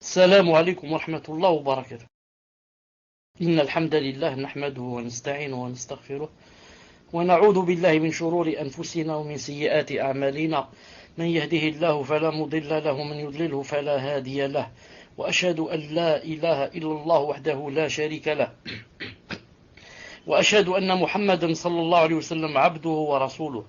السلام عليكم ورحمة الله وبركاته. إن الحمد لله نحمده ونستعينه ونستغفره ونعوذ بالله من شرور أنفسنا ومن سيئات أعمالنا. من يهده الله فلا مضل له ومن يضلله فلا هادي له، وأشهد أن لا إله إلا الله وحده لا شريك له، وأشهد أن محمدا صلى الله عليه وسلم عبده ورسوله.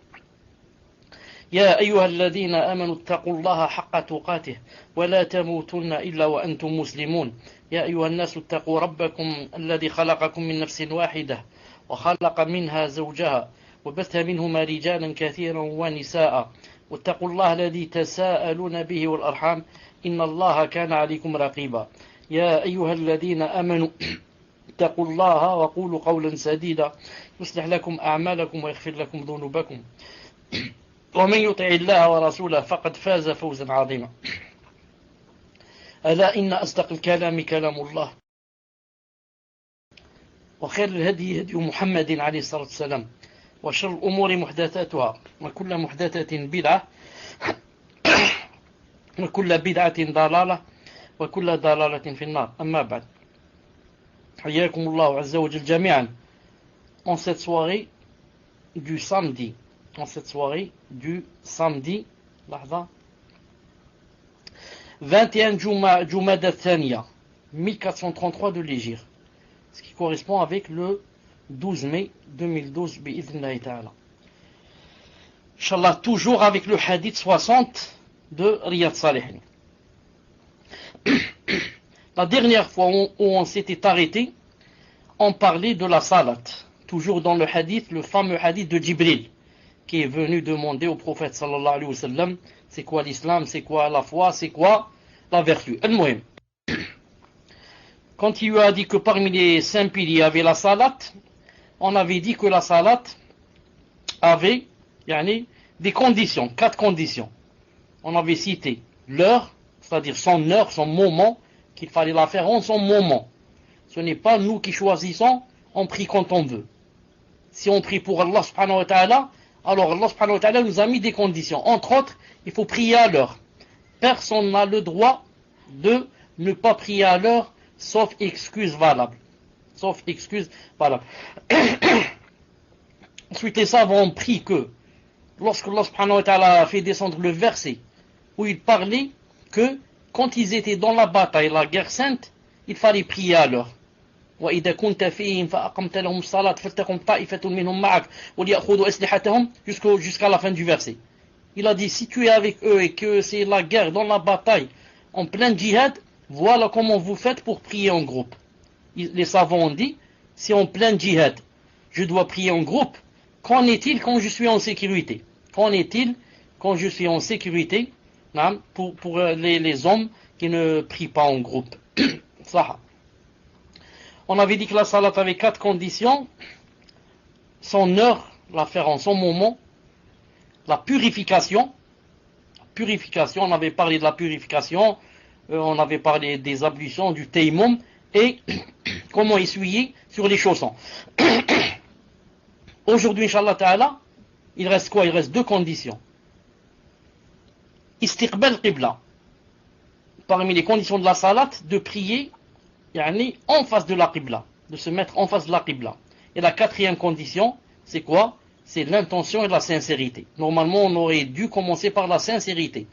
يا أيها الذين آمنوا اتقوا الله حق تقاته ولا تموتن إلا وأنتم مسلمون. يا أيها الناس اتقوا ربكم الذي خلقكم من نفس واحدة وخلق منها زوجها وبث منهما رجالا كثيرا ونساء، واتقوا الله الذي تساءلون به والأرحام إن الله كان عليكم رقيبا. يا أيها الذين آمنوا اتقوا الله وقولوا قولا سديدا يصلح لكم أعمالكم ويغفر لكم ذنوبكم، ومن يطع الله ورسوله فقد فاز فوزا عظيما. ألا إن أصدق الكلام كلام الله، وخير الهدي هدي محمد عليه الصلاة والسلام، وشر الأمور محدثاتها وكل محدثة بدعة وكل بدعة ضلالة وكل ضلالة في النار. أما بعد، حياكم الله عز وجل جميعا en cette soirée du samedi. En cette soirée du samedi, 21 Jumada Thaniya, 1433 de l'Hégire, ce qui correspond avec le 12 mai 2012, bi'idhnillahi ta'ala. Inch'Allah, toujours avec le hadith 60 de Riyad Salihin. La dernière fois où on s'était arrêté, on parlait de la salat, toujours dans le hadith, le fameux hadith de Jibril, qui est venu demander au prophète sallallahu alayhi wa sallam, c'est quoi l'islam, c'est quoi la foi, c'est quoi la vertu. Al-Muhim, quand il lui a dit que parmi les 5 piliers il y avait la salat, on avait dit que la salat avait des conditions, 4 conditions. On avait cité l'heure, c'est-à-dire son heure, son moment, qu'il fallait la faire en son moment. Ce n'est pas nous qui choisissons, on prie quand on veut. Si on prie pour Allah subhanahu wa ta'ala, alors Allah subhanahu wa ta'ala nous a mis des conditions. Entre autres, il faut prier à l'heure. Personne n'a le droit de ne pas prier à l'heure, sauf excuse valable. Sauf excuse valable. Ensuite, les savants ont pris que, lorsque Allah subhanahu wa ta'ala a fait descendre le verset, où il parlait que, quand ils étaient dans la bataille, la guerre sainte, il fallait prier à l'heure. وإذا كنت فيهم فأقمت لهم الصلاة فلتقم طائفة منهم معك وليأخذوا أسلحتهم jusqu'à la fin du verset. Il a dit, si tu es avec eux et que c'est la guerre, dans la bataille, en plein djihad, voilà comment vous faites pour prier en groupe. Les savants ont dit, si en plein djihad, je dois prier en groupe, qu'en est-il quand je suis en sécurité? Qu'en est-il quand je suis en sécurité pour les hommes qui ne prient pas en groupe? Ça. On avait dit que la salat avait 4 conditions: son heure, la faire en son moment, la purification, on avait parlé de la purification, on avait parlé des ablutions, du tayammum, et comment essuyer sur les chaussons. Aujourd'hui, Inch'Allah Ta'ala, il reste quoi? Il reste 2 conditions. Istiqbal qibla, parmi les conditions de la salat, de prier en face de la qibla, de se mettre en face de la qibla. Et la 4e condition, c'est quoi? C'est l'intention et la sincérité. Normalement, on aurait dû commencer par la sincérité.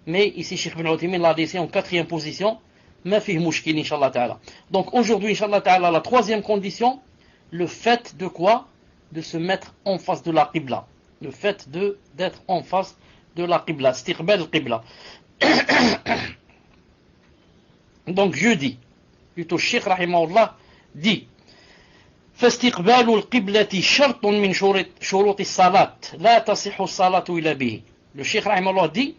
Mais ici, Cheikh Ibn Uthaymin l'a laissé en 4e position. Ma fih mushkil, Inch'Allah Ta'ala. Donc aujourd'hui, Inch'Allah Ta'ala, la 3e condition, le fait de quoi? De se mettre en face de la qibla. Le fait d'être en face de la qibla. Istiqbal qibla. Donc jeudi, plutôt Cheikh rahimahullah dit فاستقبال القبلة شرط من شروط الصلاة لا تصح الصلاة إلا به. Le Cheikh rahimahullah dit,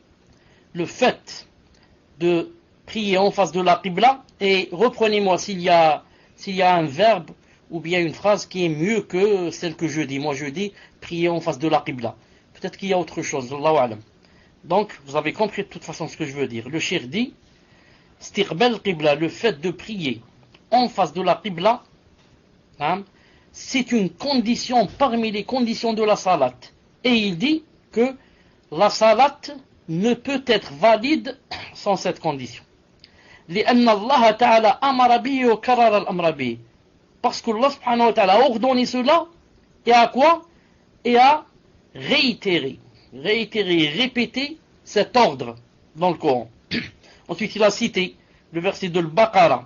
le fait de prier en face de la qibla, et reprenez-moi s'il y a un verbe ou bien une phrase qui est mieux que celle que je dis. Moi je dis prier en face de la qibla. Peut-être qu'il y a autre chose, Allahu a'lam. Donc vous avez compris de toute façon ce que je veux dire. Le Cheikh dit istiqbal qibla, le fait de prier en face de la qibla, c'est une condition parmi les conditions de la salat. Et il dit que la salat ne peut être valide sans cette condition. لأن الله تعالى أمر به وكرر الأمر به. Parce que Allah subhanahu wa ta'ala a ordonné cela, et à quoi? Et à réitérer, répéter cet ordre dans le Coran. Ensuite, il a cité le verset de Al-Baqarah,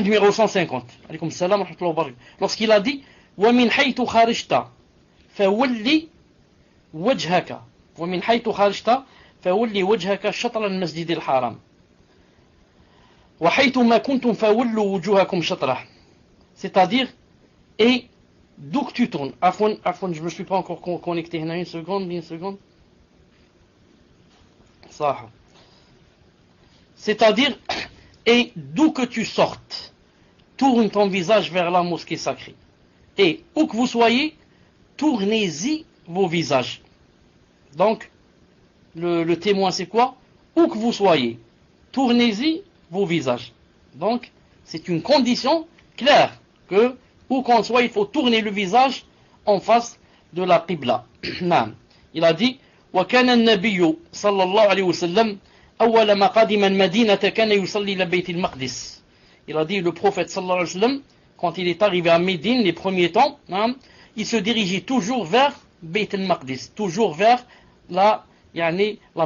numéro 150. Alaykoum salam wa rahmatullahi wa barakatuh. Lorsqu'il a dit وَمِنْ حَيْثُ خَرِجْتَ فَوَلِّ وَجْهَكَ وَمِنْ حَيْثُ خَرِجْتَ فَوَلِّ وَجْهَكَ شَطْرَ الْمَسْجِدِ الْحَرَامِ وَحَيْثُ مَا كُنْتُمْ فَوَلُّوا وُجُوهَكُمْ شَطْرَهُ. C'est-à-dire, et d'où que tu tournes. Afwan, je me suis pas encore connecté. Une seconde. Ça. C'est-à-dire, et d'où que tu sortes, tourne ton visage vers la mosquée sacrée. Et où que vous soyez, tournez-y vos visages. Donc, le témoin c'est quoi? Où que vous soyez, tournez-y vos visages. Donc, c'est une condition claire que, où qu'on soit, il faut tourner le visage en face de la Qibla. Il a dit وكان النبي صلى الله عليه وسلم أول ما قدم المدينة كان يصلي إلى بيت المقدس. Il a dit le prophète sallallahu alayhi wa sallam, quand il est arrivé à Médine les premiers temps, il se dirigeait toujours vers Beit al-Maqdis, toujours vers la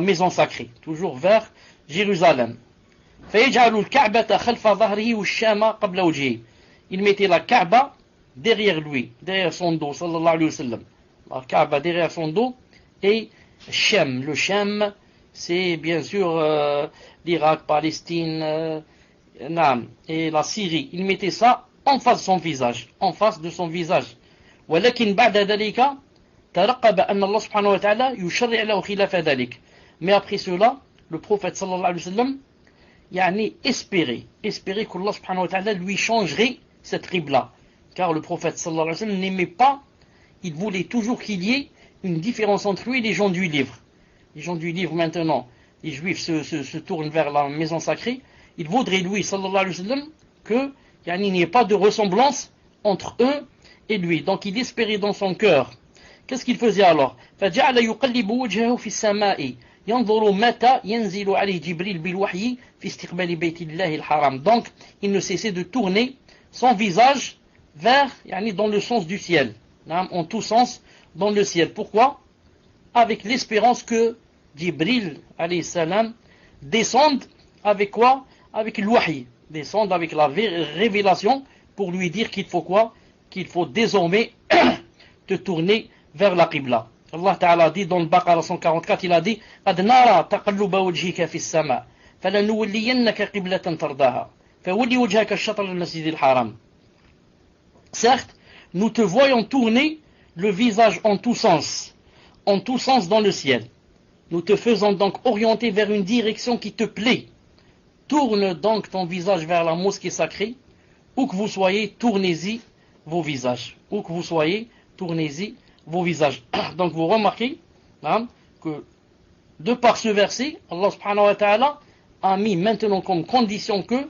maison sacrée, toujours vers Jérusalem. فيجعل الكعبة خلف ظهره والشام قبل وجهه. Il mettait la Kaaba derrière lui, derrière son dos, sallallahu alayhi wa sallam. La Kaaba derrière son dos, et Shem, le Shem, c'est bien sûr l'Irak, Palestine, et la Syrie. Il mettait ça en face de son visage, ولكن بعد ذلك ترقب أن الله سبحانه وتعالى يشرع له خلاف ذلك. Mais après cela, le prophète sallallahu alayhi wa sallam espérait qu'Allah subhanahu wa ta'ala lui changerait cette qibla, car le prophète sallallahu alayhi wa sallam n'aimait pas, il voulait toujours qu'il y ait une différence entre lui et les gens du livre. Les gens du livre maintenant, les juifs se tournent vers la maison sacrée, il voudrait lui sallallahu alayhi wa sallam que il n'y ait pas de ressemblance entre eux et lui. Donc il espérait dans son cœur. Qu'est-ce qu'il faisait alors? فجعل يقلب وجهه في السماء ينظر متى ينزل عليه جبريل بالوحي في استقبال بيت الله الحرام. Donc il ne cessait de tourner son visage vers, dans le sens du ciel, en tous sens dans le ciel. Pourquoi? Avec l'espérance que Jibril alayhi salam descende avec quoi? Avec le wahi, descende avec la révélation pour lui dire qu'il faut quoi? Qu'il faut désormais te tourner vers la Qibla. Allah Ta'ala dit dans le Baqarah 144, il a dit قَدْ نَرَى تَقَلُّبَ وَجْهِكَ فِي السَّمَاءِ فَلَنُوَلِّيَنَّكَ قِبْلَةً تَرْضَاهَا فَوَلِّ وَجْهَكَ شَطْرَ الْمَسْجِدِ الْحَرَامِ. Certes, nous te voyons tourner le visage en tous sens dans le ciel. Nous te faisons donc orienter vers une direction qui te plaît. Tourne donc ton visage vers la mosquée sacrée. Où que vous soyez, tournez-y vos visages. Où que vous soyez, tournez-y vos visages. Donc vous remarquez que de par ce verset, Allah subhanahu wa ta'ala a mis maintenant comme condition que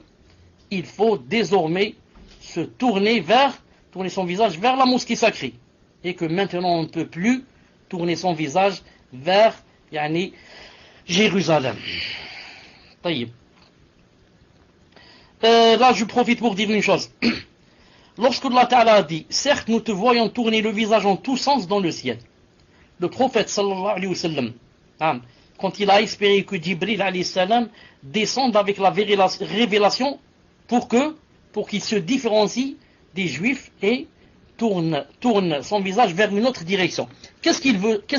il faut désormais se tourner son visage vers la mosquée sacrée. Et que maintenant on ne peut plus tourner son visage vers Jérusalem. Taïb. Là je profite pour dire une chose. Lorsque Allah Ta'ala a dit, certes nous te voyons tourner le visage en tous sens dans le ciel, le prophète sallallahu alayhi wa sallam, quand il a espéré que Jibril alayhi salam descende avec la révélation pour qu'il se différencie des juifs et tourne son visage vers une autre direction. Qu'est-ce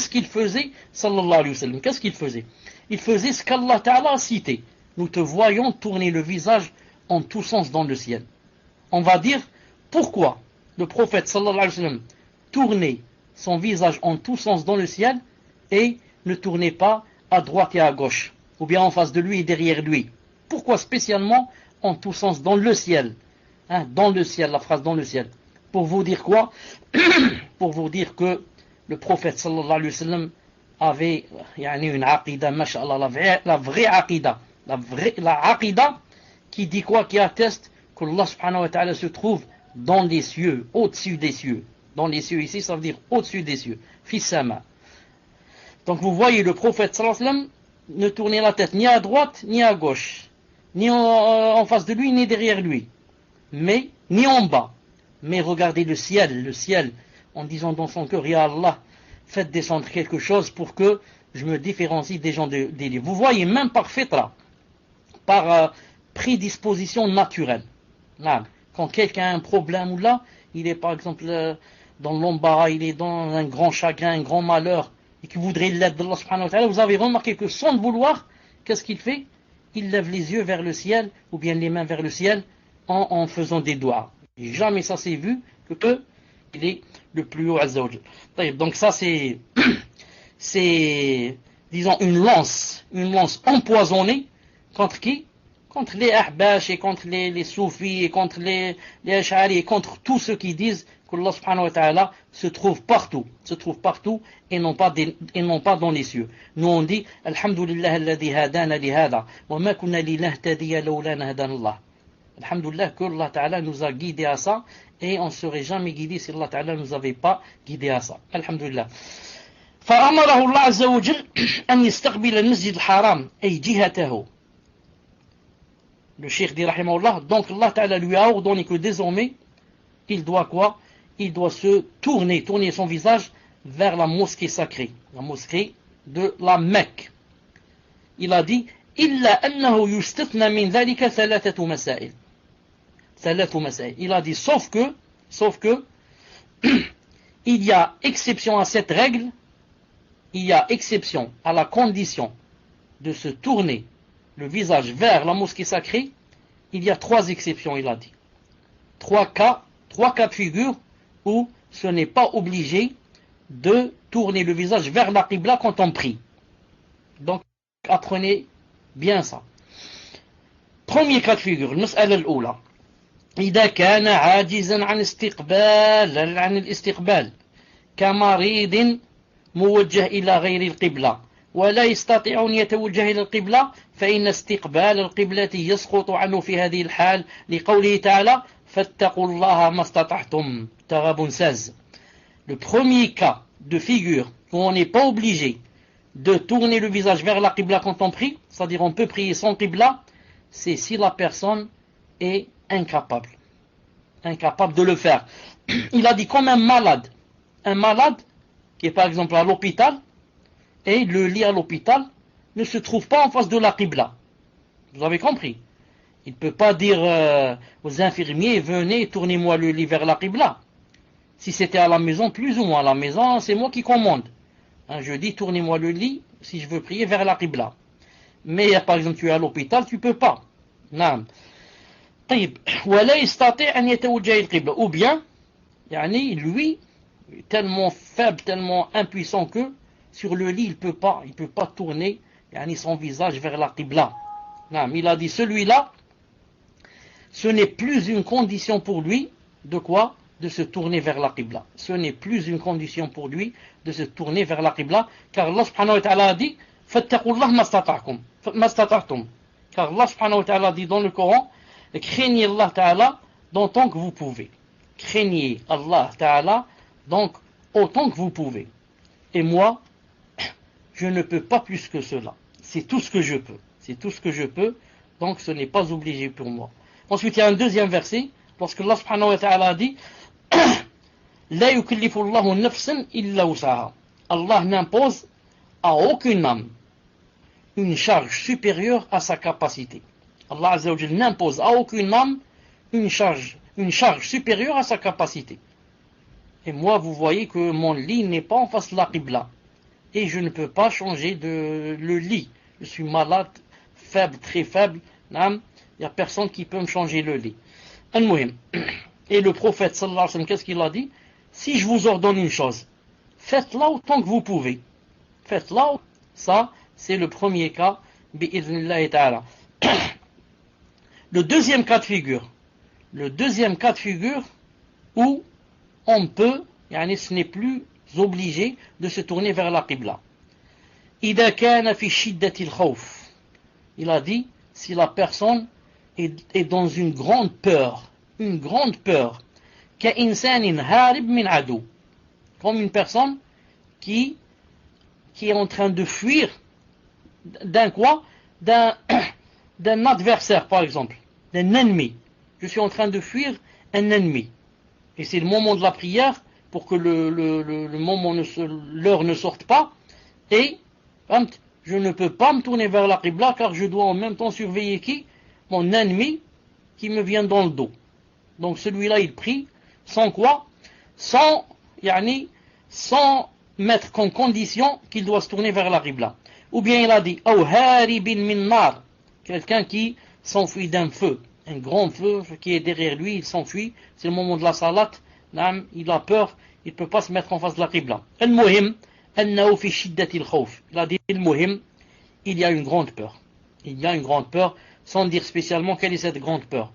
qu'il faisait sallallahu alayhi wa sallam? Qu'est-ce qu'il faisait? Il faisait ce qu'Allah Ta'ala a cité. Nous te voyons tourner le visage en tous sens dans le ciel. On va dire pourquoi le prophète sallallahu alayhi wa sallam tournait son visage en tous sens dans le ciel et ne tournait pas à droite et à gauche, ou bien en face de lui et derrière lui. Pourquoi spécialement en tous sens dans le ciel? Dans le ciel, la phrase dans le ciel. Pour vous dire quoi? Pour vous dire que le prophète sallallahu alayhi wa sallam avait une aqida, masha'Allah, la vraie aqida, la aqida qui dit quoi? Qui atteste que Allah subhanahu wa ta'ala se trouve dans les cieux, au-dessus des cieux. Dans les cieux ici, ça veut dire au-dessus des cieux. Fissama. Donc vous voyez le prophète sallallahu alayhi wa sallam, ne tourner la tête ni à droite ni à gauche, ni en face de lui ni derrière lui, mais ni en bas, mais regardez le ciel, en disant dans son cœur, Ya Allah, faites descendre quelque chose pour que je me différencie des gens des livres. Vous voyez, même par fitra, par prédisposition naturelle, là, quand quelqu'un a un problème ou là, il est par exemple dans l'embarras, il est dans un grand chagrin, un grand malheur, et qu'il voudrait l'aide d'Allah subhanahu wa ta'ala, vous avez remarqué que sans le vouloir, qu'est-ce qu'il fait? Il lève les yeux vers le ciel, ou bien les mains vers le ciel, en faisant des doigts. Et jamais ça s'est vu que il est le plus haut Azza wa Jal. Donc ça c'est disons une lance empoisonnée contre qui? Contre les ahbash et contre les soufis et contre les ash'ari et contre tous ceux qui disent qu'Allah subhanahu wa ta'ala se trouve partout et non pas dans les cieux. Nous on dit Alhamdulillah alladhi hadana li hada wa ma kunna linahtadiya lawla an hadana Allah. Alhamdulillah que Allah ta'ala nous a guidés à ça et on ne serait jamais guidé si Allah ta'ala nous avait pas guidés à ça. Alhamdulillah. فأمره الله عز وجل أن يستقبل المسجد الحرام أي جهته. Le cheikh dit rahimahullah, donc Allah ta'ala lui a ordonné que désormais il doit quoi? Il doit se tourner son visage vers la mosquée sacrée, la mosquée de la Mecque. Il a dit إلا أنه يستثنى من ذلك ثلاث مسائل. Il a dit sauf que il y a exception à cette règle, il y a exception à la condition de se tourner le visage vers la mosquée sacrée. Il y a 3 exceptions, il a dit. 3 cas de figure où ce n'est pas obligé de tourner le visage vers la qibla quand on prie. Donc apprenez bien ça. Premier cas de figure, المسألة الأولى إذا كان عاجزا عن الاستقبال كمريض موجه إلى غير القبلة ولا يستطيع أن يتوجه إلى القبلة فإن استقبال القبلة يسقط عنه في هذه الحال لقوله تعالى فاتقوا الله ما استطعتم. Taghabun 16. Le premier cas de figure où on n'est pas obligé de tourner le visage vers la qibla quand on prie, c'est-à-dire on peut prier sans qibla, c'est si la personne est incapable de le faire. Il a dit comme un malade qui est par exemple à l'hôpital, et le lit à l'hôpital ne se trouve pas en face de la qibla. Vous avez compris? Il ne peut pas dire aux infirmiers, venez, tournez-moi le lit vers la qibla. Si c'était à la maison, plus ou moins à la maison, c'est moi qui commande. Je dis, tournez-moi le lit si je veux prier vers la qibla. Mais par exemple, tu es à l'hôpital, tu ne peux pas. Non. Ou bien, lui, tellement faible, tellement impuissant que sur le lit, il peut pas tourner son visage vers la qibla. Il a dit, celui-là, ce n'est plus une condition pour lui de quoi? De se tourner vers la qibla. Ce n'est plus une condition pour lui de se tourner vers la qibla, car Allah subhanahu wa ta'ala a dit fattaqullah mastata'tum. Car Allah subhanahu wa ta'ala dit dans le Coran, craignez Allah ta'ala d'autant que vous pouvez. Craignez Allah ta'ala donc autant que vous pouvez. Et moi, je ne peux pas plus que cela. C'est tout ce que je peux. Donc ce n'est pas obligé pour moi. Ensuite, il y a un deuxième verset, lorsque Allah subhanahu wa ta'ala a dit La yukallifu Allahu nafsan illa wus'aha. Allah n'impose à aucune âme une charge supérieure à sa capacité. Allah Azza wa Jal n'impose à aucune âme une charge supérieure à sa capacité. Et moi, vous voyez que mon lit n'est pas en face de la qibla. Et je ne peux pas changer le lit. Je suis malade, faible, très faible. Il n'y a personne qui peut me changer le lit. Et le prophète, sallallahu alayhi wa sallam, qu'est-ce qu'il a dit? Si je vous ordonne une chose, faites-la autant que vous pouvez. Faites-la. Ça, c'est le premier cas. Bi'idhnillahi ta'ala. Le deuxième cas de figure où on peut, ce n'est plus obligé de se tourner vers la qibla. إذا كان في شدة الخوف. Il a dit, si la personne est dans une grande peur, كإنسان هارب من عدو, comme une personne qui est en train de fuir d'un quoi? D'un adversaire, par exemple, d'un ennemi. Je suis en train de fuir un ennemi. Et c'est le moment de la prière pour que l'heure ne sorte pas. Et je ne peux pas me tourner vers la Qibla car je dois en même temps surveiller qui? Mon ennemi qui me vient dans le dos. Donc celui-là il prie sans quoi? Sans mettre comme condition qu'il doit se tourner vers la Qibla. Ou bien il a dit Aw haribin min nar, quelqu'un qui s'enfuit d'un feu, un grand feu qui est derrière lui, il s'enfuit, c'est le moment de la salat, il a peur, il ne peut pas se mettre en face de la Qibla. Al-muhim, annahu fi shiddatil khawf. Il a dit al-muhim, il y a une grande peur. Il y a une grande peur, sans dire spécialement quelle est cette grande peur.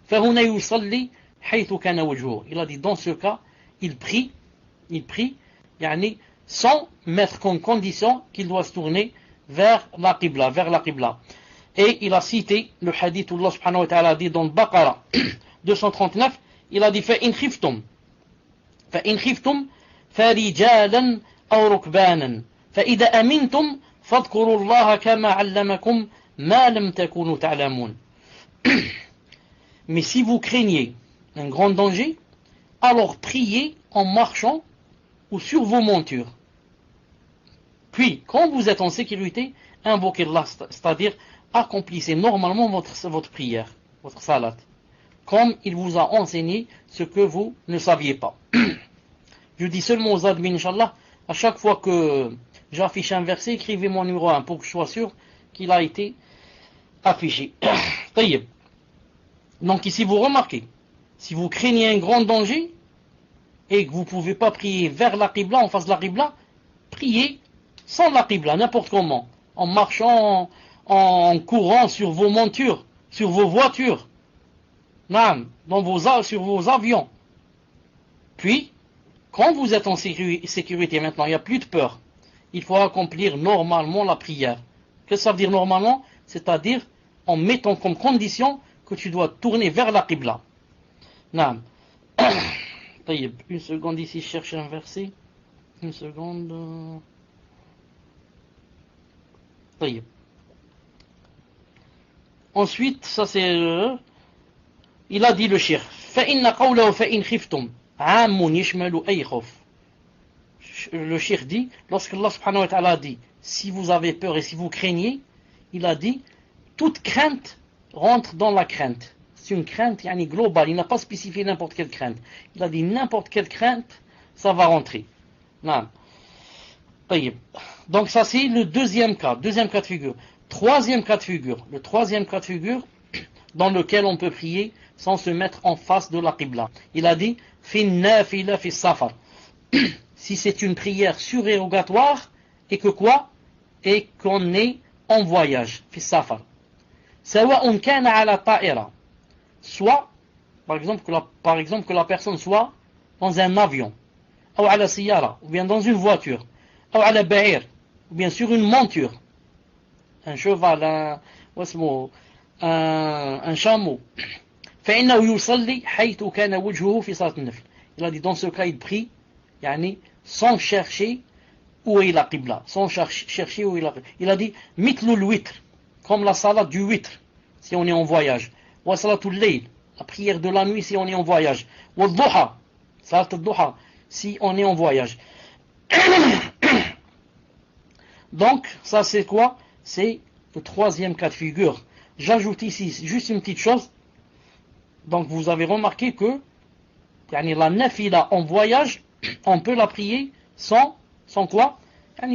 فهنا يصلي حيث كان وجهه. Il a dit dans ce cas, il prie, sans mettre comme condition qu'il doit se tourner vers la Qibla. Et il a cité le hadith où Allah subhanahu wa ta'ala dit dans le Baqara 239, il a dit فَإِنْ خِفْتُمْ فَرِجَالًا أَوْ رُكْبَانًا فَإِذَا أَمِنْتُمْ فَاذْكُرُوا اللَّهَ كَمَا عَلَّمَكُمْ مَا لَمْ تَكُونُوا تَعْلَمُونَ. Mais si vous craignez un grand danger, alors priez en marchant ou sur vos montures. Puis, quand vous êtes en sécurité, invoquez Allah, c'est-à-dire accomplissez normalement votre prière, votre salat, comme il vous a enseigné ce que vous ne saviez pas. Je dis seulement aux admins, Inch'Allah, à chaque fois que j'affiche un verset, écrivez mon numéro 1 pour que je sois sûr qu'il a été affiché. Donc ici vous remarquez, si vous craignez un grand danger et que vous ne pouvez pas prier vers la Qibla, en face de la Qibla, priez sans la Qibla, n'importe comment, en marchant, en courant sur vos montures, sur vos voitures, sur vos avions. Puis, quand vous êtes en sécurité maintenant, il n'y a plus de peur, il faut accomplir normalement la prière. Qu'est-ce que ça veut dire normalement? C'est-à-dire en mettant comme condition que tu dois tourner vers la Qibla. Une seconde ici, je cherche un verset. Une seconde. Ensuite, ça c'est... il a dit le cheikh. فَإِنَّ قَوْلَهُ فَإِنْ خِفْتُمْ عَامٌ يَشْمَلُ أَيْ خَوْفٍ. Le cheikh dit, lorsque Allah subhanahu wa ta'ala dit, si vous avez peur et si vous craignez, il a dit, toute crainte rentre dans la crainte. C'est une crainte globale, il n'a pas spécifié n'importe quelle crainte. Il a dit n'importe quelle crainte, ça va rentrer. Donc ça c'est le deuxième cas de figure. Troisième cas de figure, le troisième cas de figure dans lequel on peut prier sans se mettre en face de la Qibla. Il a dit fi nafila fi safar. Si c'est une prière surérogatoire et que quoi? Et qu'on est en voyage, fi safar. سواء كان على طائرة, soit par exemple que la personne soit dans un avion, ou على سيارة, ou bien dans une voiture, ou على بعير, ou bien sur une monture, un cheval, un chameau. فإنه يصلي حيث كان وجهه في صلاة النفل. Il a dit dans ce cas il prie sans chercher où est la Qibla, sans chercher où est la Qibla. Il a dit mitlu al-witr, comme la salat du witr si on est en voyage, wa salatul layl, la prière de la nuit si on est en voyage, wa al-duha, salat al-duha si on est en voyage. Donc ça c'est quoi? C'est le troisième cas de figure. J'ajoute ici juste une petite chose. Donc vous avez remarqué que la nafila en voyage, on peut la prier sans quoi?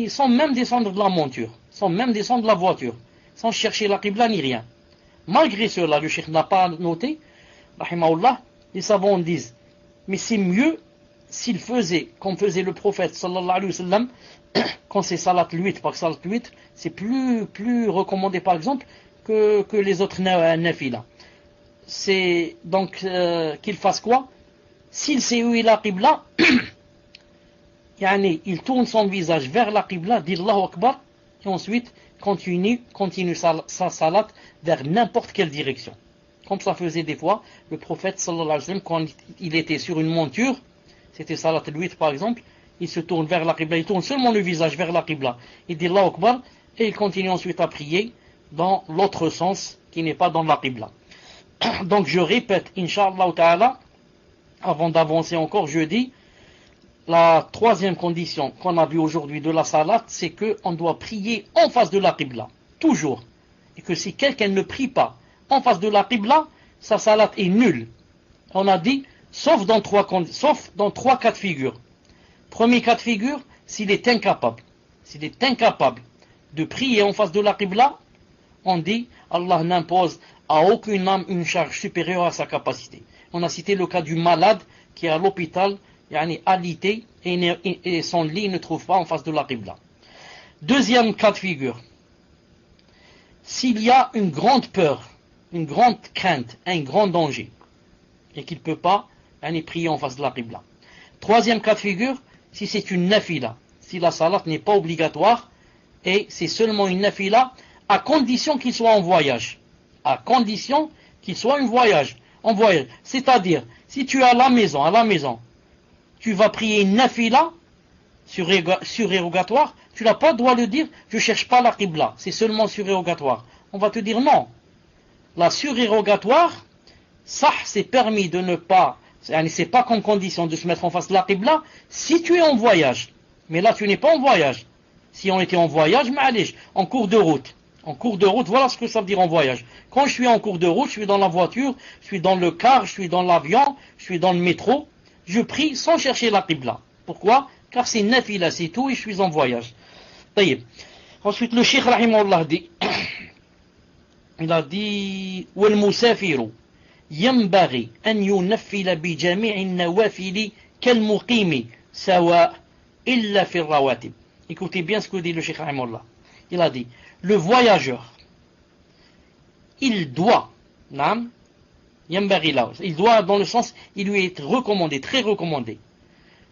Sans même descendre de la monture, sans même descendre de la voiture, sans chercher la Qibla ni rien. Malgré cela, le cheikh n'a pas noté, rahimahullah, les savants disent, mais c'est mieux s'il faisait, comme faisait le prophète sallallahu alayhi wa sallam, quand c'est salat l'huître, parce que salat l'huître, c'est plus recommandé par exemple que les autres nafila. C'est donc qu'il fasse quoi? S'il sait où est la Qibla, il tourne son visage vers la Qibla, dit Allahu Akbar, et ensuite continue sa salat vers n'importe quelle direction. Comme ça faisait des fois le prophète sallallahu alayhi wa sallam quand il était sur une monture, c'était salat al-witr par exemple, il se tourne vers la Qibla, il tourne seulement le visage vers la Qibla, il dit Allahu Akbar, et il continue ensuite à prier dans l'autre sens qui n'est pas dans la Qibla. Donc je répète, Inch'Allah Ta'ala, avant d'avancer encore, je dis, la troisième condition qu'on a vue aujourd'hui de la salat, c'est qu'on doit prier en face de la Qibla, toujours. Et que si quelqu'un ne prie pas en face de la Qibla, sa salat est nulle. On a dit, sauf dans trois cas de figure. Premier cas de figure, s'il est incapable. S'il est incapable de prier en face de la Qibla, on dit, Allah n'impose à aucune âme une charge supérieure à sa capacité. On a cité le cas du malade qui est à l'hôpital, alité, et son lit ne trouve pas en face de la Qibla. Deuxième cas de figure, s'il y a une grande peur, une grande crainte, un grand danger, et qu'il ne peut pas prier en face de la Qibla. Troisième cas de figure, si c'est une nafila, si la salat n'est pas obligatoire, et c'est seulement une nafila, à condition qu'il soit en voyage. À condition qu'il soit en voyage. C'est-à-dire, si tu es à la maison, tu vas prier une nafila surérogatoire, tu n'as pas le droit de dire, je ne cherche pas la Qibla, c'est seulement surérogatoire. On va te dire non. La surérogatoire, ça c'est permis de ne pas, c'est pas comme condition de se mettre en face de la Qibla, si tu es en voyage. Mais là tu n'es pas en voyage. Si on était en voyage, ma'alish, en cours de route. En cours de route, voilà ce que ça veut dire en voyage. Quand je suis en cours de route, je suis dans la voiture, je suis dans le car, je suis dans l'avion, je suis dans le métro, je prie sans chercher la Qibla. Pourquoi? Car c'est nafila, c'est tout, et je suis en voyage. Taïb. Ensuite, le Cheikh Rahimahullah dit, il a dit, وَالْمُسَافِرُ يَنْبَغِي أَنْ يُنَفِّلَ بِجَمِيعِ النَّوَافِلِ كَالْمُقِيمِ سَوَاء إِلَّا فِي الرَّوَاتِبِ. Écoutez bien ce que dit le Cheikh Rahimahullah. Il a dit, le voyageur, il doit, il doit dans le sens, il lui est recommandé, très recommandé,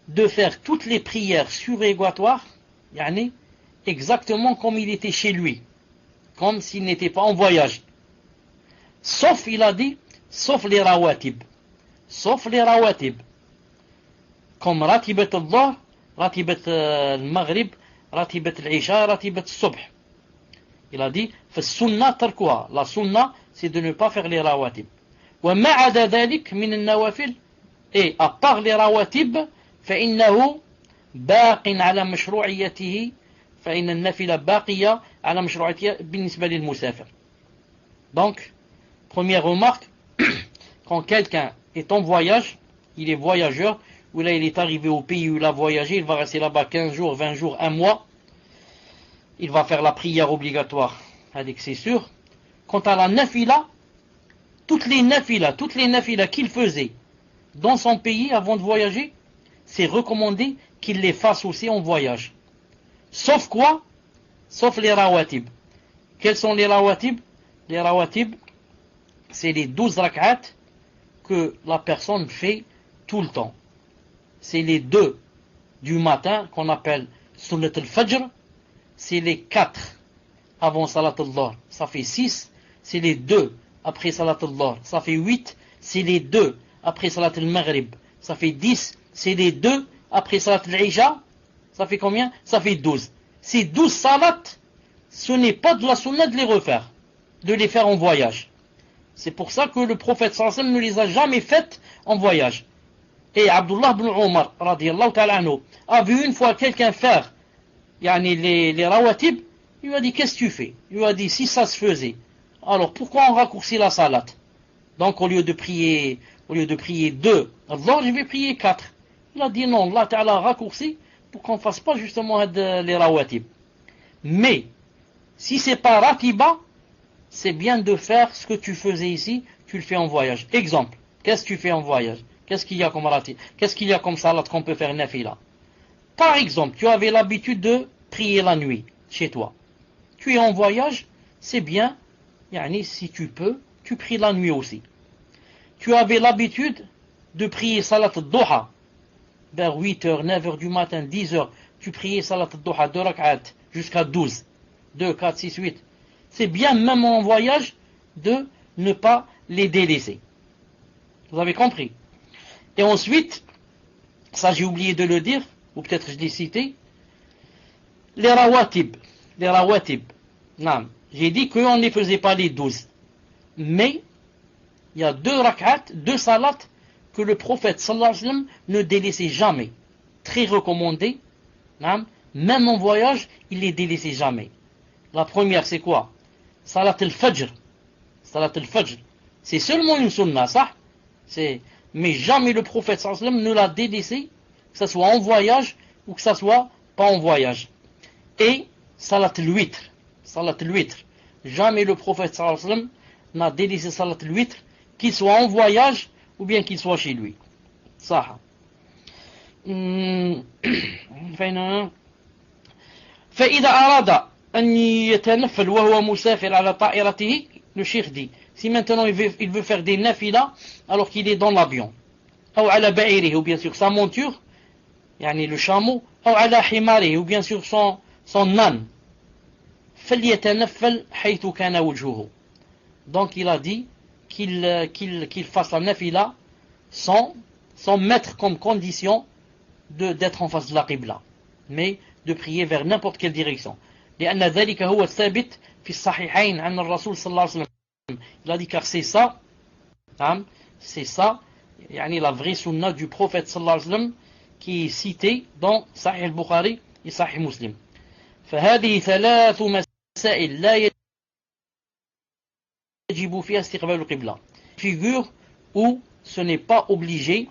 de faire toutes les prières surérogatoires, exactement comme il était chez lui, comme s'il n'était pas en voyage. Sauf, il a dit, sauf les rawatib. Sauf les rawatib. Comme ratibat al-Dhahr, ratibat al-Maghrib, ratibat al-Isha, ratibat al-Subh. Il a dit, فالسنة تركها. La sunna, c'est de ne pas faire les rawatib. وما عدا ذلك من النوافل. Et à part les rawatib, فإنه باق على مشروعيته. فإن النافلة باقية على مشروعيتها بالنسبة للمسافر. Donc, première remarque, quand quelqu'un est en voyage, il est voyageur, ou là il est arrivé au pays où il a voyagé, il va rester là-bas 15 jours, 20 jours, un mois, il va faire la prière obligatoire, avec c'est sûr. Quant à la nafila, toutes les nafilas qu'il faisait dans son pays avant de voyager, c'est recommandé qu'il les fasse aussi en voyage. Sauf quoi? Sauf les rawatib. Quels sont les rawatib? Les rawatib, c'est les 12 rak'at que la personne fait tout le temps. C'est les 2 du matin qu'on appelle sunnat al-fajr. C'est les 4 avant salat al-Dhahr, ça fait 6. C'est les 2 après salat al-Dhahr, ça fait 8. C'est les 2 après salat al-Maghrib, ça fait 10. C'est les 2 après salat al-Isha, ça fait combien? Ça fait 12. Ces 12 salats, ce n'est pas de la sunna de les refaire, de les faire en voyage. C'est pour ça que le prophète sallallahu alayhi wa sallam ne les a jamais faites en voyage. Et Abdullah ibn Omar, radiyallahu ta'ala anhu, a vu une fois quelqu'un faire les rawatib, il lui a dit, qu'est-ce que tu fais? Il lui a dit, si ça se faisait, alors pourquoi on raccourcit la salat? Donc au lieu de prier 2, Allah, je vais prier 4. Il a dit non, Allah Ta'ala a raccourci pour qu'on ne fasse pas justement les rawatib. Mais, si c'est pas ratiba, c'est bien de faire ce que tu faisais ici, tu le fais en voyage. Exemple, qu'est-ce que tu fais en voyage? Qu'est-ce qu'il y a comme ratib? Qu'est-ce qu'il y a comme salat qu'on peut faire nafila? Par exemple, tu avais l'habitude de prier la nuit chez toi. Tu es en voyage, c'est bien, si tu peux, tu pries la nuit aussi. Tu avais l'habitude de prier salat al-Duha vers 8h, 9h du matin, 10h. Tu priais salat al-Duha 2 rak'at jusqu'à 12. 2, 4, 6, 8. C'est bien, même en voyage, de ne pas les délaisser. Vous avez compris? Et ensuite, ça j'ai oublié de le dire, ou peut-être je l'ai cité, les rawatib, Non, j'ai dit qu'on ne faisait pas les 12. Mais, il y a 2 rak'at, 2 salats que le prophète sallallahu alayhi wa sallam ne délaissait jamais. Très recommandé. Non, même en voyage, il les délaissait jamais. La première, c'est quoi? Salat al-Fajr. Salat al-Fajr. C'est seulement une sunna, ça. Mais jamais le prophète sallallahu alayhi wa sallam ne l'a délaissé, que ce soit en voyage ou que ce soit pas en voyage. Et Salat al-Witr. Salat al-Witr. Jamais le prophète sallallahu alayhi wa sallam n'a délaissé Salat al-Witr, qu'il soit en voyage ou bien qu'il soit chez lui. Ça. فإذا أراد أن يتنفل وهو مسافر على طائرته, le cheikh dit, si maintenant il veut faire des nafila alors qu'il est dans l'avion, ou على بعيره, ou bien sur sa monture, يعني le chameau, ou على حماره, ou bien sur son âne, فليتنفل حيث كان وجهه. Donc il a dit qu'il fasse la nafila sans mettre comme condition d'être en face de la qibla, mais de prier vers n'importe quelle direction. لأن ذلك هو الثابت في الصحيحين عن الرسول صلى الله عليه وسلم. Il a dit car c'est ça, يعني la vraie sunna du prophète صلى الله عليه وسلم qui est citée dans Sahih al-Bukhari et Sahih Muslim. فهذه ثلاث مسائل لا يجب فيها استقبال القبلة. Figure où ce n'est pas obligé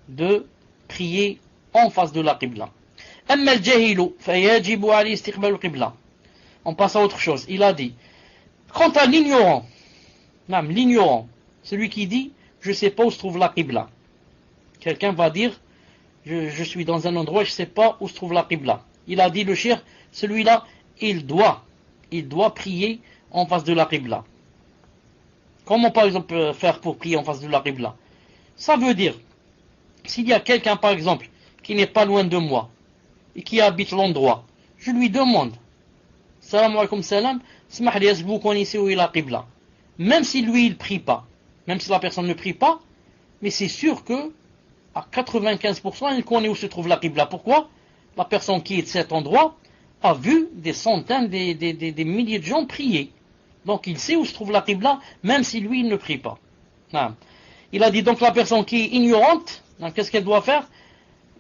de prier en face de la qibla. أما الجاهل فيجب عليه استقبال القبلة. On passe à autre chose. Il a dit, quant à l'ignorant, celui qui dit, je ne sais pas où se trouve la qibla. Quelqu'un va dire, je suis dans un endroit, je ne sais pas où se trouve la qibla. Il a dit, le cheikh, celui-là, il doit prier en face de la qibla. Comment par exemple faire pour prier en face de la qibla? Ça veut dire, s'il y a quelqu'un par exemple, qui n'est pas loin de moi, et qui habite l'endroit, je lui demande, salam alaykum salam, smahli, est-ce que vous connaissez où est la qibla? Même si lui il prie pas, même si la personne ne prie pas, mais c'est sûr que à 95% il connaît où se trouve la qibla. Pourquoi? La personne qui est de cet endroit a vu des centaines, des milliers de gens prier. Donc il sait où se trouve la qibla, même si lui il ne prie pas. Non. Il a dit donc la personne qui est ignorante, qu'est-ce qu'elle doit faire?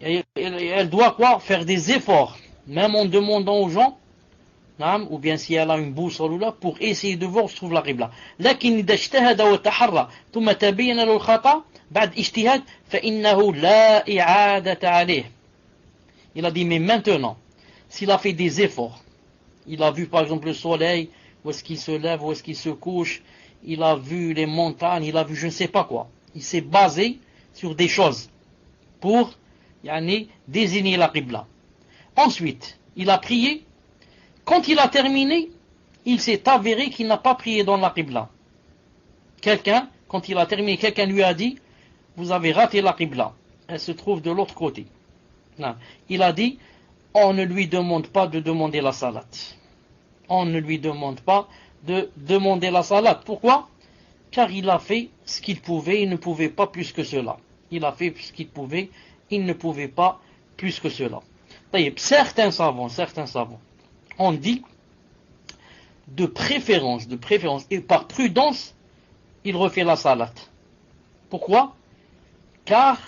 Elle doit quoi? Faire des efforts, même en demandant aux gens, ou bien si elle a une boussole ou là, pour essayer de voir où se trouve la qibla. لكن إذا اجتهد وتحرى ثم تبين له الخطأ بعد اجتهاد فإنه لا إعادة عليه. Il a dit mais maintenant, s'il a fait des efforts, il a vu par exemple le soleil, où est-ce qu'il se lève, où est-ce qu'il se couche, il a vu les montagnes, il a vu je ne sais pas quoi. Il s'est basé sur des choses pour désigner la qibla. Ensuite, il a prié. Quand il a terminé, il s'est avéré qu'il n'a pas prié dans la qibla. Quand il a terminé, quelqu'un lui a dit, vous avez raté la qibla. Elle se trouve de l'autre côté. Non. Il a dit, on ne lui demande pas de demander la salat. On ne lui demande pas de demander la salat. Pourquoi? Car il a fait ce qu'il pouvait, il ne pouvait pas plus que cela. Il a fait ce qu'il pouvait, il ne pouvait pas plus que cela. Certains savants ont dit, de préférence, et par prudence, il refait la salat. Pourquoi? Car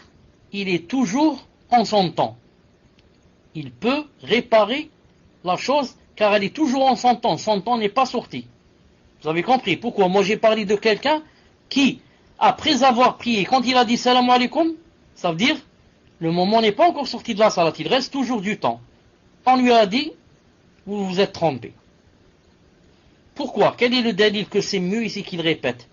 il est toujours en son temps. Il peut réparer la chose, car elle est toujours en son temps n'est pas sorti. Vous avez compris? Pourquoi? Moi j'ai parlé de quelqu'un qui, après avoir prié, quand il a dit salam alaikum, ça veut dire, le moment n'est pas encore sorti de la salat, il reste toujours du temps. On lui a dit, vous vous êtes trompé. Pourquoi? Quel est le dalil que c'est mieux ici qu'il répète?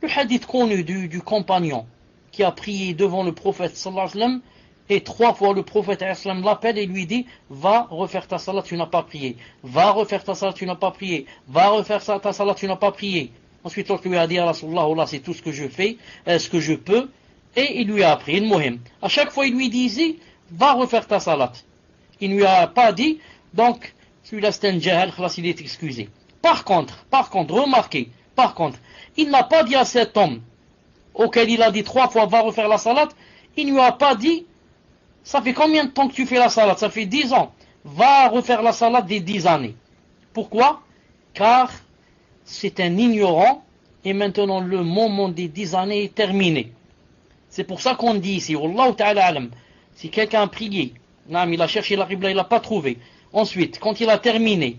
Le hadith connu du compagnon qui a prié devant le prophète sallallahu alayhi wa sallam, et 3 fois le prophète sallallahu alayhi wa sallam l'appelle et lui dit, va refaire ta salat, tu n'as pas prié. Va refaire ta salat, tu n'as pas prié. Va refaire ta salat, tu n'as pas prié. Ensuite, l'autre lui a dit, Rasulullah, Allah, c'est tout ce que je fais, ce que je peux, et il lui a appris une mohim. À chaque fois, il lui disait, va refaire ta salat. Il ne lui a pas dit, donc, celui-là c'est un jahal, il est excusé. Par contre, remarquez, il n'a pas dit à cet homme, auquel il a dit 3 fois, va refaire la salat, il ne lui a pas dit, ça fait combien de temps que tu fais la salat? Ça fait 10 ans. Va refaire la salat des 10 années. Pourquoi? car c'est un ignorant et maintenant le moment des 10 années est terminé. C'est pour ça qu'on dit ici, Wallahu ta'ala alam, si quelqu'un a prié, il a cherché la qibla, il l'a pas trouvé. Ensuite, quand il a terminé,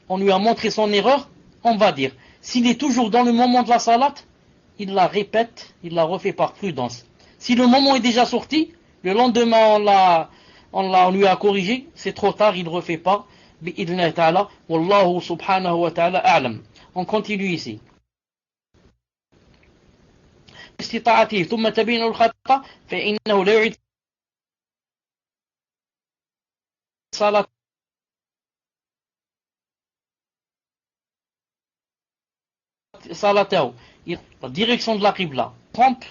on lui a montré son erreur, on va dire, s'il est toujours dans le moment de la salat, il la répète, il la refait par prudence. Si le moment est déjà sorti, le lendemain on lui a corrigé, c'est trop tard, il ne refait pas. Bi'idhnillahi ta'ala, wallahu subhanahu wa ta'ala a'lam. On continue ici. استطاعته ثم تبين الخطأ فإنه لا يعيد صلاة صلاته. La direction de la qibla. Trompe,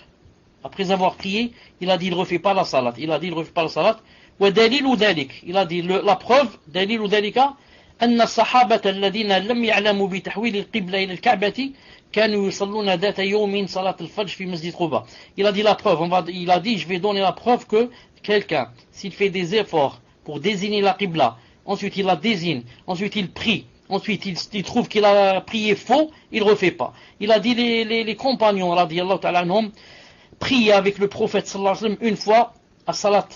après avoir prié, il a dit il ne refait pas la salat. Il a dit il ne refait pas la salat. ودليل ذلك, il a dit la preuve, دليل ذلك أن الصحابة الذين لم يعلموا بتحويل القبلة إلى الكعبة كانوا يصلون ذات يوم صلاة الفجر في مسجد قباء. Il a dit la preuve, il a dit je vais donner la preuve que quelqu'un, s'il fait des efforts pour désigner la qibla, ensuite il la désigne, ensuite il prie, ensuite il trouve qu'il a prié faux, il ne refait pas. Il a dit les compagnons, radiyallahu ta'ala anhum, priaient avec le prophète sallallahu alayhi wa sallam une fois à salat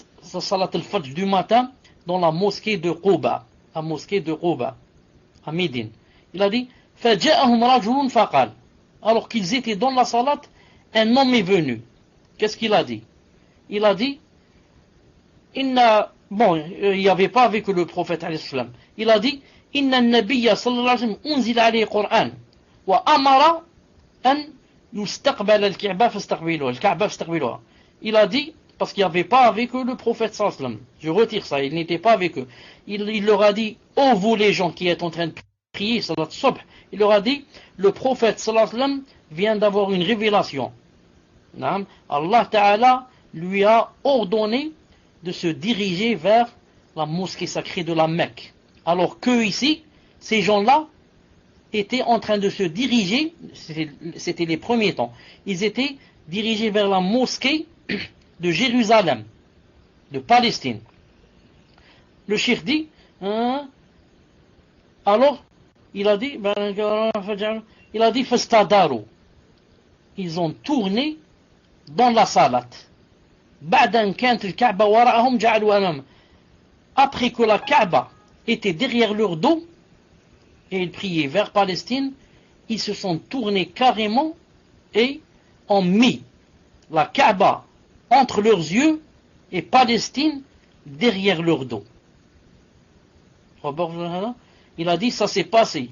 al-fajr du matin dans la mosquée de Quba, la mosquée de Quba, à Médine. Il a dit فَجَاءَهُمْ رَجُلٌ فَقَالَ. Alors qu'ils étaient dans la salat, un homme est venu. Qu'est-ce qu'il a dit? Il a dit, il n'y avait pas avec le prophète alayhi salam. Il a dit, إِنَّ النَّبِيَّ صلى الله عليه وسلم أُنزِلَ عليه قرآن وأمر أن يستقبل الكعبة فاستقبلوها. Il a dit, parce qu'il n'y avait pas avec eux le prophète sallallahu alayhi wa sallam. Je retire ça, il n'était pas avec eux. Il leur a dit, ô vous les gens qui êtes en train de prier, salat subh, il leur a dit, le prophète sallallahu alayhi wa sallam vient d'avoir une révélation. Allah Ta'ala lui a ordonné de se diriger vers la mosquée sacrée de la Mecque. Alors que ici, ces gens-là étaient en train de se diriger, c'était les premiers temps, ils étaient dirigés vers la mosquée de Jérusalem, de Palestine. Le cheikh dit, alors, il a dit, fastadaru. Ils ont tourné dans la salat. Après que la Kaaba était derrière leur dos, et ils priaient vers Palestine, ils se sont tournés carrément et ont mis la Kaaba entre leurs yeux et Palestine derrière leur dos. Il a dit ça s'est passé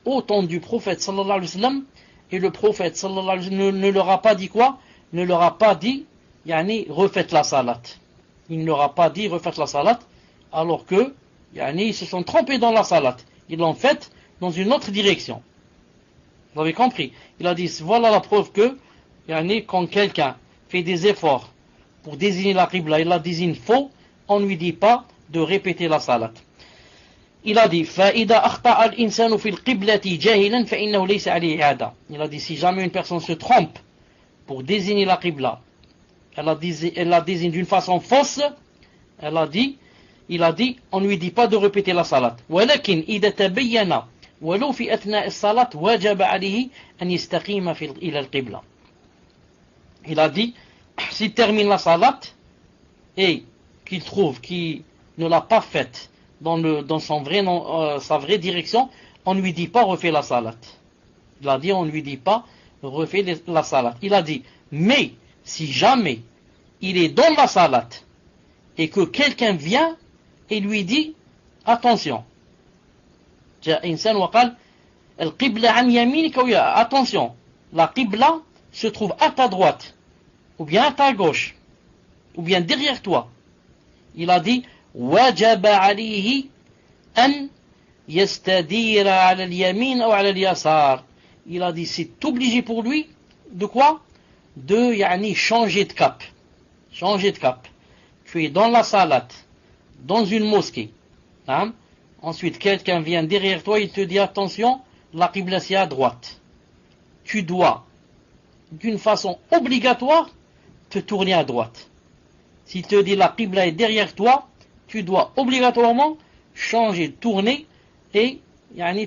au temps du prophète sallallahu alayhi wa sallam, et le prophète sallallahu alayhi wa sallam ne leur a pas dit quoi? Ne leur a pas dit refaites la salat. Il ne leur a pas dit refaites la salat, alors que ils se sont trompés dans la salat. Ils l'ont faite dans une autre direction. Vous avez compris? Il a dit voilà la preuve que quand quelqu'un fait des efforts pour désigner la qibla, il la désigne faux, on ne lui dit pas de répéter la salat. Il a dit فَإِذَا أَخْطَأَ الْإِنسَانُ فِي الْقِبْلَةِ جَاهِلًا فَإِنَّهُ لَيْسَ عَلَيْهِ إِعَادَةٌ. Il a dit si jamais une personne se trompe pour désigner la qibla, elle la désigne d'une façon fausse, il a dit on ne lui dit pas de répéter la salat. وَلَكِنْ إِذَا تَبَيَّنَ وَلَوْ فِي أَثْنَاءِ الصَّلَاةِ وَجَبَ عَلَيْهِ أَنْ يَسْتَقِيمَ إِلَى الْقِبْلَةِ. Il a dit s'il termine la salat et qu'il trouve qu'il ne l'a pas faite dans sa vraie direction, on ne lui dit pas refais la salat. Il a dit on ne lui dit pas refais la salat. Il a dit mais si jamais il est dans la salat et que quelqu'un vient et lui dit attention, attention, la qibla se trouve à ta droite ou bien à ta gauche ou bien derrière toi. Il a dit وجب عليه أن يستدير على اليمين أو على اليسار. Il a dit c'est obligé pour lui de quoi? De changer de cap. Changer de cap. Tu es dans la salat, dans une mosquée. Ensuite quelqu'un vient derrière toi, il te dit attention, la qibla c'est à droite. Tu dois d'une façon obligatoire te tourner à droite. S'il te dit la qibla est derrière toi, tu dois obligatoirement changer, tourner et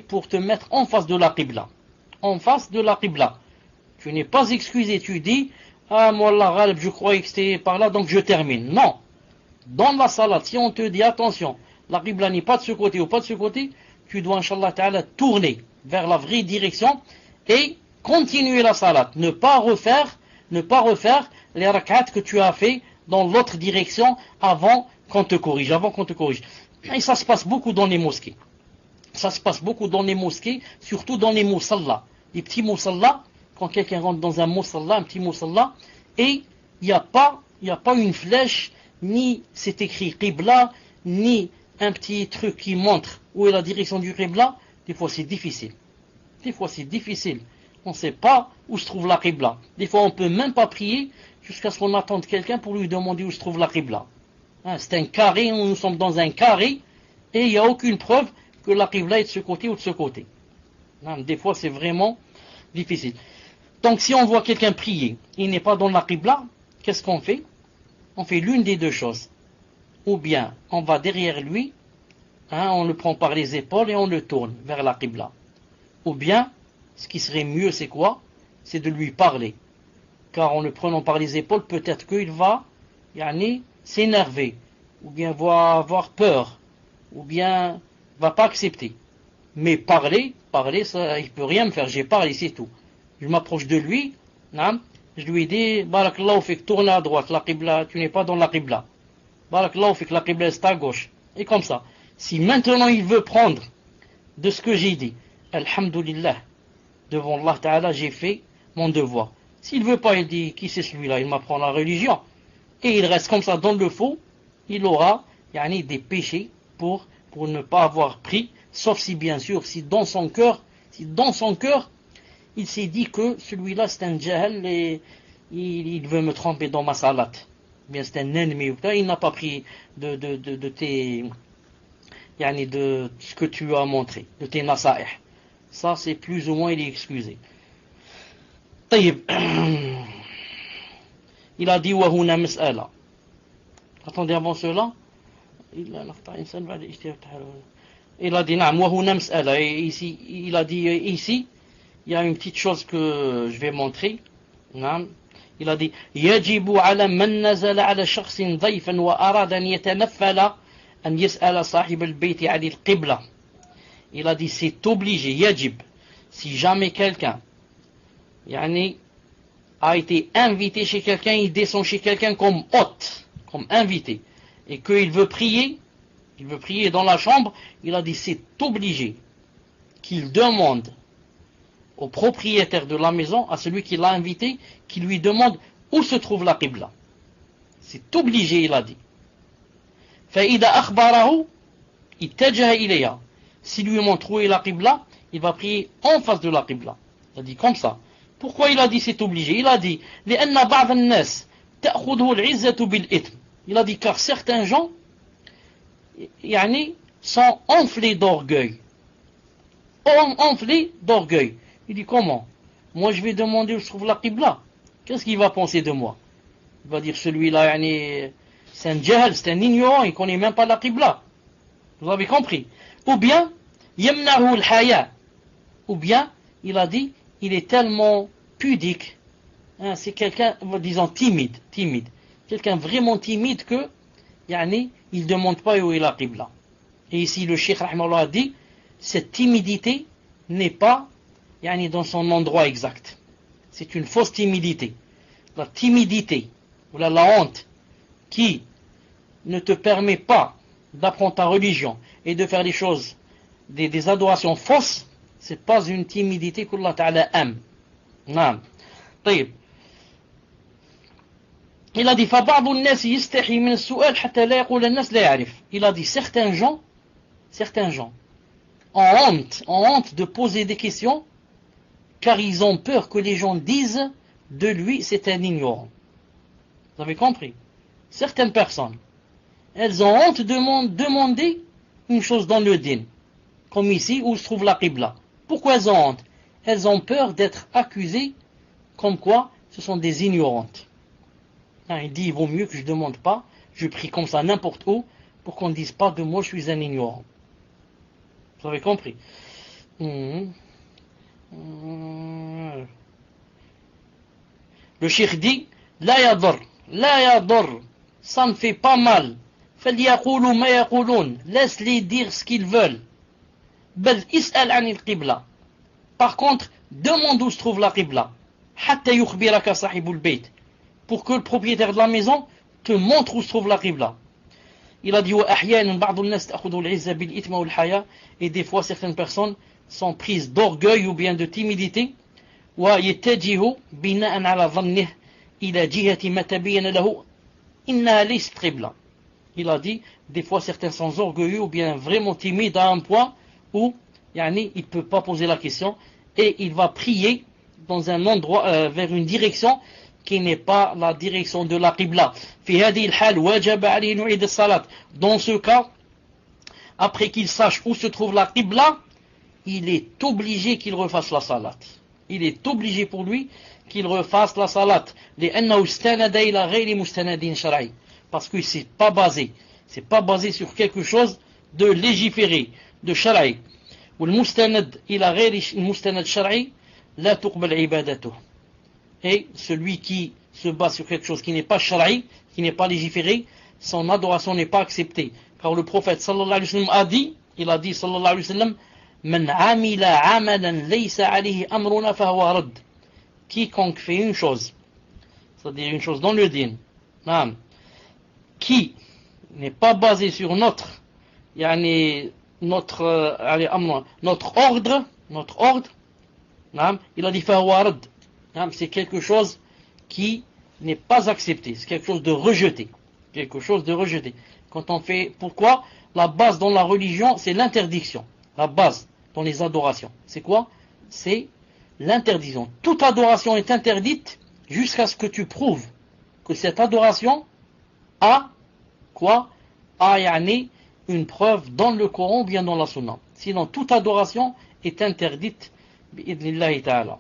pour te mettre en face de la Qibla. En face de la Qibla. Tu n'es pas excusé, tu dis, ah, moi, la Ghalb, je croyais que c'était par là, donc je termine. Non. Dans la salat, si on te dit, attention, la Qibla n'est pas de ce côté ou pas de ce côté, tu dois, Inch'Allah Ta'ala, tourner vers la vraie direction et continuer la salat. Ne pas refaire les rak'at que tu as fait dans l'autre direction avant qu'on te corrige, Et ça se passe beaucoup dans les mosquées. Surtout dans les musallas. Les petits musallas, quand quelqu'un rentre dans un musalla, un petit musalla, et il n'y a pas une flèche, ni c'est écrit Qibla, ni un petit truc qui montre où est la direction du Qibla. Des fois c'est difficile. On ne sait pas où se trouve la Qibla. Des fois on ne peut même pas prier jusqu'à ce qu'on attende quelqu'un pour lui demander où se trouve la Qibla. C'est un carré, nous sommes dans un carré, et il n'y a aucune preuve que la Qibla est de ce côté ou de ce côté. Des fois c'est vraiment difficile. Donc si on voit quelqu'un prier, il n'est pas dans la Qibla, qu'est-ce qu'on fait? On fait l'une des deux choses. Ou bien on va derrière lui, on le prend par les épaules et on le tourne vers la Qibla. Ou bien, ce qui serait mieux, c'est quoi? C'est de lui parler. Car en le prenant par les épaules, peut-être qu'il va s'énerver, ou bien va avoir peur, ou bien va pas accepter. Mais parler, ça, il peut rien me faire. J'ai parlé, c'est tout. Je m'approche de lui, je lui dis, Barakallahu fik, tourne à droite, la Qibla, tu n'es pas dans la Qibla. Barakallahu fik, la Qibla est à gauche. Et comme ça. Si maintenant il veut prendre de ce que j'ai dit, Alhamdulillah, devant Allah Ta'ala, j'ai fait mon devoir. S'il veut pas, il dit, qui c'est celui-là? Il m'apprend la religion. Et il reste comme ça dans le faux, il aura des péchés pour ne pas avoir pris, sauf si bien sûr, si dans son cœur, il s'est dit que celui-là c'est un jahal et il veut me tromper dans ma salat. Bien c'est un ennemi ou pas, il n'a pas pris de ce que tu as montré, de tes nasaih. Ça c'est plus ou moins il est excusé. طيب. Il a dit وهنا مسألة. Attendez avant cela. Il a dit نعم وهنا مسألة. Ici, il a dit ici, il y a une petite chose que je vais montrer. نعم. Il a dit يجب على من نزل على شخص ضيفا وأراد أن يتنفل أن يسأل صاحب البيت عن القبلة. Il a dit c'est obligé, يجب. Si jamais quelqu'un a été invité chez quelqu'un, il descend chez quelqu'un comme hôte, comme invité, et qu'il veut prier dans la chambre, il a dit c'est obligé qu'il demande au propriétaire de la maison, à celui qui l'a invité, qu'il lui demande où se trouve la Qibla. C'est obligé, il a dit. فَإِذَا أَخْبَرَهُ اتَّجَهَ إِلَيْهَا. S'il lui montre où est la Qibla, il va prier en face de la Qibla. Il a dit comme ça. Pourquoi il a dit c'est obligé? Il a dit لأن بعض الناس تأخذه العزة بالإثم. Il a dit car certains gens sont enflés d'orgueil. Il dit comment? Moi je vais demander où se trouve la Qibla. Qu'est-ce qu'il va penser de moi? Il va dire celui-là c'est un jahal, c'est un ignorant, il ne connaît même pas la Qibla. Vous avez compris? Ou bien يمنعه الحياء. Ou bien il a dit il est tellement pudique, c'est quelqu'un, disons, timide, quelqu'un vraiment timide que, il ne demande pas où est la Qibla. Et ici, le Cheikh Rahimahullah a dit, cette timidité n'est pas, dans son endroit exact. C'est une fausse timidité. La timidité, ou la honte, qui ne te permet pas d'apprendre ta religion et de faire des choses, des adorations fausses, c'est pas une timidité qu'Allah Ta'ala aime. Non. طيب. Il a dit فبعض الناس يستحي من السؤال حتى لا يقول الناس لا يعرف. Il a dit certains gens ont honte de poser des questions car ils ont peur que les gens disent de lui c'est un ignorant. Vous avez compris? Certaines personnes, elles ont honte de demander une chose dans le din, comme ici où se trouve la Qibla. Pourquoi elles ont honte? Elles ont peur d'être accusées comme quoi ce sont des ignorantes. Il dit il vaut mieux que je ne demande pas, je prie comme ça n'importe où pour qu'on ne dise pas de moi je suis un ignorant. Vous avez compris? Le cheikh dit la yadur, ça ne fait pas mal. فليقولوا ما يقولون, laisse-les dire ce qu'ils veulent. بل اسأل عن القبلة. Par contre, demande où se trouve la qibla. حتى يخبرك صاحب البيت. Pour que le propriétaire de la maison te montre où se trouve la qibla. Il a dit وأحيانا بعض الناس تأخذ العزة بالإثم والحياة, et des fois certaines personnes sont prises d'orgueil ou bien de timidité. ويتجه بناء على ظنه إلى جهة ما تبين له إنها ليست قبلة. Il a dit, des fois certains sont orgueilleux ou bien vraiment timides à un point où il ne peut pas poser la question et il va prier dans un endroit, vers une direction qui n'est pas la direction de la qibla. Dans ce cas, après qu'il sache où se trouve la qibla, il est obligé qu'il refasse la salat. Il est obligé pour lui qu'il refasse la salat. Parce que c'est pas basé sur quelque chose de légiféré, de shara'i. Et celui qui se base sur quelque chose qui n'est pas shara'i, qui n'est pas légiféré, son adoration n'est pas acceptée. Car le prophète sallallahu alayhi wa sallam a dit, il a dit sallallahu alayhi wa sallam, Man amila amalan laysa alayhi amruna fahuwa radd. Quiconque fait une chose, c'est-à-dire une chose dans le din, qui n'est pas basé sur notre ordre, il a dit fawarad, c'est quelque chose qui n'est pas accepté, c'est quelque chose de rejeté, Quand on fait, pourquoi? La base dans la religion, c'est l'interdiction. La base dans les adorations, c'est quoi? C'est l'interdiction. Toute adoration est interdite jusqu'à ce que tu prouves que cette adoration a une preuve dans le Coran ou bien dans la Sunna. Sinon, toute adoration est interdite bi'idhnillahi ta'ala.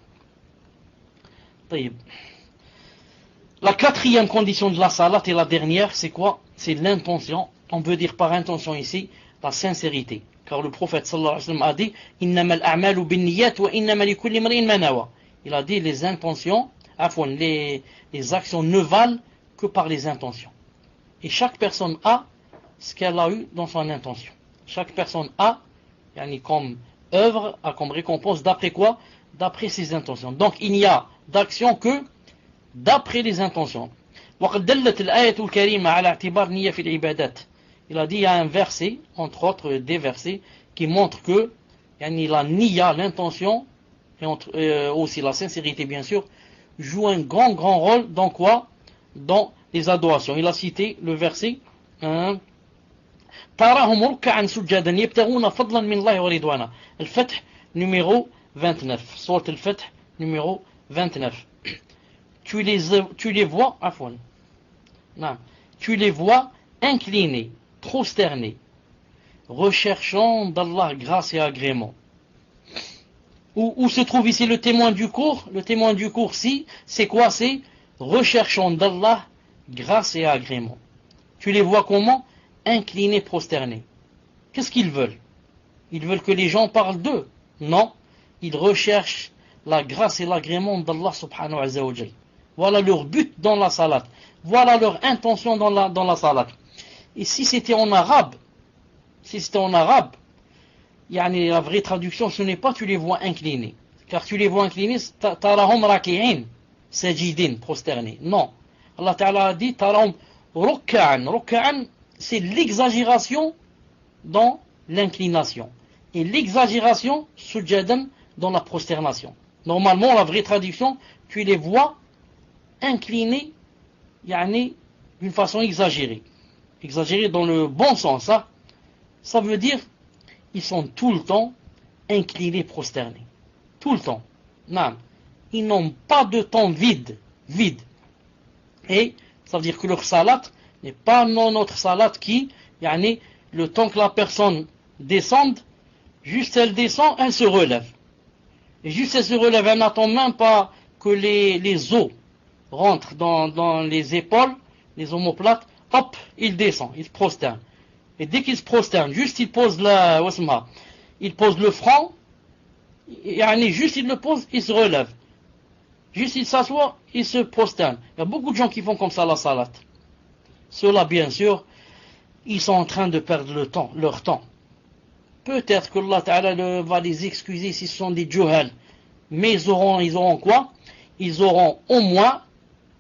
La quatrième condition de la salat et la dernière, c'est quoi? C'est l'intention. On veut dire par intention ici la sincérité. Car le prophète sallallahu alayhi wa sallam a dit innamal a'malu binniyat wa innama likulli imri'in ma nawa. Il a dit les intentions, les actions ne valent que par les intentions. Et chaque personne a ce qu'elle a eu dans son intention. Chaque personne a, comme œuvre, a comme récompense, d'après quoi? D'après ses intentions. Donc il n'y a d'action que d'après les intentions. وقد دلت الآية الكريمة على اعتبار نية في العبادات. Il a dit, il y a un verset, entre autres des versets, qui montre que la niya, l'intention, et aussi la sincérité bien sûr, joue un grand rôle dans quoi? Dans les adorations. Il a cité le verset تراهم ركعا سجدا يبتغون فضلا من الله ورضوانا. الفتح numéro 29. Sourate al-Fath numéro 29. Tu les vois inclinés, prosternés, recherchant d'Allah grâce et agrément. Où se trouve ici le témoin du cours? Le témoin du cours, c'est quoi? C'est recherchant d'Allah grâce et agrément. Tu les vois comment? Inclinés, prosternés. Qu'est-ce qu'ils veulent? Ils veulent que les gens parlent d'eux? Non, ils recherchent la grâce et l'agrément d'Allah subhanahu wa ta'ala. Voilà leur but dans la salat. Voilà leur intention dans la salat. Et si c'était en arabe, la vraie traduction, ce n'est pas tu les vois inclinés. Car tu les vois inclinés, tarahum raki'in, sajidin, prosternés. Non. Allah Ta'ala a dit, tarahum rukka'an. Rukka'an, c'est l'exagération dans l'inclination. Et l'exagération, sujadan, dans la prosternation. Normalement, la vraie traduction, tu les vois inclinés, d'une façon exagérée. Exagérée dans le bon sens. Ça veut dire, ils sont tout le temps inclinés, prosternés. Tout le temps. Non. Ils n'ont pas de temps vide. Et ça veut dire que leur salat n'est pas notre salat qui, le temps que la personne descende, juste elle descend, elle se relève. Et juste elle se relève, elle n'attend même pas que les os rentrent dans les épaules, les omoplates, hop, il descend, il se prosterne. Et dès qu'il se prosterne, juste il pose le front, Juste il le pose, il se relève. Juste il s'assoit, il se prosterne. Il y a beaucoup de gens qui font comme ça la salat. Ceux-là, bien sûr, ils sont en train de perdre leur temps. Peut-être que Allah Ta'ala va les excuser si ce sont des juhal. Mais ils auront quoi? Ils auront au moins,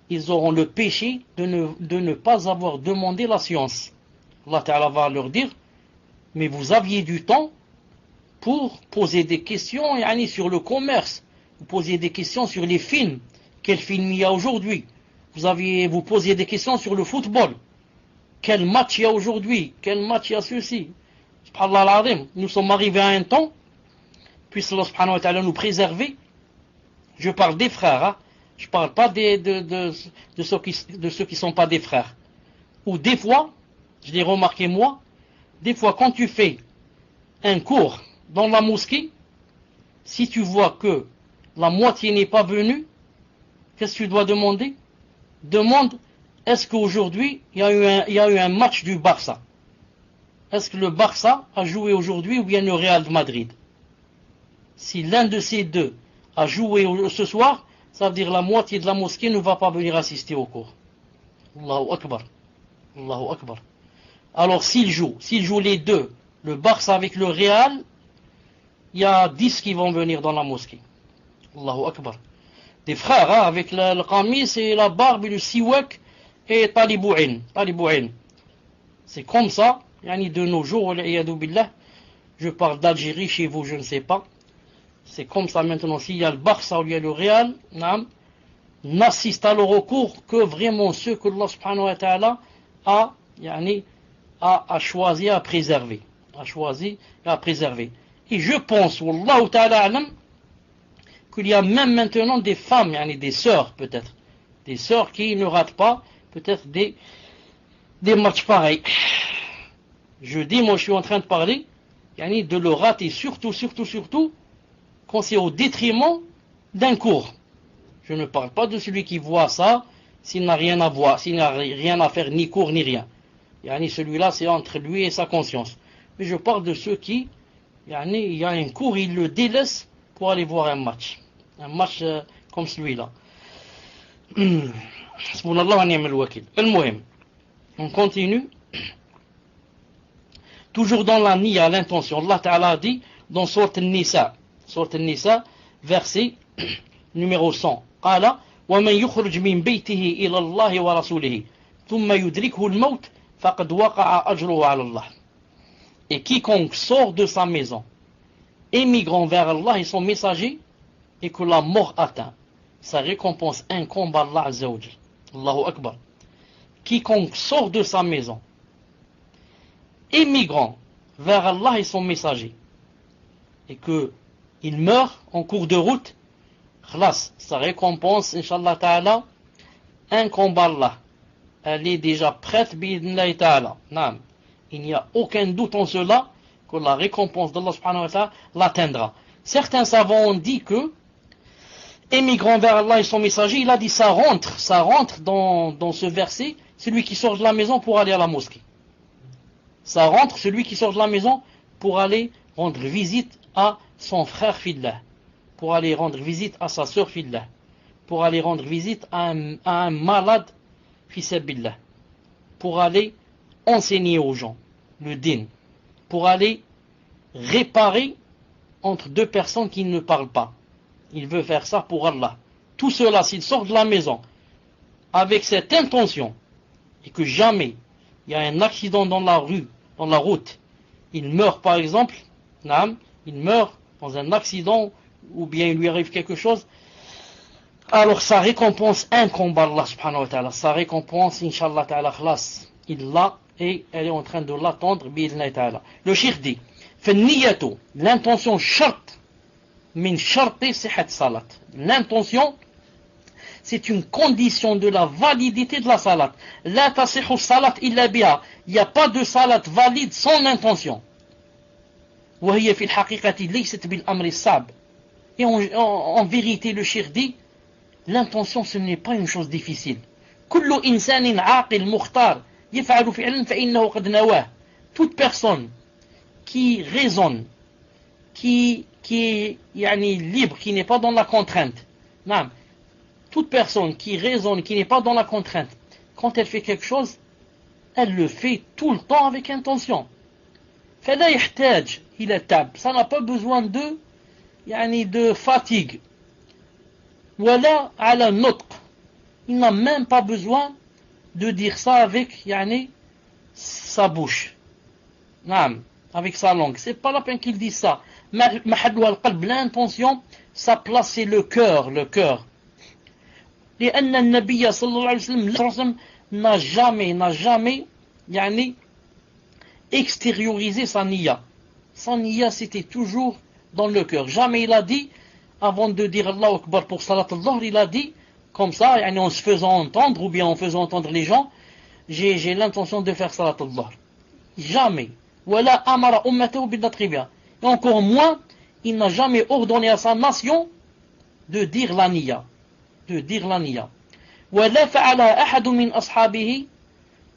ils auront le péché de ne pas avoir demandé la science. Allah Ta'ala va leur dire, mais vous aviez du temps pour poser des questions sur le commerce. Vous posiez des questions sur les films. Quel film il y a aujourd'hui? Vous posiez des questions sur le football. Quel match il y a aujourd'hui? Quel match il y a ceci? Subhanallah al-Azim. Nous sommes arrivés à un temps, puisse Allah subhanahu wa ta'ala nous préserver. Je parle des frères, hein? Je ne parle pas de ceux qui ne sont pas des frères. Ou des fois, je l'ai remarqué moi, des fois quand tu fais un cours dans la mosquée, si tu vois que la moitié n'est pas venue, qu'est-ce que tu dois demander? Demande, est-ce qu'aujourd'hui il y a eu un match du Barça? Est-ce que le Barça a joué aujourd'hui ou bien le Real de Madrid? Si l'un de ces deux a joué ce soir, ça veut dire la moitié de la mosquée ne va pas venir assister au cours. Allahu Akbar. Allahu Akbar. Alors s'ils jouent les deux, le Barça avec le Real, il y a 10 qui vont venir dans la mosquée. Allahu Akbar. Des frères, hein, avec le qamis et la barbe et le siwak et talibouin. C'est comme ça, de nos jours, je parle d'Algérie, chez vous je ne sais pas. C'est comme ça maintenant, s'il y a le Barça ou il y a le Real, n'assistent alors au cours que vraiment ceux que Allah subhanahu wa ta'ala a choisi à préserver. Et je pense, wallahu ta'ala alam, qu'il y a même maintenant des femmes, des sœurs peut-être, des sœurs qui ne ratent pas peut-être des matchs pareils. Je dis, moi je suis en train de parler, de le rater surtout, quand c'est au détriment d'un cours. Je ne parle pas de celui qui voit ça, s'il n'a rien à voir, s'il n'a rien à faire, ni cours, ni rien. Celui-là, c'est entre lui et sa conscience. Mais je parle de ceux qui, il y a un cours, ils le délaissent pour aller voir un match. Un match comme celui-là. On continue. Toujours dans la niya, l'intention. Allah Ta'ala dit dans Sourate An-Nisa, verset numéro 100. قال ومن يخرج من بيته إلى الله ورسوله ثم يدركه الموت فقد وقع أجره على الله. Et quiconque sort de sa maison, émigrant vers Allah et son messager, et que la mort atteint, sa récompense incombe à Allah Azza wa Jal. Allahu Akbar. Quiconque sort de sa maison, émigrant vers Allah et son messager, et que il meurt en cours de route, khlas, sa récompense, Inch'Allah Ta'ala, incombe à Allah. Elle est déjà prête, bi'idhnillahi Ta'ala. Naam. Il n'y a aucun doute en cela que la récompense d'Allah subhanahu wa ta'ala l'atteindra. Certains savants ont dit que, émigrant vers Allah et son messager, il a dit ça rentre dans ce verset, celui qui sort de la maison pour aller à la mosquée. Ça rentre celui qui sort de la maison pour aller rendre visite à son frère fillah, pour aller rendre visite à sa sœur fillah, pour aller rendre visite à un malade fissabillah, pour aller enseigner aux gens le din, pour aller réparer entre deux personnes qui ne parlent pas. Il veut faire ça pour Allah. Tout cela, s'il sort de la maison avec cette intention, et que jamais il y a un accident dans la rue, dans la route, il meurt par exemple, il meurt dans un accident, ou bien il lui arrive quelque chose, alors sa récompense incombe à Allah subhanahu wa ta'ala. Sa récompense, inshallah ta'ala, khlas, il l'a et elle est en train de l'attendre, bi'idhnillahi ta'ala. Le cheikh dit, فالنية, l'intention shart, min sharti sihat salat. L'intention, c'est une condition de la validité de la salat. La tasihu salat illa biha. Il n'y a pas de salat valide sans intention. وهي في الحقيقة ليست بالأمر الصعب. Et en vérité, le cheikh dit, l'intention, ce n'est pas une chose difficile. كل إنسان عاقل مختار يفعل فعلا فإنه قد نواه. Toute personne qui raisonne qui est yani, libre, qui n'est pas dans la contrainte. Non. Toute personne qui raisonne, qui n'est pas dans la contrainte, quand elle fait quelque chose, elle le fait tout le temps avec intention. فلا يحتاج إلى تعب. Ça n'a pas besoin de يعني de fatigue. ولا على نطق. Il n'a même pas besoin de dire ça avec يعني sa bouche. نعم, avec sa langue. C'est pas la peine qu'il dise ça. محلها القلب, l'intention, sa place c'est le cœur, le cœur. لأن النبي صلى الله عليه وسلم n'a jamais يعني extériorisé sa niya. Sa niya c'était toujours dans le cœur. Jamais il a dit, avant de dire Allahu Akbar pour Salat al-Dhuhr, il a dit comme ça, yani en se faisant entendre ou bien en faisant entendre les gens, j'ai l'intention de faire Salat al-Dhuhr. Jamais. Wala amara ummatahu bid-natqi biha. Et encore moins, il n'a jamais ordonné à sa nation de dire la niya. De dire la niya. ولا فعلها أحد من أصحابه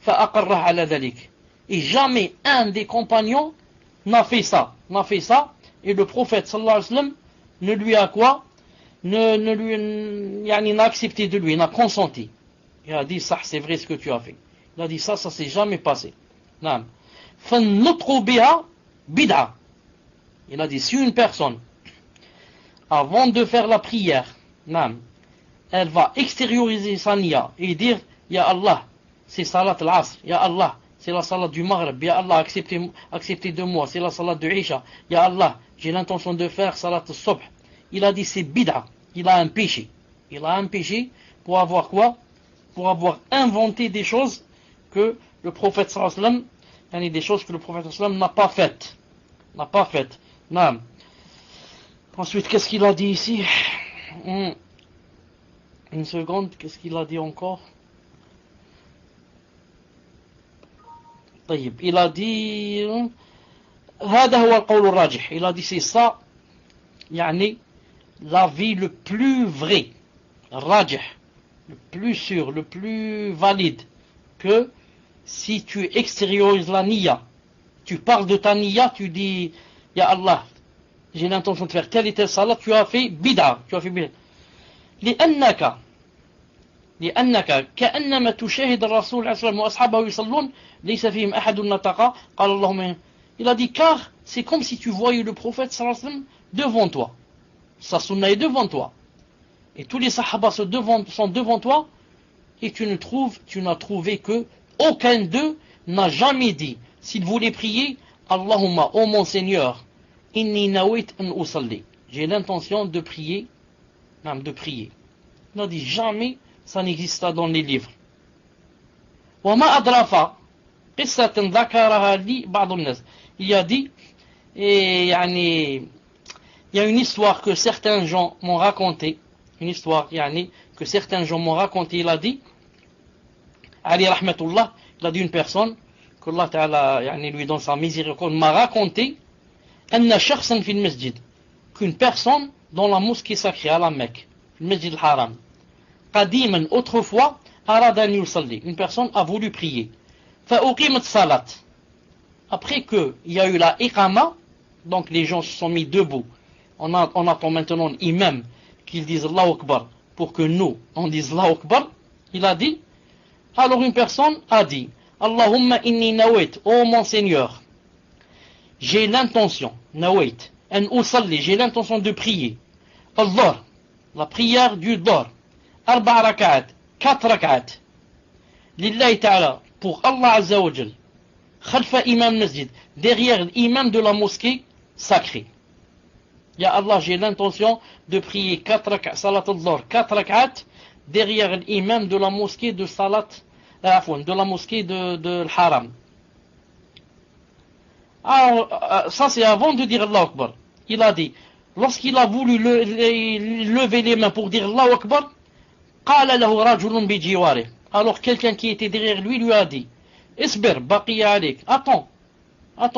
فأقره على ذلك. Et jamais un des compagnons n'a fait ça. Et le prophète sallallahu alayhi wa sallam ne lui a quoi? N'a accepté de lui, n'a consenti. Il a dit ça, c'est vrai ce que tu as fait. Il a dit ça s'est jamais passé. فالنطق بها بدعة. Il a dit si une personne, avant de faire la prière, elle va extérioriser sa niya et dire Ya Allah, c'est salat al-asr, Ya Allah, c'est la salat du maghrib, Ya Allah, acceptez de moi, c'est la salat de Isha, Ya Allah, j'ai l'intention de faire salat al-subh. Il a dit c'est bid'a, il a un péché. Il a un péché pour avoir quoi? Pour avoir inventé des choses que le prophète sallallahu alayhi wa sallam, des choses que le prophète sallallahu alayhi wa sallam n'a pas faites. Non. Ensuite, qu'est-ce qu'il a dit ici? Une seconde, qu'est-ce qu'il a dit encore? طيب, il a dit هذا هو القول الراجح. Il a dit c'est ça يعني l'avis le plus vrai, rajih, le plus sûr, le plus valide, que si tu extériorises la niya, tu parles de ta niya, tu dis Ya Allah, j'ai l'intention de faire telle et telle salat, tu as fait bid'a, لأنك كأنما تشاهد الرسول عليه الصلاة والسلام وأصحابه يصلون ليس فيهم أحد نطق قال اللهم. Il a dit car c'est comme si tu voyais le prophète sallallahu alayhi wa sallam devant toi, sa sunna est devant toi, et tous les sahaba sont devant toi, et tu n'as trouvé que aucun d'eux n'a jamais dit, s'il voulait prier, Allahumma, ô mon Seigneur, inni nawait an usalli, j'ai l'intention de prier. Il a dit jamais, ça n'existe pas dans les livres. وما أضرف قصة ذكرها لي بعض الناس. Il a dit, et il y a une histoire que certains gens m'ont raconté, il a dit, Ali rahmatullah, il a dit une personne, qu'Allah Ta'ala lui donne sa miséricorde, m'a raconté, أن شخصا في المسجد, qu'une personne dans la mosquée sacrée à la Mecque, le Masjid al-Haram, قديما, autrefois, أراد أن يصلي, une personne a voulu prier, فأقيمت صلاة, après qu'il y a eu la iqama, donc les gens se sont mis debout, on attend maintenant l'imam qu'il dise Allahu Akbar pour que nous on dise Allahu Akbar. Il a dit, alors une personne a dit Allahumma inni nawait, ô mon Seigneur, j'ai l'intention, nawait, en usalli, j'ai l'intention de prier al-Dhuhr, la prière du Dhuhr, 4 rak'at, 4 rak'at, lillahi ta'ala, pour Allah Azza wa Jal, khalfa imam masjid, derrière l'imam de la mosquée sacrée. Ya Allah, j'ai l'intention de prier 4 rak'at, salat al-Dhuhr, 4 rak'at, derrière l'imam de la mosquée de salat, de la mosquée de l'Haram. Alors, ça c'est avant de dire Allahu Akbar. Il a dit, lorsqu'il a voulu lever les mains pour dire Allahu Akbar, قال له رجل بجواره. Alors quelqu'un qui était derrière lui a dit, Isbir, baqiya alik, attends,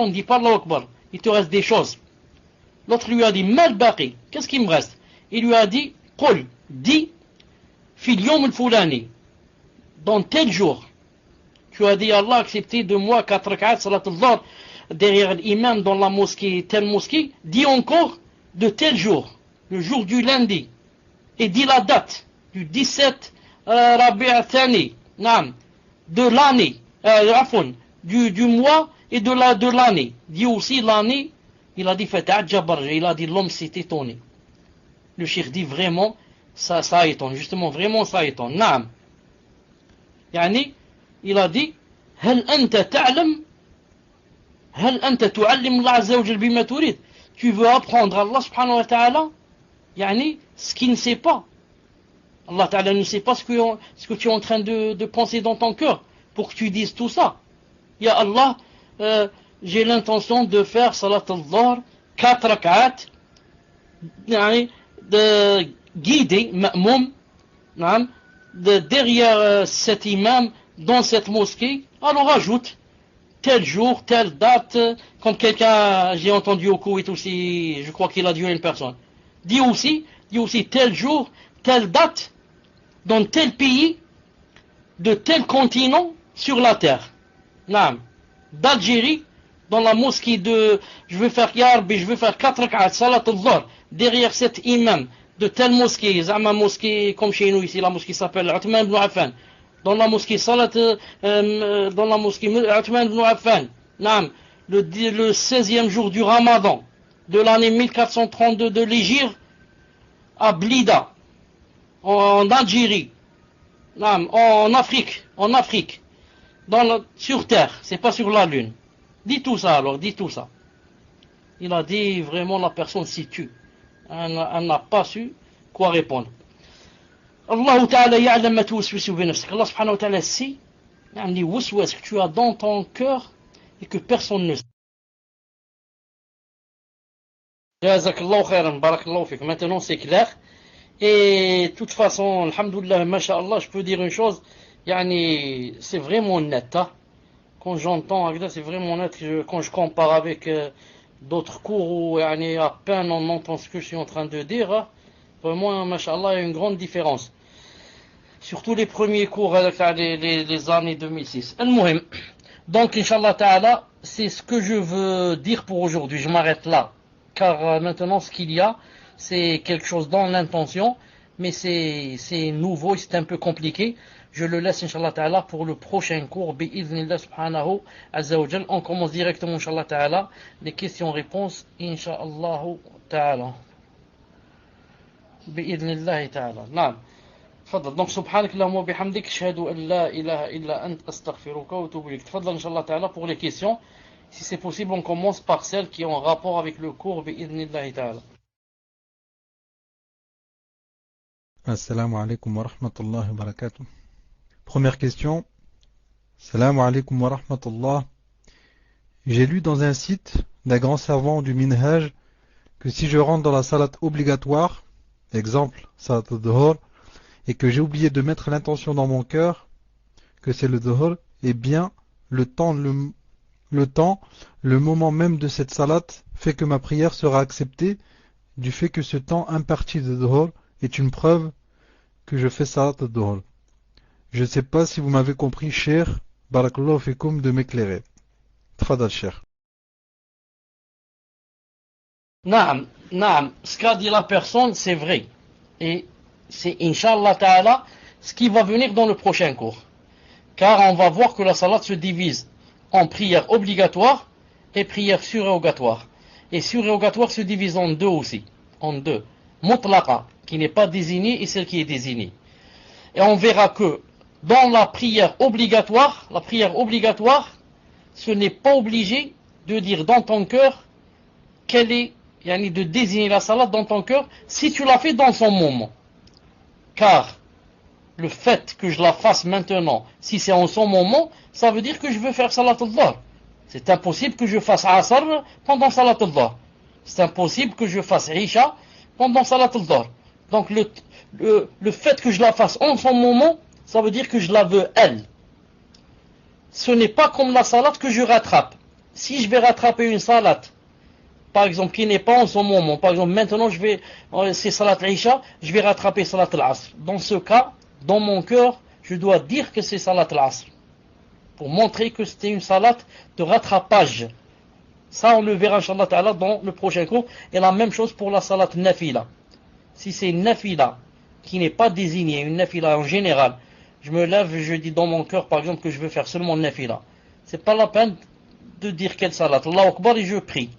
dis pas Allahu Akbar, il te reste des choses. L'autre lui a dit, mal baqi, qu'est-ce qu'il me reste? Il lui a dit, qul, dis, fil yawm al-fulani, dans tel jour, tu as dit Allah accepté de moi 4 rak'at salat al-Dhuhr, derrière l'imam dans la mosquée, telle mosquée, dit encore de tel jour, le jour du lundi, et dit la date du 17 Rabi' Thani, de l'année, du mois et de l'année. Dit aussi l'année, il a dit il a dit l'homme s'est étonné. Le cheikh dit vraiment, ça étonne, justement, vraiment ça étonne. Naam. Yani, il a dit, هل أنت تعلم هل أنت تعلم الله عز وجل بما تريد. Tu veux apprendre à Allah subhanahu wa ta'ala, yani, ce qu'il ne sait pas. Allah ta'ala ne sait pas ce que tu es en train de penser dans ton cœur pour que tu dises tout ça. Ya Allah, j'ai l'intention de faire salat al-dhuhr 4 rak'at, yani, de guider ma'moum, derrière cet imam dans cette mosquée. Alors ajoute tel jour, telle date. Quand quelqu'un, j'ai entendu au Koweït aussi, je crois qu'il a dit à une personne, dit aussi tel jour, telle date, dans tel pays, de tel continent sur la terre. D'Algérie, dans la mosquée de, je vais faire 4 rak'at, salat al-dhuhr, derrière cet imam de telle mosquée, Zama mosquée comme chez nous ici, la mosquée s'appelle Uthman ibn Affan, dans la mosquée Salat, dans la mosquée Uthman ibn Affan, le 16e jour du Ramadan de l'année 1432 de l'Hégire, à Blida, en Algérie, en Afrique, sur terre, c'est pas sur la lune. Dis tout ça alors, dis tout ça. Il a dit vraiment la personne s'y tue. Elle n'a pas su quoi répondre. Allah Ta'ala ya'lam ma tuwaswisu bi nafsik. Allah subhanahu wa ta'ala sait les waswas que tu as dans ton cœur et que personne ne sait. Jazakallahu khairan, barakallahu fik. Maintenant c'est clair. Et de toute façon, alhamdoulilah, masha'Allah, je peux dire une chose, yani, c'est vraiment net. Hein? Quand j'entends, c'est vraiment net, quand je compare avec d'autres cours où yani, à peine on entend ce que je suis en train de dire, hein? Vraiment, masha'Allah, il y a une grande différence. Surtout les premiers cours avec les années 2006. Al-Muhim. Donc, Inch'Allah Ta'ala, c'est ce que je veux dire pour aujourd'hui. Je m'arrête là. Car maintenant, ce qu'il y a, c'est quelque chose dans l'intention, mais c'est nouveau et c'est un peu compliqué. Je le laisse, Inch'Allah Ta'ala, pour le prochain cours. Bi'idhnillah subhanahu azza wa jal. On commence directement, Inch'Allah Ta'ala, les questions-réponses, Inch'Allah Ta'ala. Bi'idhnillah Ta'ala. Naam. تفضل. Donc سبحانك اللهم وبحمدك أشهد أن لا إله إلا أنت أستغفرك وأتوب إليك. تفضل إن شاء الله تعالى pour les questions. Si c'est possible, on commence par celles qui ont rapport avec le cours بإذن الله تعالى. Assalamu alaikum wa rahmatullahi wa barakatuh. Première question. Assalamu alaikum wa rahmatullah. J'ai lu dans un site d'un grand savant du Minhaj que si je rentre dans la salat obligatoire, exemple salat al-dhuhr, et que j'ai oublié de mettre l'intention dans mon cœur que c'est le dhuhr, eh bien le temps, le moment même de cette salat fait que ma prière sera acceptée du fait que ce temps imparti de dhuhr est une preuve que je fais salat al-dhuhr. Je ne sais pas si vous m'avez compris, cher, barakallahu fikoum, de m'éclairer. Tfadal, cher. Naam, ce qu'a dit la personne, c'est vrai. Et c'est Inch'Allah Ta'ala ce qui va venir dans le prochain cours. Car on va voir que la salat se divise en prière obligatoire et prière surérogatoire. Et surérogatoire se divise en deux aussi. En deux. Mutlaqa, qui n'est pas désignée, et celle qui est désignée. Et on verra que dans la prière obligatoire, ce n'est pas obligé de dire dans ton cœur quelle est, yani de désigner la salat dans ton cœur si tu l'as fait dans son moment. Car le fait que je la fasse maintenant, si c'est en son moment, ça veut dire que je veux faire salat al-dhuhr. C'est impossible que je fasse asr pendant salat al-dhuhr. C'est impossible que je fasse isha pendant salat al-dhuhr. Donc le fait que je la fasse en son moment, ça veut dire que je la veux elle. Ce n'est pas comme la salat que je rattrape. Si je vais rattraper une salat, par exemple, qui n'est pas en son moment, par exemple, maintenant c'est salat al-isha, je vais rattraper salat al-asr. Dans ce cas, dans mon cœur, je dois dire que c'est salat al-asr. Pour montrer que c'était une salat de rattrapage. Ça, on le verra, Inch'Allah Ta'ala, dans le prochain cours. Et la même chose pour la salat nafila. Si c'est une nafila qui n'est pas désignée, une nafila en général, je me lève et je dis dans mon cœur, par exemple, que je veux faire seulement nafila. C'est pas la peine de dire quelle salat. Allahu Akbar et je prie.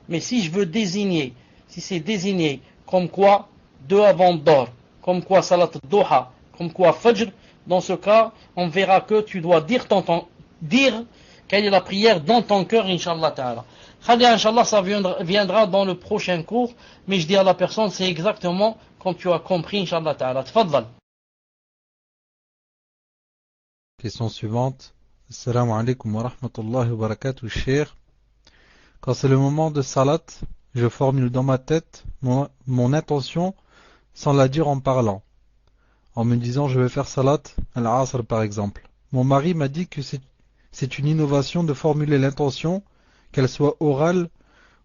Mais si je veux désigner, si c'est désigné comme quoi deux avant d'or, comme quoi salat duha, comme quoi fajr, dans ce cas, on verra que tu dois dire quelle est la prière dans ton cœur, Inch'Allah Ta'ala. Khalia, Inch'Allah, ça viendra dans le prochain cours, mais je dis à la personne, c'est exactement comme tu as compris, Inch'Allah Ta'ala. Tfaddal. Question suivante. Assalamu alaikum wa rahmatullahi wa barakatuh, cher. Quand c'est le moment de salat, je formule dans ma tête mon intention sans la dire en parlant. En me disant je vais faire salat al-asr par exemple. Mon mari m'a dit que c'est une innovation de formuler l'intention, qu'elle soit orale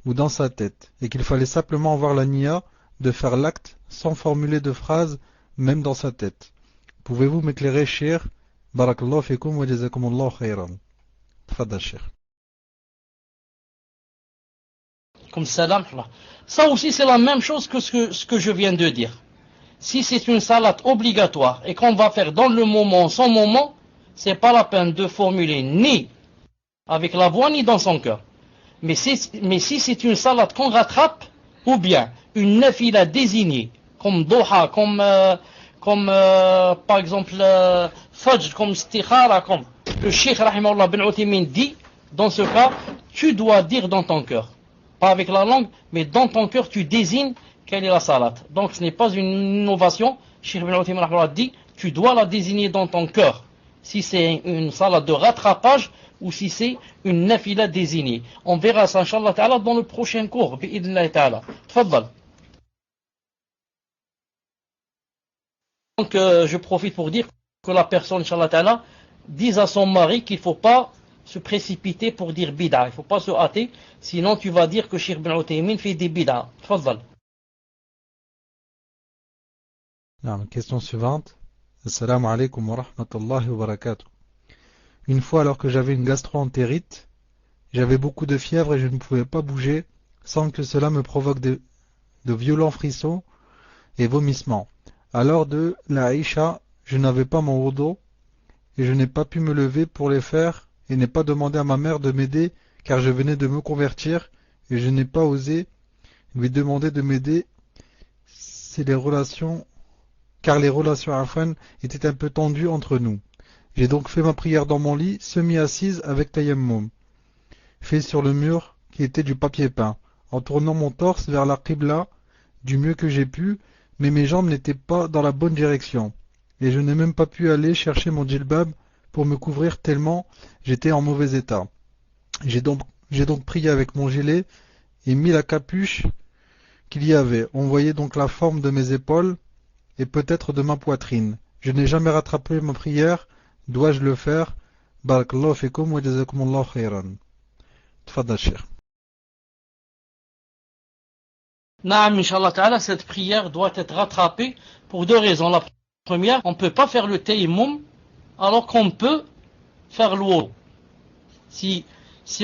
ou dans sa tête, et qu'il fallait simplement avoir la niya de faire l'acte sans formuler de phrase, même dans sa tête. Pouvez-vous m'éclairer, cher? Barakallahu fikum wa jazakumullahu khayran. Tfadal, cher. Comme salam. Ça aussi, c'est la même chose que ce que je viens de dire. Si c'est une salat obligatoire et qu'on va faire dans le moment, son moment, c'est pas la peine de formuler ni avec la voix ni dans son cœur. Mais si c'est une salat qu'on rattrape, ou bien une nafila désignée, comme doha, comme par exemple fajr, comme istikhara, comme le Cheikh Rahimahullah bin Uthaymin dit, dans ce cas, tu dois dire dans ton cœur. Pas avec la langue, mais dans ton cœur, tu désignes quelle est la salat. Donc ce n'est pas une innovation. Cheikh bin Uthaymin Rahimahullah dit, tu dois la désigner dans ton cœur. Si c'est une salat de rattrapage, ou si c'est une nafila désignée. On verra ça, Inch'Allah Ta'ala, dans le prochain cours. Bi'idhnillah Ta'ala. Tfaddal. Donc, je profite pour dire que la personne, Inch'Allah Ta'ala, dise à son mari qu'il ne faut pas se précipiter pour dire bid'a. Il ne faut pas se hâter, sinon tu vas dire que Cheikh bin Uthaymin fait des bid'a. Tfaddal. Question suivante. Assalamu alaikum wa rahmatullahi wa barakatuh. Une fois, alors que j'avais une gastro-entérite, j'avais beaucoup de fièvre et je ne pouvais pas bouger sans que cela me provoque de violents frissons et vomissements. À l'heure de la Isha, je n'avais pas mon wudu et je n'ai pas pu me lever pour les faire et n'ai pas demandé à ma mère de m'aider car je venais de me convertir et je n'ai pas osé lui demander de m'aider car les relations afin étaient un peu tendues entre nous. J'ai donc fait ma prière dans mon lit, semi-assise avec tayammum, fait sur le mur qui était du papier peint, en tournant mon torse vers la qibla du mieux que j'ai pu, mais mes jambes n'étaient pas dans la bonne direction, et je n'ai même pas pu aller chercher mon djilbab pour me couvrir tellement j'étais en mauvais état. J'ai donc prié avec mon gilet et mis la capuche qu'il y avait. On voyait donc la forme de mes épaules et peut-être de ma poitrine. Je n'ai jamais rattrapé ma prière. Dois-je le faire? Barakallahu fikum wa jazakumullahu khayran. Tfadal, Cheikh. Naam, Inch'Allah Ta'ala, cette prière doit être rattrapée pour deux raisons. La première, on ne peut pas faire le tayammum alors qu'on peut faire le wudu. Si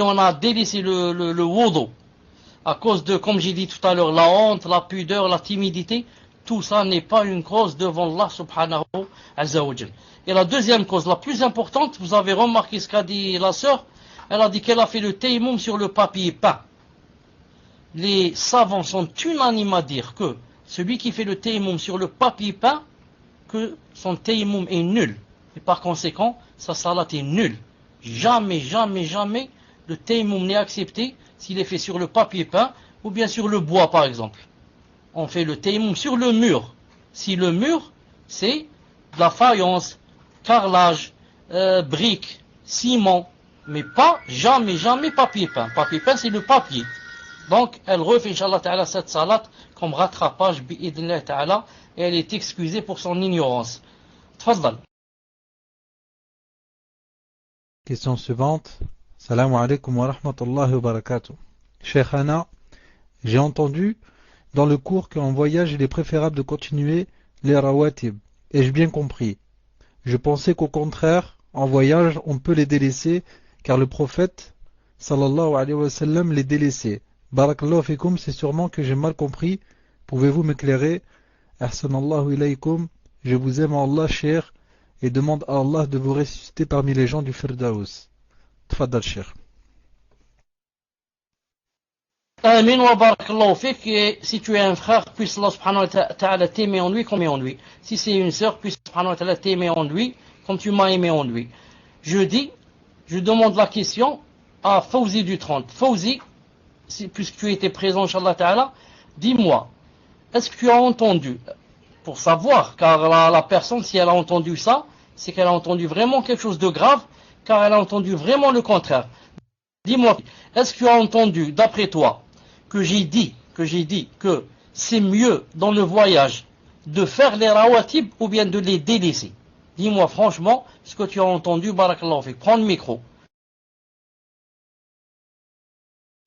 on a délaissé le wudu à cause de, comme j'ai dit tout à l'heure, la honte, la pudeur, la timidité, tout ça n'est pas une cause devant Allah subhanahu azza wa jal. Et la deuxième cause, la plus importante, vous avez remarqué ce qu'a dit la sœur, elle a dit qu'elle a fait le tayammum sur le papier peint. Les savants sont unanimes à dire que celui qui fait le tayammum sur le papier peint, que son tayammum est nul. Et par conséquent, sa salat est nulle. Jamais, jamais, jamais, le tayammum n'est accepté s'il est fait sur le papier peint ou bien sur le bois par exemple. On fait le tayammum sur le mur. Si le mur, c'est de la faïence, carrelage, briques, ciment, mais pas, jamais, jamais papier peint. Papier peint, c'est le papier. Donc, elle refait, Inch'Allah Ta'ala, cette salat comme rattrapage, bi'idhnillah Ta'ala, et elle est excusée pour son ignorance. Tfaddal. Question suivante. Salam alaikum wa rahmatullahi wa barakatuh. Cheikh Hana, j'ai entendu dans le cours qu'en voyage, il est préférable de continuer les rawatib. Ai-je bien compris? Je pensais qu'au contraire, en voyage, on peut les délaisser, car le prophète sallallahu alayhi wa sallam les délaissés. Barakallahu fikum, c'est sûrement que j'ai mal compris. Pouvez-vous m'éclairer? Ahsanallahu ilaykum, je vous aime en Allah, cher, et demande à Allah de vous ressusciter parmi les gens du Firdaus. Tfaddal, cher. Amin wa barakallahu fik. Et si tu es un frère, puisse Allah subhanahu wa ta'ala t'aimer en lui comme en lui. Si c'est une sœur, puisse Allah subhanahu wa ta'ala t'aimer en lui comme tu m'as aimé en lui. Je demande la question à Fawzi du 30. Fawzi, puisque tu étais présent, Inch'Allah ta'ala, dis-moi, est-ce que tu as entendu, pour savoir, car la personne, si elle a entendu ça, c'est qu'elle a entendu vraiment quelque chose de grave, car elle a entendu vraiment le contraire. Dis-moi, est-ce que tu as entendu, d'après toi, que j'ai dit que c'est mieux dans le voyage de faire les rawatib ou bien de les délaisser? Dis-moi franchement ce que tu as entendu, barakallahu fik. Prends le micro.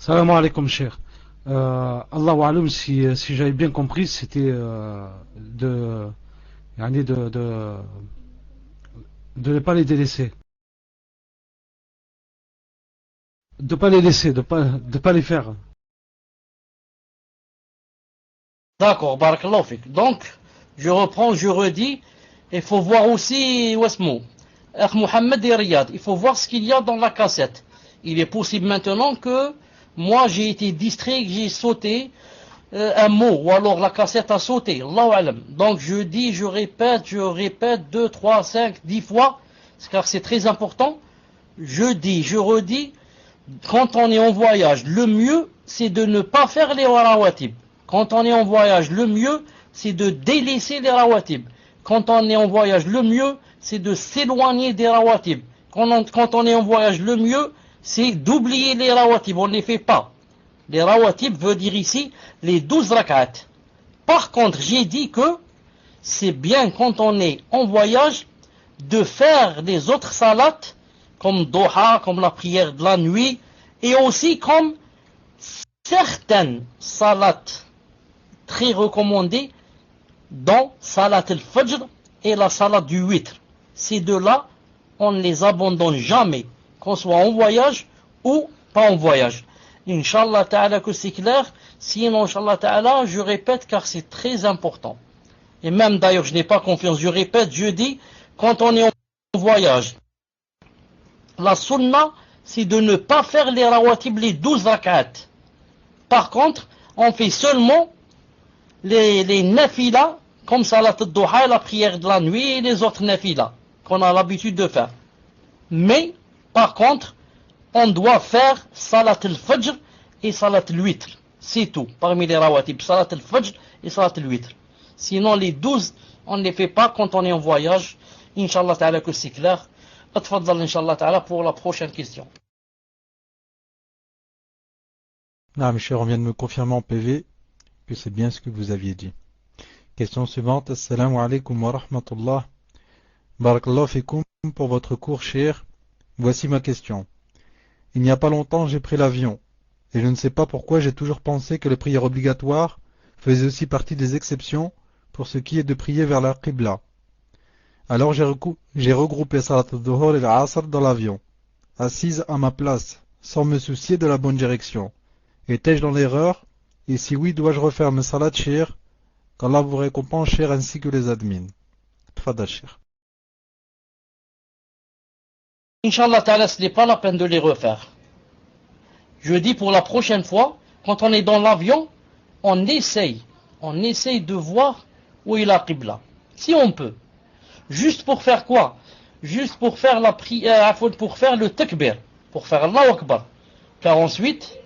Salam alaikum, cher. Allahu alam, si j'avais bien compris, c'était de ne pas les délaisser. De pas les laisser, de pas les faire. D'accord, barakallahu fik. Donc, je reprends, je redis, il faut voir aussi, Wasmo, Mohamed et Riyad, il faut voir ce qu'il y a dans la cassette. Il est possible maintenant que moi j'ai été distrait, que j'ai sauté un mot, ou alors la cassette a sauté, Allahu alam. Donc je dis, je répète 2, 3, 5, 10 fois, car c'est très important. Je dis, je redis, quand on est en voyage, le mieux c'est de ne pas faire les rawatib. Quand on est en voyage, le mieux c'est de délaisser les rawatib. Quand on est en voyage, le mieux c'est de s'éloigner des rawatib. Quand on est en voyage, le mieux c'est d'oublier les rawatib, on ne les fait pas. Les rawatib veut dire ici les 12 rak'at. Par contre, j'ai dit que c'est bien quand on est en voyage de faire les autres salats comme Doha, comme la prière de la nuit, et aussi comme certaines salats très recommandées dans salat al-fajr et la salat du witr. Ces deux-là, on ne les abandonne jamais, qu'on soit en voyage ou pas en voyage. Inch'Allah ta'ala que c'est clair, sinon Inch'Allah ta'ala, je répète car c'est très important. Et même d'ailleurs, je n'ai pas confiance, je répète, je dis, quand on est en voyage, la sunna, c'est de ne pas faire les rawatib, les 12 rak'at. Par contre, on fait seulement les nafila, comme salat al-duha, la prière de la nuit et les autres nafila, qu'on a l'habitude de faire. Mais, par contre, on doit faire salat al-fajr et salat al-witr. C'est tout, parmi les rawatib, salat al-fajr et salat al-witr. Sinon, les 12, on ne les fait pas quand on est en voyage. Inch'Allah ta'ala que c'est clair. Atfadal Inch'Allah ta'ala pour la prochaine question. Non, mes chers, on vient de me confirmer en PV que c'est bien ce que vous aviez dit. Question suivante. Assalamu alaikum wa rahmatullah. Barakallahu fikum pour votre cours, cher. Voici ma question. Il n'y a pas longtemps, j'ai pris l'avion. Et je ne sais pas pourquoi j'ai toujours pensé que les prières obligatoires faisaient aussi partie des exceptions pour ce qui est de prier vers la Qibla. Alors j'ai regroupé Salat al-Dhuhr et al-Asr dans l'avion, assise à ma place, sans me soucier de la bonne direction. Étais-je dans l'erreur? Et si oui, dois-je refaire mes salat, cher? Qu'Allah vous récompense, cher, ainsi que les admins. Tfadal, cher. Inch'Allah ta'ala, ce n'est pas la peine de les refaire. Je dis pour la prochaine fois, quand on est dans l'avion, on essaye de voir où est la Qibla. Si on peut. Juste pour faire quoi? Juste pour faire la prière, pour faire le takbir, pour faire Allahu Akbar. Car ensuite,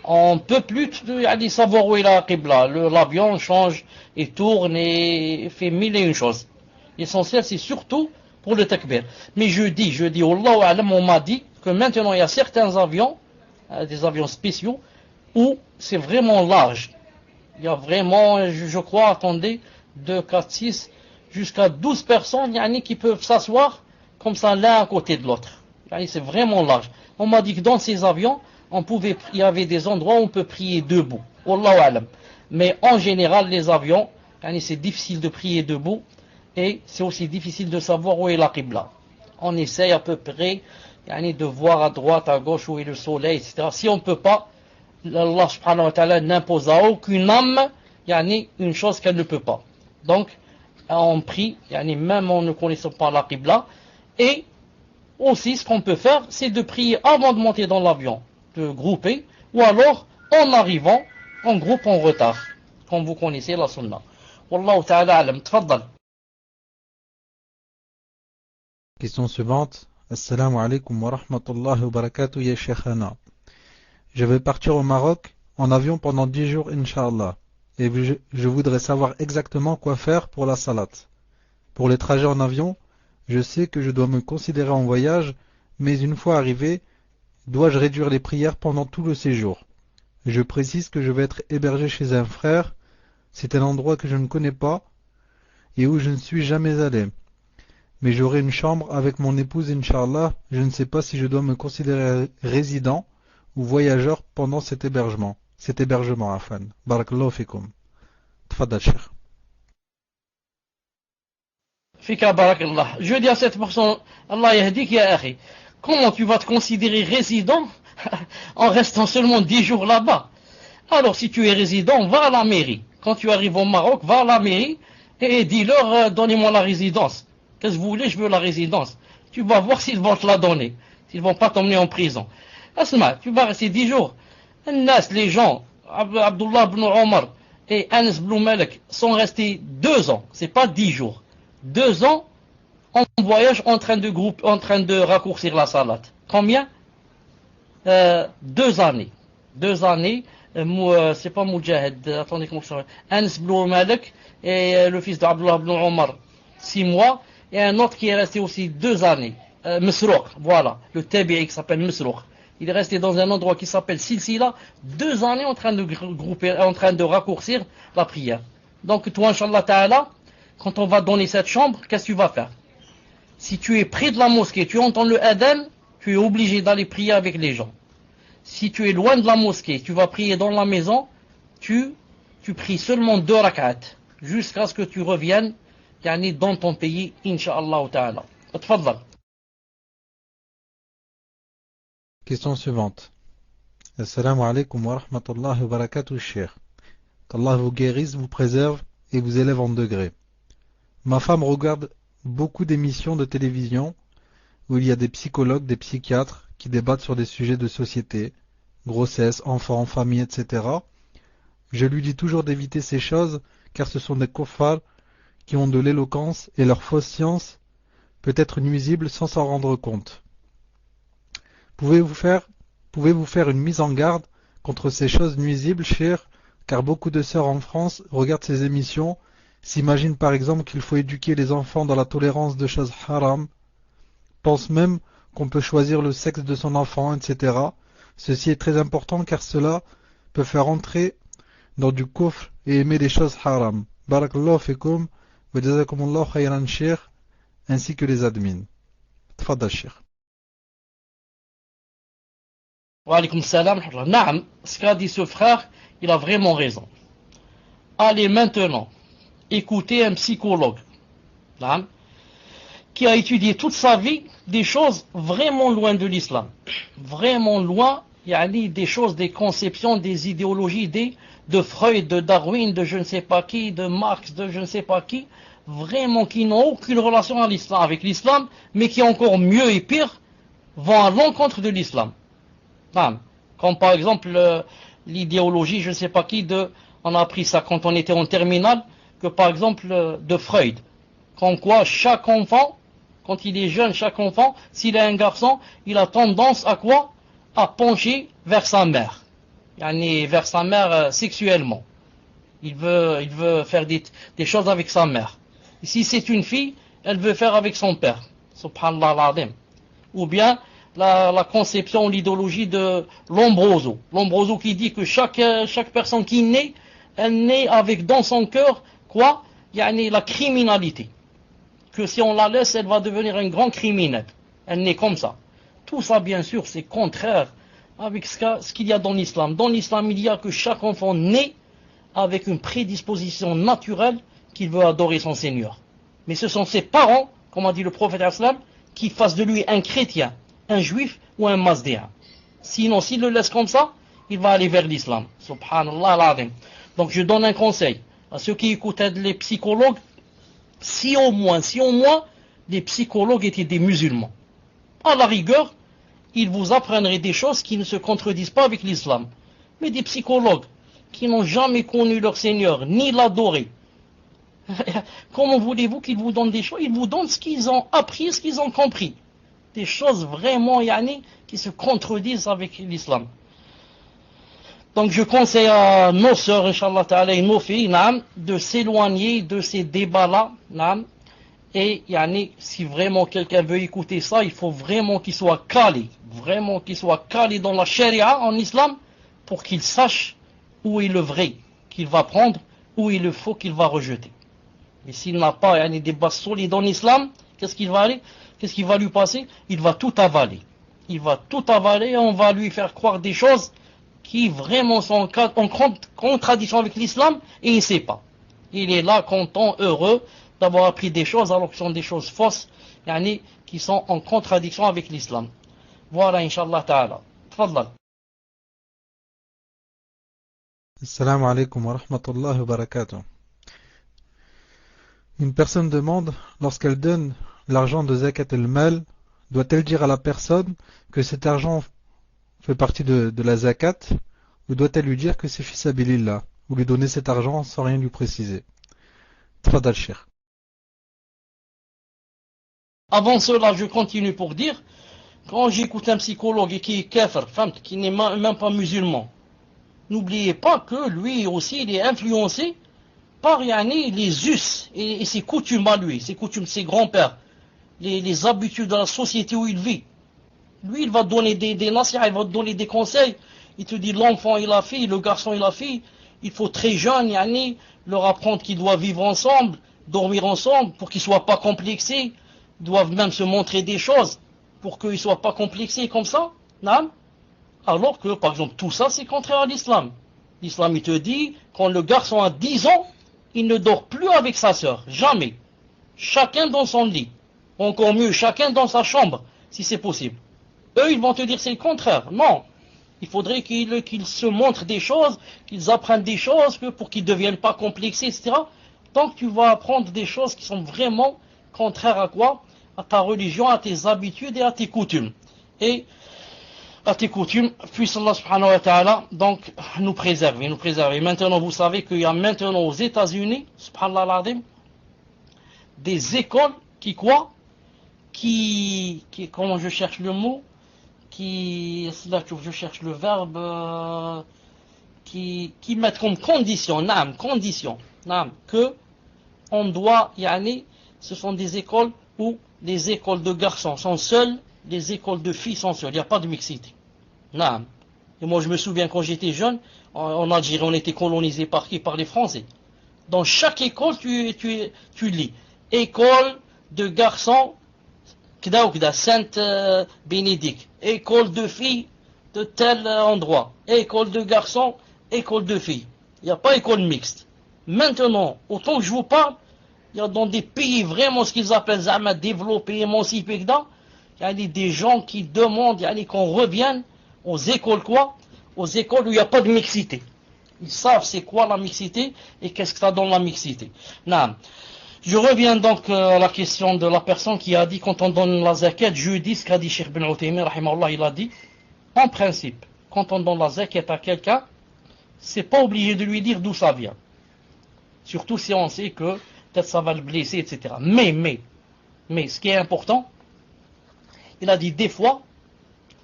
on ne peut plus savoir où est la Qibla. L'avion change et tourne et fait mille et une choses. L'essentiel, c'est surtout pour le takbir. Mais je dis, Allahu A'lam, on m'a dit que maintenant il y a certains avions, des avions spéciaux, où c'est vraiment large. Il y a vraiment, je crois, attendez, 2, 4, 6, jusqu'à 12 personnes qui peuvent s'asseoir comme ça l'un à côté de l'autre. C'est vraiment large. On m'a dit que dans ces avions, il y avait des endroits où on peut prier debout. Wallahu alam. Mais en général, les avions, c'est difficile de prier debout et c'est aussi difficile de savoir où est la Qibla. On essaye à peu près de voir à droite, à gauche où est le soleil, etc. Si on ne peut pas, Allah subhanahu wa ta'ala n'impose à aucune âme une chose qu'elle ne peut pas. Donc, on prie, même en ne connaissant pas la Qibla. Et aussi, ce qu'on peut faire, c'est de prier avant de monter dans l'avion, de grouper, ou alors, en arrivant, en groupe en retard, comme vous connaissez la sunna. Wallahu ta'ala alam, tfaddal. Question suivante. Assalamu alaikum wa rahmatullahi wa barakatuh ya Sheikhana. Je vais partir au Maroc en avion pendant 10 jours, Inch'Allah. Et je voudrais savoir exactement quoi faire pour la salat. Pour les trajets en avion, je sais que je dois me considérer en voyage, mais une fois arrivé, dois-je réduire les prières pendant tout le séjour? Je précise que je vais être hébergé chez un frère. C'est un endroit que je ne connais pas et où je ne suis jamais allé. Mais j'aurai une chambre avec mon épouse, Inch'Allah. Je ne sais pas si je dois me considérer résident ou voyageur pendant cet hébergement. Afan. Barakallahu fikum. Tfaddal, Cheikh. Fika barakallah. Je dis à cette personne, Allah yahdik ya akhi, comment tu vas te considérer résident en restant seulement 10 jours là-bas? Alors si tu es résident, va à la mairie. Quand tu arrives au Maroc, va à la mairie et dis-leur, donnez-moi la résidence. Qu'est-ce que vous voulez? Je veux la résidence. Tu vas voir s'ils vont te la donner. S'ils vont pas t'emmener en prison. Asma, tu vas rester 10 jours. Les gens, Abdullah ibn Omar et Anas ibn Malik sont restés 2 ans. C'est pas 10 jours. 2 ans en voyage en train de raccourcir la salat. Combien? 2 années. 2 années. C'est pas Mujahid. Attendez, comment ça s'appelle? Anas ibn Malik et le fils d'Abdullah ibn Omar. 6 mois. Et un autre qui est resté aussi 2 années. Mesrouk, voilà. Le tabi'i qui s'appelle Mesrouk. Il est resté dans un endroit qui s'appelle Silsila. 2 années en train de raccourcir la prière. Donc toi, Inch'Allah Ta'ala, quand on va donner cette chambre, qu'est-ce que tu vas faire? Si tu es près de la mosquée, tu entends le adhan, tu es obligé d'aller prier avec les gens. Si tu es loin de la mosquée, tu vas prier dans la maison, tu pries seulement 2 rak'at, jusqu'à ce que tu reviennes dans ton pays, Inch'Allah Ta'ala. Tfaddal. Question suivante. Assalamu alaikum wa rahmatullahi wa barakatuh, Cheikh. Qu'Allah vous guérisse, vous préserve et vous élève en degrés. Ma femme regarde beaucoup d'émissions de télévision où il y a des psychologues, des psychiatres qui débattent sur des sujets de société, grossesse, enfants, famille, etc. Je lui dis toujours d'éviter ces choses car ce sont des kuffars qui ont de l'éloquence et leur fausse science peut être nuisible sans s'en rendre compte. Pouvez-vous faire une mise en garde contre ces choses nuisibles, chères, car beaucoup de sœurs en France regardent ces émissions, s'imaginent par exemple qu'il faut éduquer les enfants dans la tolérance de choses haram, pensent même qu'on peut choisir le sexe de son enfant, etc. Ceci est très important car cela peut faire entrer dans du kufr et aimer des choses haram. Barakallahu fikum wa jazakumullahu khayran, cheikh, ainsi que les admins. Tfaddal, cheikh. Wa alaykum salam. Naam, ce qu'a dit ce frère, il a vraiment raison. Allez maintenant écouter un psychologue qui a étudié toute sa vie des choses vraiment loin de l'islam. Vraiment loin, des choses, des conceptions, des idéologies, de Freud, de Darwin, de je ne sais pas qui, de Marx, de je ne sais pas qui, vraiment qui n'ont aucune relation avec l'islam, mais qui encore mieux et pire, vont à l'encontre de l'islam. Comme par exemple l'idéologie, je ne sais pas qui, on a appris ça quand on était en terminale, que par exemple de Freud, comme quoi chaque enfant, quand il est jeune, chaque enfant, s'il est un garçon, il a tendance à quoi? À pencher vers sa mère, vers sa mère sexuellement. Il veut faire des choses avec sa mère. Et si c'est une fille, elle veut faire avec son père. Subhanallah al-Azim. Ou bien la conception ou l'idéologie de Lombroso. Lombroso qui dit que chaque personne qui naît, elle naît avec dans son cœur quoi? La criminalité. Que si on la laisse, elle va devenir un grand criminel. Elle naît comme ça. Tout ça, bien sûr, c'est contraire avec ce qu'il y a dans l'islam. Dans l'islam, il y a que chaque enfant naît avec une prédisposition naturelle qu'il veut adorer son Seigneur. Mais ce sont ses parents, comme a dit le prophète islam, qui fassent de lui un chrétien, un juif ou un mazdéen. Sinon, s'il le laisse comme ça, il va aller vers l'islam. Subhanallah al-azim. Donc je donne un conseil à ceux qui écoutent les psychologues, si au moins les psychologues étaient des musulmans. À la rigueur, ils vous apprendraient des choses qui ne se contredisent pas avec l'islam. Mais des psychologues qui n'ont jamais connu leur Seigneur, ni l'adoré, comment voulez-vous qu'ils vous donnent des choses? Ils vous donnent ce qu'ils ont appris, ce qu'ils ont compris. Des choses vraiment, qui se contredisent avec l'islam. Donc je conseille à nos sœurs, Inch'Allah Ta'ala, et nos filles, de s'éloigner de ces débats-là. Et si vraiment quelqu'un veut écouter ça, il faut vraiment qu'il soit calé. Vraiment qu'il soit calé dans la charia en islam, pour qu'il sache où est le vrai qu'il va prendre, où est le faux qu'il va rejeter. Et s'il n'a pas des bases solides en islam, qu'est-ce qui va lui passer? Il va tout avaler. Il va tout avaler et on va lui faire croire des choses qui vraiment sont en contradiction avec l'islam et il ne sait pas. Il est là content, heureux d'avoir appris des choses alors que ce sont des choses fausses qui sont en contradiction avec l'islam. Voilà, Inch'Allah Ta'ala. Tfadlal. Assalamu alaikum wa rahmatullahi wa barakatuh. Une personne demande, lorsqu'elle donne l'argent de zakat al-mal, doit-elle dire à la personne que cet argent fait partie de la zakat, ou doit-elle lui dire que c'est fi sabilillah, ou lui donner cet argent sans rien lui préciser? Tfadal Cheikh. Avant cela, je continue pour dire, quand j'écoute un psychologue qui est kafir, qui n'est même pas musulman, n'oubliez pas que lui aussi, il est influencé par les us et ses coutumes à lui, ses coutumes de ses grands-pères, les habitudes de la société où il vit. Lui, il va donner des nasiha, il va donner des conseils. Il te dit l'enfant et la fille, le garçon et la fille, il faut très jeune, leur apprendre qu'ils doivent vivre ensemble, dormir ensemble, pour qu'ils ne soient pas complexés. Ils doivent même se montrer des choses pour qu'ils ne soient pas complexés comme ça. Alors que, par exemple, tout ça, c'est contraire à l'islam. L'islam, il te dit, quand le garçon a 10 ans, il ne dort plus avec sa sœur. Jamais. Chacun dans son lit. Encore mieux, chacun dans sa chambre, si c'est possible. Eux, ils vont te dire c'est le contraire. Non. Il faudrait qu'ils se montrent des choses, qu'ils apprennent des choses, pour qu'ils ne deviennent pas complexés, etc. Donc tu vas apprendre des choses qui sont vraiment contraires à quoi? À ta religion, à tes habitudes et à tes coutumes. Et à tes coutumes, puisse Allah subhanahu wa ta'ala donc nous préserver. Maintenant, vous savez qu'il y a maintenant aux États-Unis, subhanallah al-azim, des écoles comment je cherche le mot, je cherche le verbe, qui mettent comme condition, que on doit ce sont des écoles où les écoles de garçons sont seules, les écoles de filles sont seules, il n'y a pas de mixité. Et moi je me souviens quand j'étais jeune, en Algérie on était colonisé par qui? Par les Français. Dans chaque école tu lis école de garçons Sainte-Bénédicte, école de filles de tel endroit, école de garçons, école de filles. Il n'y a pas école mixte. Maintenant, autant que je vous parle, il y a dans des pays vraiment ce qu'ils appellent Zama développés, émancipés, il y a des gens qui demandent qu'on revienne aux écoles aux écoles où il n'y a pas de mixité. Ils savent c'est quoi la mixité et qu'est-ce que ça donne la mixité. Je reviens donc à la question de la personne qui a dit quand on donne la zakat, je dis ce qu'a dit Cheikh Ben Uthaymin, rahimahullah, il a dit, en principe, quand on donne la zakat à quelqu'un, c'est pas obligé de lui dire d'où ça vient. Surtout si on sait que peut-être ça va le blesser, etc. Mais, ce qui est important, il a dit des fois,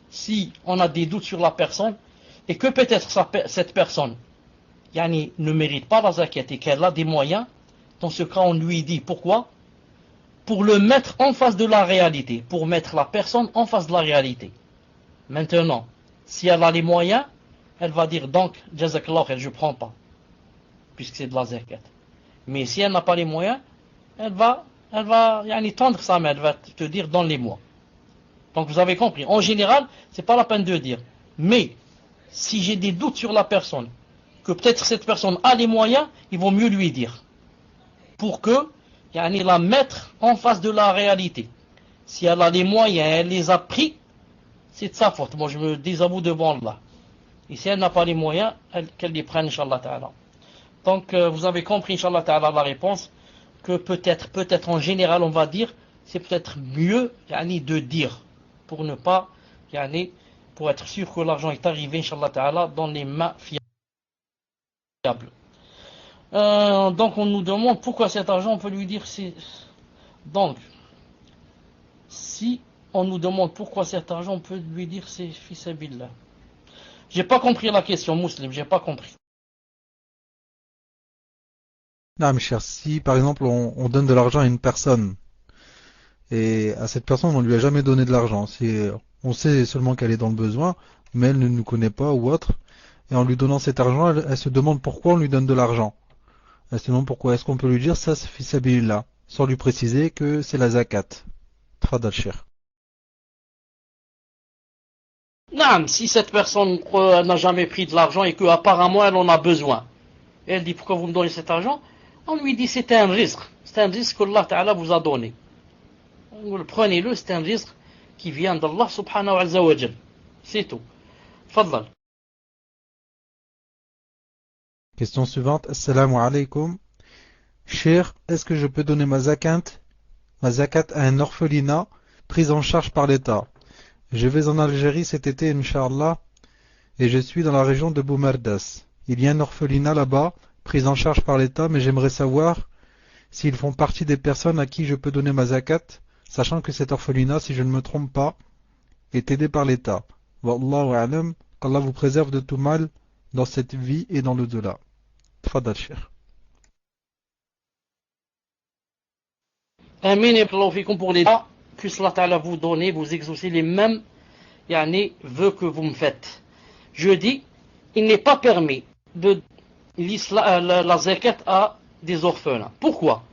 si on a des doutes sur la personne, et que peut-être cette personne, ne mérite pas la zakat et qu'elle a des moyens, dans ce cas, on lui dit pourquoi? Pour le mettre en face de la réalité, pour mettre la personne en face de la réalité. Maintenant, si elle a les moyens, elle va dire donc, Jazakallah, je ne prends pas, puisque c'est de la zakat. Mais si elle n'a pas les moyens, elle va tendre sa main, elle va te dire donne-les-moi. Donc vous avez compris. En général, c'est pas la peine de dire. Mais, si j'ai des doutes sur la personne, que peut-être cette personne a les moyens, il vaut mieux lui dire. Pour que, la mettre en face de la réalité. Si elle a les moyens, elle les a pris, c'est de sa faute. Moi, je me désavoue devant Allah. Et si elle n'a pas les moyens, qu'elle les prenne, Inch'Allah Ta'ala. Donc, vous avez compris, Inch'Allah Ta'ala, la réponse, que peut-être en général, on va dire, c'est peut-être mieux de dire, pour ne pas, pour être sûr que l'argent est arrivé, Inch'Allah Ta'ala, dans les mains fiables. Donc, on nous demande pourquoi cet argent, on peut lui dire, donc, si on nous demande pourquoi cet argent, on peut lui dire c'est fils billah. J'ai pas compris la question, Muslim, j'ai pas compris. Non, mes chers, si par exemple on donne de l'argent à une personne et à cette personne on lui a jamais donné de l'argent, on sait seulement qu'elle est dans le besoin, mais elle ne nous connaît pas ou autre, et en lui donnant cet argent, elle se demande pourquoi on lui donne de l'argent. Elle se demande pourquoi. Est-ce qu'on peut lui dire ça, c'est fils billah, sans lui préciser que c'est la zakat. Tfadal Cheikh. Non, si cette personne n'a jamais pris de l'argent et qu'apparemment elle en a besoin, et elle dit pourquoi vous me donnez cet argent, on lui dit c'est un risque que Allah Ta'ala vous a donné. Prenez-le, c'est un risque qui vient d'Allah subhanahu wa ta'ala. C'est tout. Fadal. Question suivante. Assalamu alaikum. Cheikh, est-ce que je peux donner ma zakat à un orphelinat pris en charge par l'État? Je vais en Algérie cet été, Inch'Allah, et je suis dans la région de Boumerdas. Il y a un orphelinat là-bas, pris en charge par l'État, mais j'aimerais savoir s'ils font partie des personnes à qui je peux donner ma zakat, sachant que cet orphelinat, si je ne me trompe pas, est aidé par l'État. Wallahu a'lam, qu'Allah vous préserve de tout mal dans cette vie et dans l'au-delà. Tfadal Cheikh. Amin et pour l'État, puisse Allah Ta'ala vous donner, vous exaucer les mêmes vœux que vous me faites. Je dis, il n'est pas permis de la zakat à des orphelins. Pourquoi?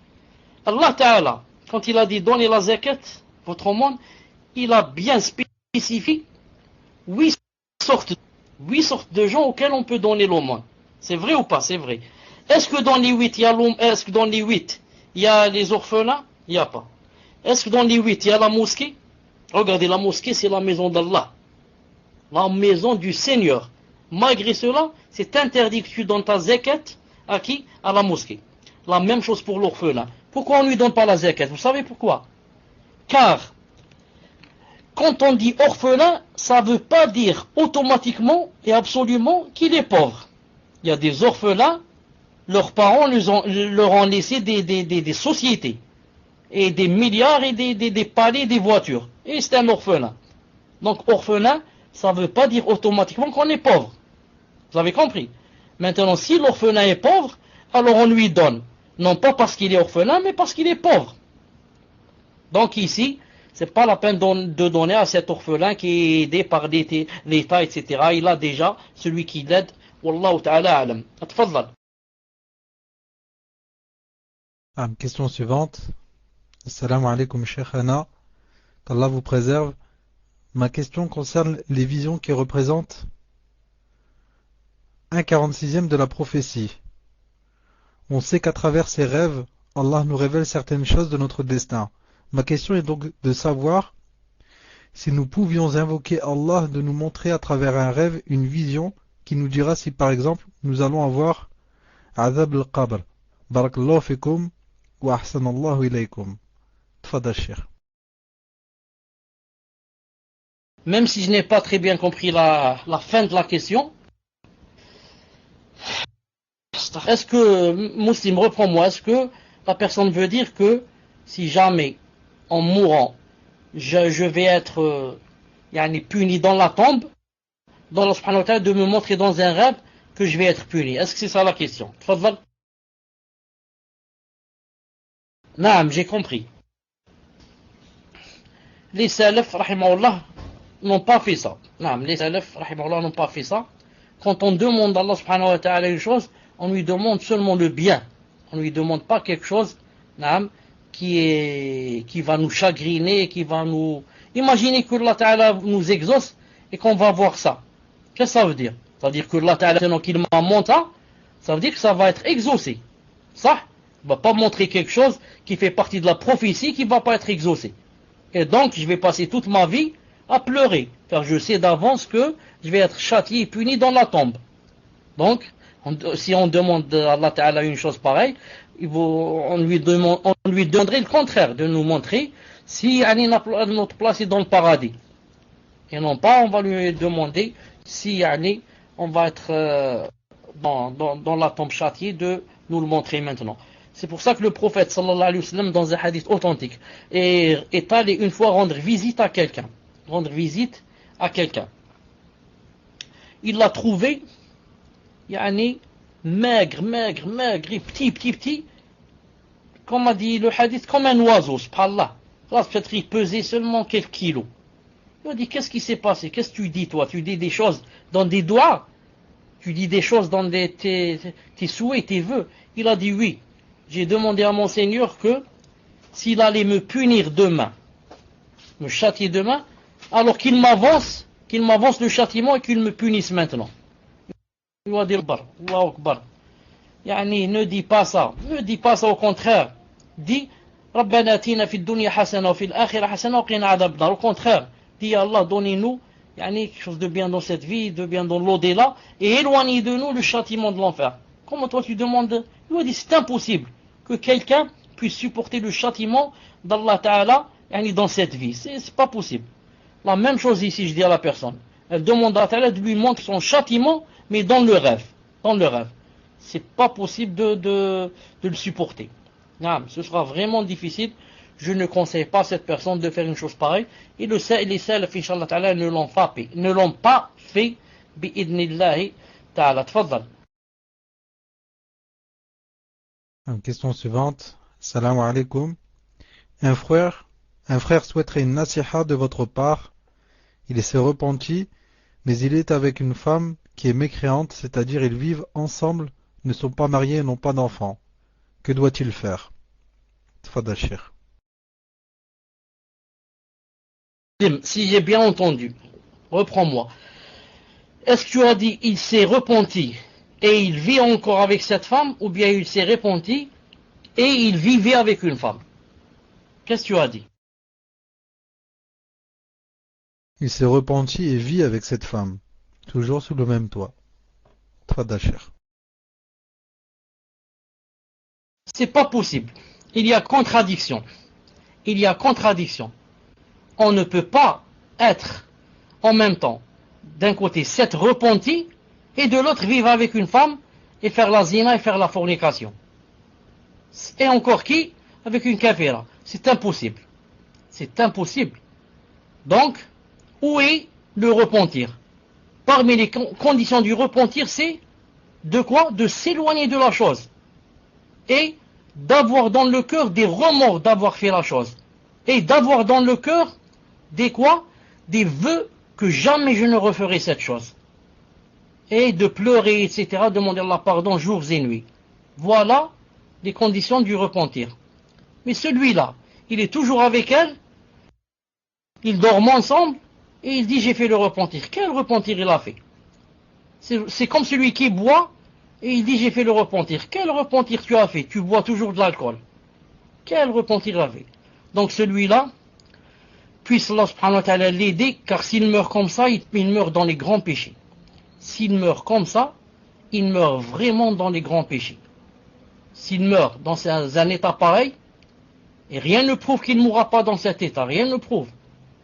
Allah Ta'ala, quand il a dit donnez la zakat, votre monde, il a bien spécifié 8 sortes de gens auxquels on peut donner l'aumône. C'est vrai ou pas? C'est vrai. Est-ce que dans les 8, il y a les orphelins? Il n'y a pas. Est-ce que dans les 8, il y a la mosquée? Regardez, la mosquée, c'est la maison d'Allah. La maison du Seigneur. Malgré cela, c'est interdit que tu donnes ta zakat à qui? À la mosquée. La même chose pour l'orphelin. Pourquoi on ne lui donne pas la zakat? Vous savez pourquoi? Car, quand on dit orphelin, ça ne veut pas dire automatiquement et absolument qu'il est pauvre. Il y a des orphelins, leurs parents leur ont laissé des sociétés, et des milliards, et des palais, des voitures. Et c'est un orphelin. Donc orphelin, ça ne veut pas dire automatiquement qu'on est pauvre. Vous avez compris? Maintenant, si l'orphelin est pauvre, alors on lui donne. Non pas parce qu'il est orphelin, mais parce qu'il est pauvre. Donc ici, c'est pas la peine de donner à cet orphelin qui est aidé par l'État, etc. Il a déjà celui qui l'aide. Wallahu ta'ala alam. Atfadlal. Question suivante. Assalamu alaikum Sheikhana. Qu'Allah vous préserve. Ma question concerne les visions qui représentent 1/46e de la prophétie. On sait qu'à travers ces rêves, Allah nous révèle certaines choses de notre destin. Ma question est donc de savoir si nous pouvions invoquer Allah de nous montrer à travers un rêve une vision qui nous dira si par exemple nous allons avoir Azab al-Qabr. Barakallahu fikum wa ahsanallahu ilaykum. Tfadal Cheikh. Même si je n'ai pas très bien compris la fin de la question, est-ce que, Muslim, reprends-moi, est-ce que la personne veut dire que si jamais, en mourant, je vais être puni dans la tombe, dans Allah subhanahu wa ta'ala de me montrer dans un rêve que je vais être puni? Est-ce que c'est ça la question? Tfadal. Naam, j'ai compris. Les salaf, rahimahullah, n'ont pas fait ça. Naam, les salaf, rahimahullah, n'ont pas fait ça. Quand on demande à Allah subhanahu wa ta'ala une chose, on lui demande seulement le bien. On ne lui demande pas quelque chose, naam, qui va nous chagriner, qui va nous... Imaginez que Allah ta'ala nous exauce et qu'on va voir ça. Qu'est-ce que ça veut dire? Ça veut dire que Allah ta'ala, maintenant qu'il m'a montré, ça veut dire que ça va être exaucé. Ça, il ne va pas montrer quelque chose qui fait partie de la prophétie qui ne va pas être exaucé. Et donc, je vais passer toute ma vie à pleurer, car je sais d'avance que je vais être châtié et puni dans la tombe. Donc, si on demande à Allah Ta'ala une chose pareille, on lui demanderait le contraire, de nous montrer si notre place est dans le paradis. Et non pas, on va lui demander si on va être dans la tombe châtiée, de nous le montrer maintenant. C'est pour ça que le prophète sallallahu alayhi wa sallam, dans un hadith authentique, est allé une fois rendre visite à quelqu'un. Il l'a trouvé maigre, et petit, comme a dit le hadith, comme un oiseau, subhanallah. Là, peut-être il pesait seulement quelques kilos. Il a dit, qu'est-ce qui s'est passé? Qu'est-ce que tu dis, toi? Tu dis des choses dans des doigts? Tu dis des choses dans tes souhaits, tes vœux? Il a dit, oui. J'ai demandé à mon Seigneur que s'il allait me punir demain, me châtier demain, alors qu'il m'avance le châtiment et qu'il me punisse maintenant. Il va dire, Allahu Akbar. Ne dis pas ça. Au contraire. Dis, Rabbana atina fid dunya hasana wa fil akhirah hasana wa qina adhab nar. Au contraire, dis Allah, donnez-nous quelque chose de bien dans cette vie, de bien dans l'au-delà, et éloignez de nous le châtiment de l'enfer. Comment toi tu demandes? Il va dire, c'est impossible que quelqu'un puisse supporter le châtiment d'Allah Ta'ala dans cette vie. C'est pas possible. La même chose ici, je dis à la personne. Elle demande à Allah Ta'ala de lui montrer son châtiment, mais dans le rêve. C'est pas possible de le supporter. Ce sera vraiment difficile. Je ne conseille pas à cette personne de faire une chose pareille. Et les salaf, Inch'Allah Ta'ala, ne l'ont pas fait. Bi'idnillahi Ta'ala. Tfaddal. Question suivante. Salam alaikum. Un frère souhaiterait une nasiha de votre part. Il s'est repenti, mais il est avec une femme qui est mécréante, c'est-à-dire ils vivent ensemble, ne sont pas mariés et n'ont pas d'enfants. Que doit-il faire? Tfaddal Cheikh. Si j'ai bien entendu, reprends-moi. Est-ce que tu as dit il s'est repenti et il vit encore avec cette femme, ou bien il s'est repenti et il vivait avec une femme? Qu'est-ce que tu as dit? Il s'est repenti et vit avec cette femme, toujours sous le même toit. Tfaddal Cheikh. C'est pas possible. Il y a contradiction. On ne peut pas être en même temps, d'un côté, s'être repenti, et de l'autre, vivre avec une femme et faire la zina et faire la fornication. Et encore qui? Avec une kafira. C'est impossible. Donc, où est le repentir? Parmi les conditions du repentir, c'est de quoi? De s'éloigner de la chose. Et d'avoir dans le cœur des remords d'avoir fait la chose. Et d'avoir dans le cœur des quoi? Des vœux que jamais je ne referai cette chose. Et de pleurer, etc., demander Allah pardon jours et nuits. Voilà les conditions du repentir. Mais celui-là, il est toujours avec elle, ils dorment ensemble, et il dit j'ai fait le repentir. Quel repentir il a fait? C'est comme celui qui boit, et il dit j'ai fait le repentir. Quel repentir tu as fait? Tu bois toujours de l'alcool. Quel repentir il a fait? Donc celui-là, puisse Allah subhanahu wa ta'ala l'aider, car s'il meurt comme ça, il meurt dans les grands péchés. S'il meurt comme ça, il meurt vraiment dans les grands péchés. S'il meurt dans un état pareil, et rien ne prouve qu'il ne mourra pas dans cet état, rien ne prouve.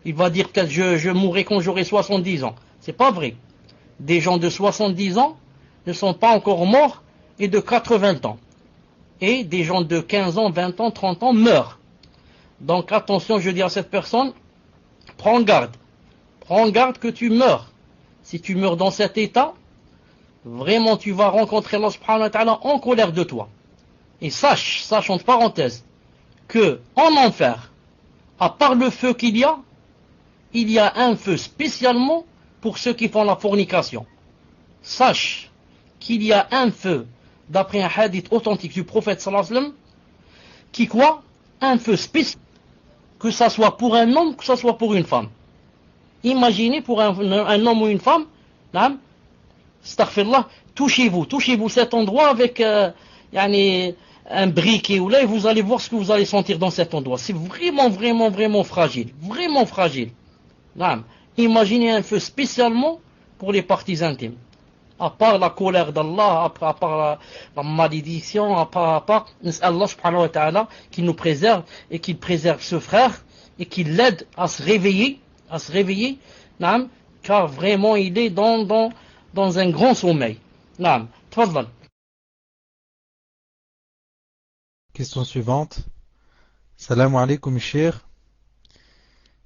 Il va dire que je mourrai quand j'aurai 70 ans. C'est pas vrai. Des gens de 70 ans ne sont pas encore morts, et de 80 ans. Et des gens de 15 ans, 20 ans, 30 ans meurent. Donc attention, je dis à cette personne, prends garde que tu meurs. Si tu meurs dans cet état, vraiment tu vas rencontrer Allah subhanahu wa ta'ala en colère de toi. Et sache entre parenthèses, que en enfer, à part le feu qu'il y a un feu spécialement pour ceux qui font la fornication. Sache qu'il y a un feu, d'après un hadith authentique du prophète sallallahu alayhi wa sallam, qui quoi? Un feu spécial, que ça soit pour un homme, que ça soit pour une femme. Imaginez pour un homme ou une femme, astaghfirullah, touchez-vous cet endroit avec un briquet ou là, et vous allez voir ce que vous allez sentir dans cet endroit. C'est vraiment fragile, vraiment fragile. imaginez un feu spécialement pour les parties intimes. À part la colère d'Allah, à part la malédiction, à part Allah subhanahu wa ta'ala qui nous préserve et qu'il préserve ce frère et qu'il l'aide à se réveiller, naam, car vraiment il est dans un grand sommeil. Naam, tfadal. Question suivante. Salam alaikum, cher.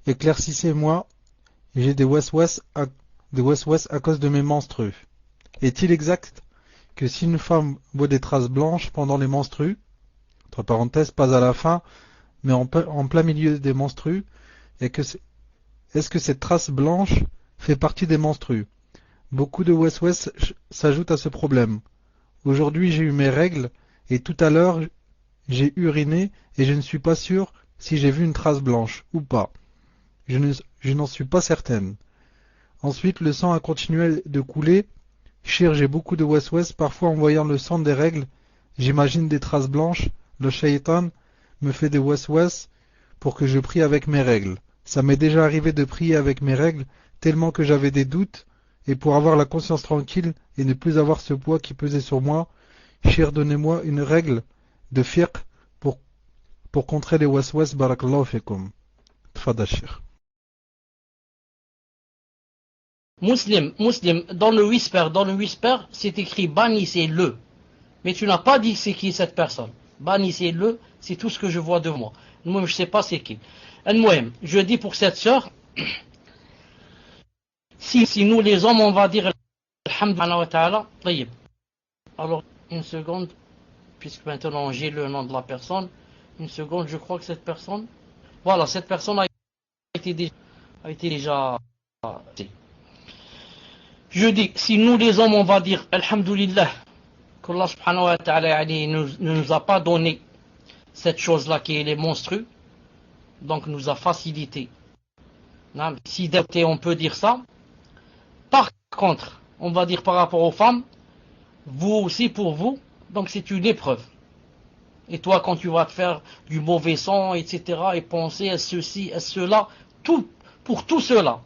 Éclaircissez-moi, j'ai des waswas à cause de mes menstrues. Est-il exact que si une femme voit des traces blanches pendant les menstrues, entre parenthèses, pas à la fin, mais en plein milieu des menstrues, est-ce que cette trace blanche fait partie des menstrues? Beaucoup de waswas s'ajoutent à ce problème. Aujourd'hui, j'ai eu mes règles et tout à l'heure, j'ai uriné et je ne suis pas sûr si j'ai vu une trace blanche ou pas. Je n'en suis pas certaine. Ensuite, le sang a continué de couler. Cher, j'ai beaucoup de waswas, parfois en voyant le sang des règles, j'imagine des traces blanches. Le shaitan me fait des waswas pour que je prie avec mes règles. Ça m'est déjà arrivé de prier avec mes règles tellement que j'avais des doutes, et pour avoir la conscience tranquille et ne plus avoir ce poids qui pesait sur moi, cher, donnez-moi une règle de fiqh pour contrer les waswas. Barakallahu fikum. Tfadal, cher. Muslim, dans le whisper, c'est écrit bannissez-le. Mais tu n'as pas dit c'est qui cette personne. Bannissez-le, c'est tout ce que je vois de moi. Moi, je ne sais pas c'est qui. Je dis pour cette sœur, si nous les hommes, on va dire Alhamdulillah wa ta'ala, alors une seconde, puisque maintenant j'ai le nom de la personne, une seconde, je crois que cette personne, voilà, cette personne a été déjà. Je dis, si nous les hommes, on va dire Alhamdulillah, qu'Allah subhanahu wa ta'ala ne nous a pas donné cette chose-là qui est les monstrues, donc nous a facilité. Si on peut dire ça. Par contre, on va dire par rapport aux femmes, vous aussi pour vous, donc c'est une épreuve. Et toi, quand tu vas te faire du mauvais sang, etc., et penser à ceci, à cela, pour tout cela,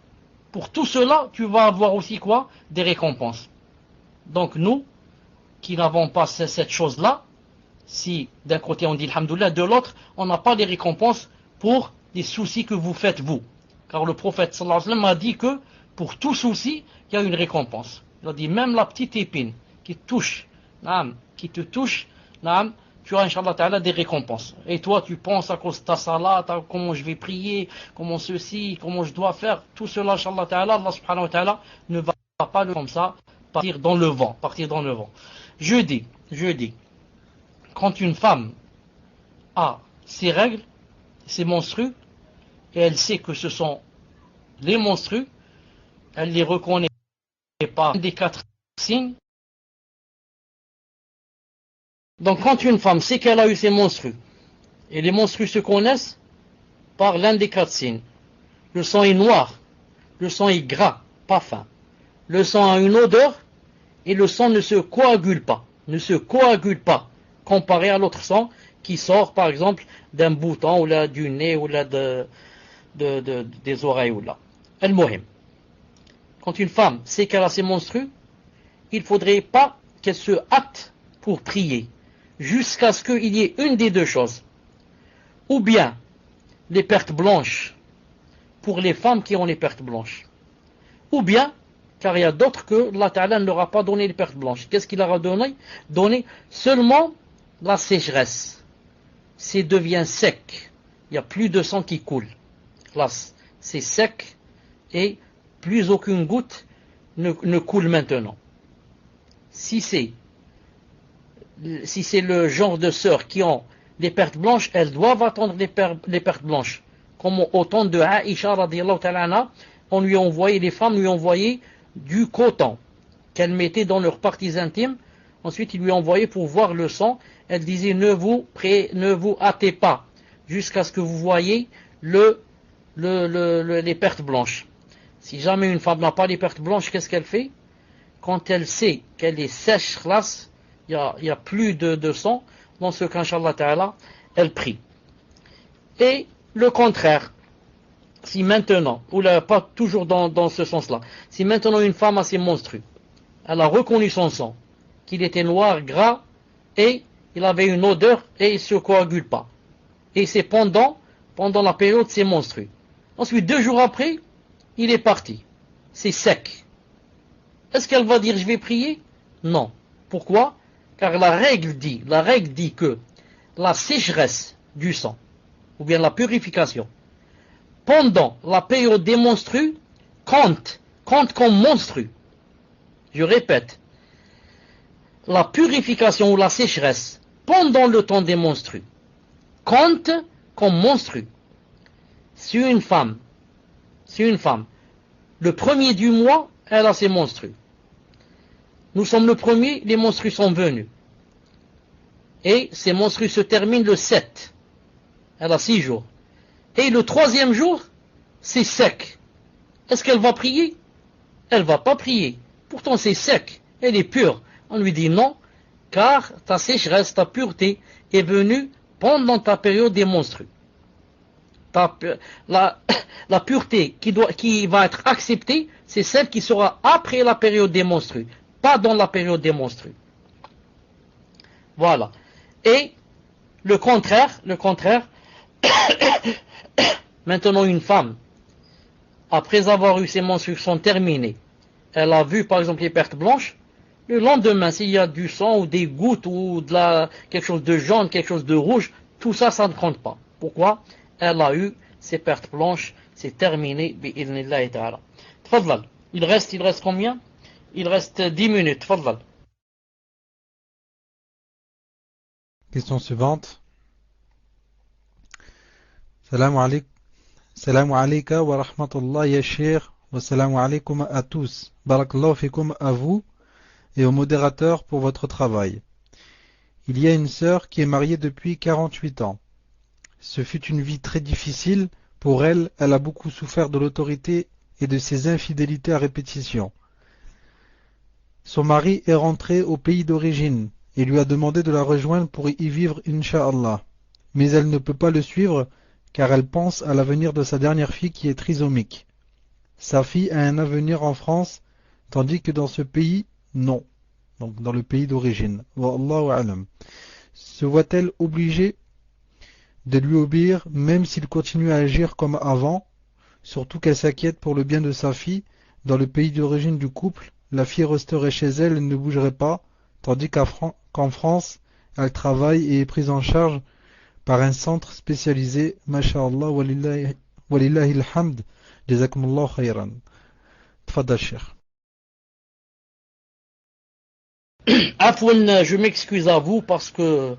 tu vas avoir aussi quoi? Des récompenses. Donc nous, qui n'avons pas cette chose-là, si d'un côté on dit alhamdoulilah, de l'autre, on n'a pas des récompenses pour les soucis que vous faites vous. Car le prophète sallallahu alayhi wa sallam a dit que pour tout souci, il y a une récompense. Il a dit même la petite épine qui te touche, tu as inshallah ta'ala des récompenses. Et toi tu penses à cause de ta salat, comment je vais prier, comment ceci, comment je dois faire, tout cela inshallah ta'ala, Allah subhanahu wa ta'ala ne va pas comme ça partir dans le vent. Je dis, quand une femme a ses règles, ses menstrues, et elle sait que ce sont les menstrues, elle les reconnaît par un des 4 signes. Donc quand une femme sait qu'elle a eu ses menstrues, et les menstrues se connaissent par l'un des 4 signes. Le sang est noir, le sang est gras, pas fin. Le sang a une odeur, et le sang ne se coagule pas, comparé à l'autre sang qui sort par exemple d'un bouton, ou là du nez, ou là des oreilles, ou là. Al-Muhim. Quand une femme sait qu'elle a ses menstrues, il ne faudrait pas qu'elle se hâte pour prier, jusqu'à ce qu'il y ait une des deux choses. Ou bien les pertes blanches, pour les femmes qui ont les pertes blanches. Ou bien, car il y a d'autres que Allah Ta'ala ne leur a pas donné les pertes blanches. Qu'est-ce qu'il leur a donné? Donné seulement la sécheresse. C'est devient sec. Il n'y a plus de sang qui coule. Là, c'est sec et plus aucune goutte ne coule maintenant. Si c'est le genre de sœurs qui ont des pertes blanches, elles doivent attendre les pertes blanches. Comme au temps de Aïcha radiyallahu ta'ala anha, les femmes lui envoyaient du coton qu'elles mettaient dans leurs parties intimes. Ensuite, ils lui envoyaient pour voir le sang. Elle disait ne vous hâtez pas jusqu'à ce que vous voyez les pertes blanches. Si jamais une femme n'a pas les pertes blanches, qu'est-ce qu'elle fait? Quand elle sait qu'elle est sèche, il n'y a plus de sang, dans ce cas, Inch'Allah Ta'ala, elle prie. Et le contraire, si maintenant, ou là, pas toujours dans ce sens-là, si maintenant une femme a ses menstrues, elle a reconnu son sang, qu'il était noir, gras, et il avait une odeur, et il ne se coagule pas. Et c'est pendant la période de ses menstrues. Ensuite, 2 jours après, il est parti. C'est sec. Est-ce qu'elle va dire je vais prier? Non. Pourquoi? Car la règle dit que la sécheresse du sang, ou bien la purification, pendant la période des menstrues, compte comme menstrue. Je répète, la purification ou la sécheresse pendant le temps des menstrues compte comme menstrue. Si une femme, le premier du mois, elle a ses menstrues. Nous sommes le premier, les menstrues sont venues. Et ces menstrues se terminent le 7. Elle a 6 jours. Et le 3e jour, c'est sec. Est-ce qu'elle va prier? Elle va pas prier. Pourtant c'est sec, elle est pure. On lui dit non, car ta sécheresse, ta pureté est venue pendant ta période des menstrues. La pureté qui va être acceptée, c'est celle qui sera après la période des menstrues, pas dans la période des menstrues. Voilà. Et le contraire, maintenant une femme, après avoir eu ses menstruations terminées, elle a vu par exemple les pertes blanches, le lendemain, s'il y a du sang ou des gouttes ou quelque chose de jaune, quelque chose de rouge, tout ça, ça ne compte pas. Pourquoi? Elle a eu ses pertes blanches, c'est terminé, bi'idhnillahi ta'ala. Tfadlal. Il reste combien? Il reste 10 minutes, tfadlal. Question suivante. Salam alayka wa rahmatullah ya Cheikh wa salam alaykum à tous. Barakallahu fikum à vous et au modérateur pour votre travail. Il y a une sœur qui est mariée depuis 48 ans. Ce fut une vie très difficile. Pour elle, elle a beaucoup souffert de l'autorité et de ses infidélités à répétition. Son mari est rentré au pays d'origine et lui a demandé de la rejoindre pour y vivre, Inch'Allah. Mais elle ne peut pas le suivre car elle pense à l'avenir de sa dernière fille qui est trisomique. Sa fille a un avenir en France, tandis que dans ce pays, non. Donc dans le pays d'origine. Wallahu a'lam. Se voit-elle obligée de lui obéir même s'il continue à agir comme avant, surtout qu'elle s'inquiète pour le bien de sa fille? Dans le pays d'origine du couple, la fille resterait chez elle et ne bougerait pas, tandis qu'en France, elle travaille et est prise en charge par un centre spécialisé. Masha'Allah, walillahi alhamd, jazakumullah khayran. Tfadal Cheikh. Afwan, je m'excuse à vous parce que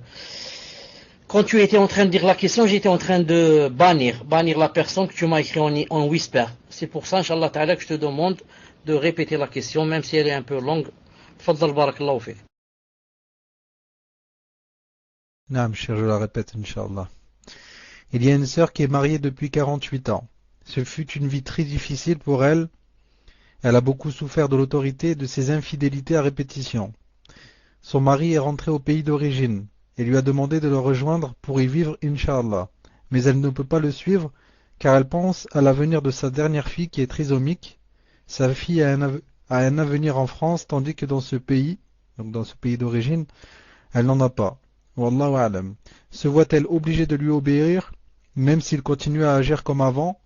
quand tu étais en train de dire la question, j'étais en train de bannir la personne que tu m'as écrit en whisper. C'est pour ça, Inch'Allah Ta'ala, que je te demande de répéter la question, même si elle est un peu longue. Tfaddal, barakallahu fi. Naam, Cheikh, je la répète, Inch'Allah. Il y a une sœur qui est mariée depuis 48 ans. Ce fut une vie très difficile pour elle. Elle a beaucoup souffert de l'autorité et de ses infidélités à répétition. Son mari est rentré au pays d'origine et lui a demandé de le rejoindre pour y vivre, Inch'Allah. Mais elle ne peut pas le suivre car elle pense à l'avenir de sa dernière fille qui est trisomique. Sa fille a un avenir en France tandis que dans ce pays, donc dans ce pays d'origine, elle n'en a pas. Wallahu a'lam. Se voit-elle obligée de lui obéir même s'il continue à agir comme avant,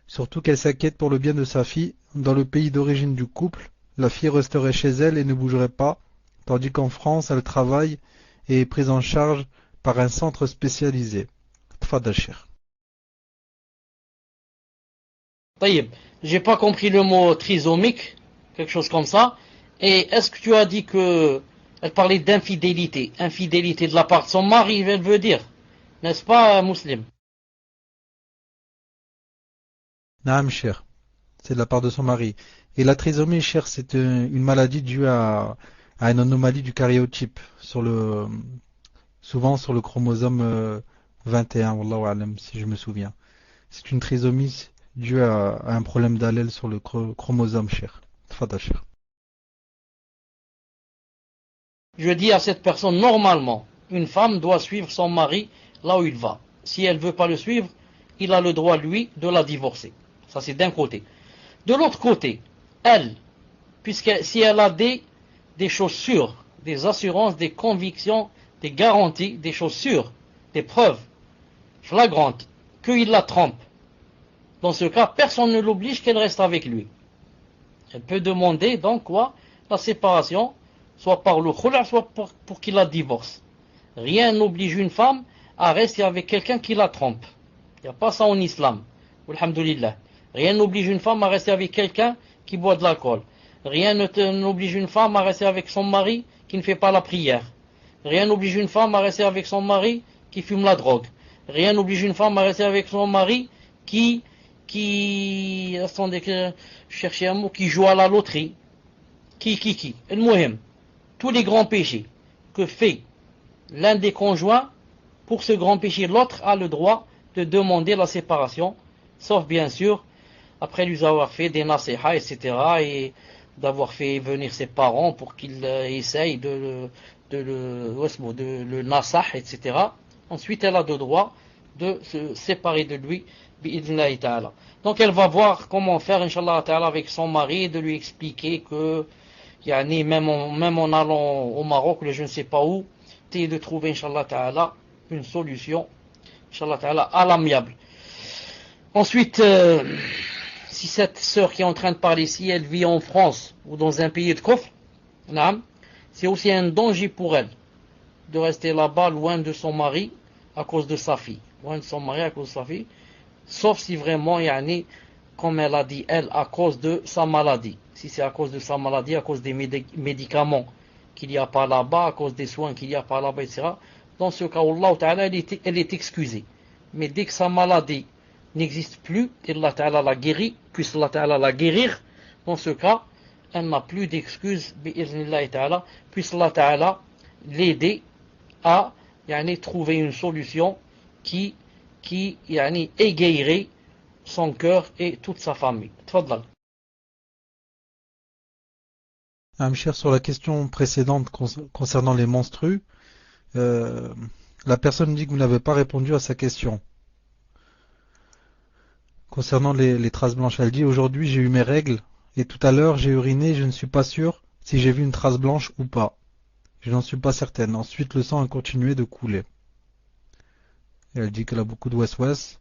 surtout qu'elle s'inquiète pour le bien de sa fille? Dans le pays d'origine du couple, la fille resterait chez elle et ne bougerait pas, tandis qu'en France, elle travaille et est prise en charge par un centre spécialisé. Tfadal Cheikh. Taïb, j'ai pas compris le mot trisomique, quelque chose comme ça. Et est-ce que tu as dit que elle parlait d'infidélité, infidélité de la part de son mari, elle veut dire, n'est-ce pas, musulman? Naam Cheikh, c'est de la part de son mari. Et la trisomie, Cheikh, c'est une maladie due à une anomalie du karyotype, souvent sur le chromosome 21, wallahu a'lam, si je me souviens. C'est une trisomie due à un problème d'allèle sur le chromosome, Cheikh. Tfadal Cheikh. Je dis à cette personne, normalement, une femme doit suivre son mari là où il va. Si elle ne veut pas le suivre, il a le droit, lui, de la divorcer. Ça, c'est d'un côté. De l'autre côté, elle, puisque si elle a des choses sûres, des assurances, des convictions, des garanties, des choses sûres, des preuves flagrantes, qu'il la trompe, dans ce cas, personne ne l'oblige qu'elle reste avec lui. Elle peut demander donc quoi? La séparation, soit par le khula', soit pour qu'il la divorce. Rien n'oblige une femme à rester avec quelqu'un qui la trompe. Il n'y a pas ça en islam. Alhamdulillah. Rien n'oblige une femme à rester avec quelqu'un qui boit de l'alcool. Rien n'oblige une femme à rester avec son mari qui ne fait pas la prière. Rien n'oblige une femme à rester avec son mari qui fume la drogue. Rien n'oblige une femme à rester avec son mari qui attendez que je cherchais un mot, qui joue à la loterie. El-Muhim. Tous les grands péchés que fait l'un des conjoints, pour ce grand péché, l'autre a le droit de demander la séparation, sauf bien sûr, après lui avoir fait des nasiha, etc., et d'avoir fait venir ses parents pour qu'il essaye de le nasah, etc. Ensuite, elle a le droit de se séparer de lui, bi'idhnillahi ta'ala. Donc elle va voir comment faire, Inch'Allah ta'ala, avec son mari, de lui expliquer que, même en allant au Maroc, je ne sais pas où, de trouver, Inch'Allah ta'ala, une solution, Inch'Allah ta'ala, à l'amiable. Ensuite, si cette sœur qui est en train de parler ici, elle vit en France ou dans un pays de kufr, c'est aussi un danger pour elle de rester là-bas loin de son mari à cause de sa fille. Loin de son mari à cause de sa fille, sauf si vraiment, comme elle a dit, elle, à cause de sa maladie. Si c'est à cause de sa maladie, à cause des médicaments qu'il n'y a pas là-bas, à cause des soins qu'il n'y a pas là-bas, etc. Dans ce cas, Allah Ta'ala, elle est excusée. Mais dès que sa maladie n'existe plus, et Allah Ta'ala la guérit, puisse Allah Ta'ala la guérir, dans ce cas, elle n'a plus d'excuses, bi'iznillahi Ta'ala, puisse Allah Ta'ala l'aider à trouver une solution qui égayerait son cœur et toute sa famille. Tfadlal. Cher, sur la question précédente concernant les menstrues, la personne dit que vous n'avez pas répondu à sa question. Concernant les traces blanches, elle dit aujourd'hui j'ai eu mes règles et tout à l'heure j'ai uriné, je ne suis pas sûr si j'ai vu une trace blanche ou pas. Je n'en suis pas certaine. Ensuite le sang a continué de couler. Et elle dit qu'elle a beaucoup de wes-wes.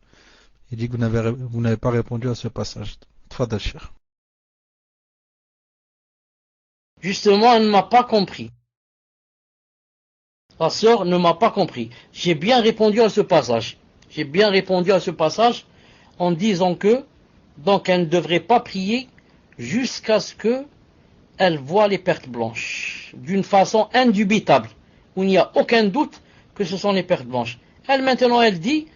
Il dit que vous n'avez pas répondu à ce passage. Tfadal, cher. Justement, elle ne m'a pas compris. La sœur ne m'a pas compris. J'ai bien répondu à ce passage. J'ai bien répondu à ce passage en disant que, donc, elle ne devrait pas prier jusqu'à ce que elle voit les pertes blanches. D'une façon indubitable. Où il n'y a aucun doute que ce sont les pertes blanches. Elle, maintenant, elle dit,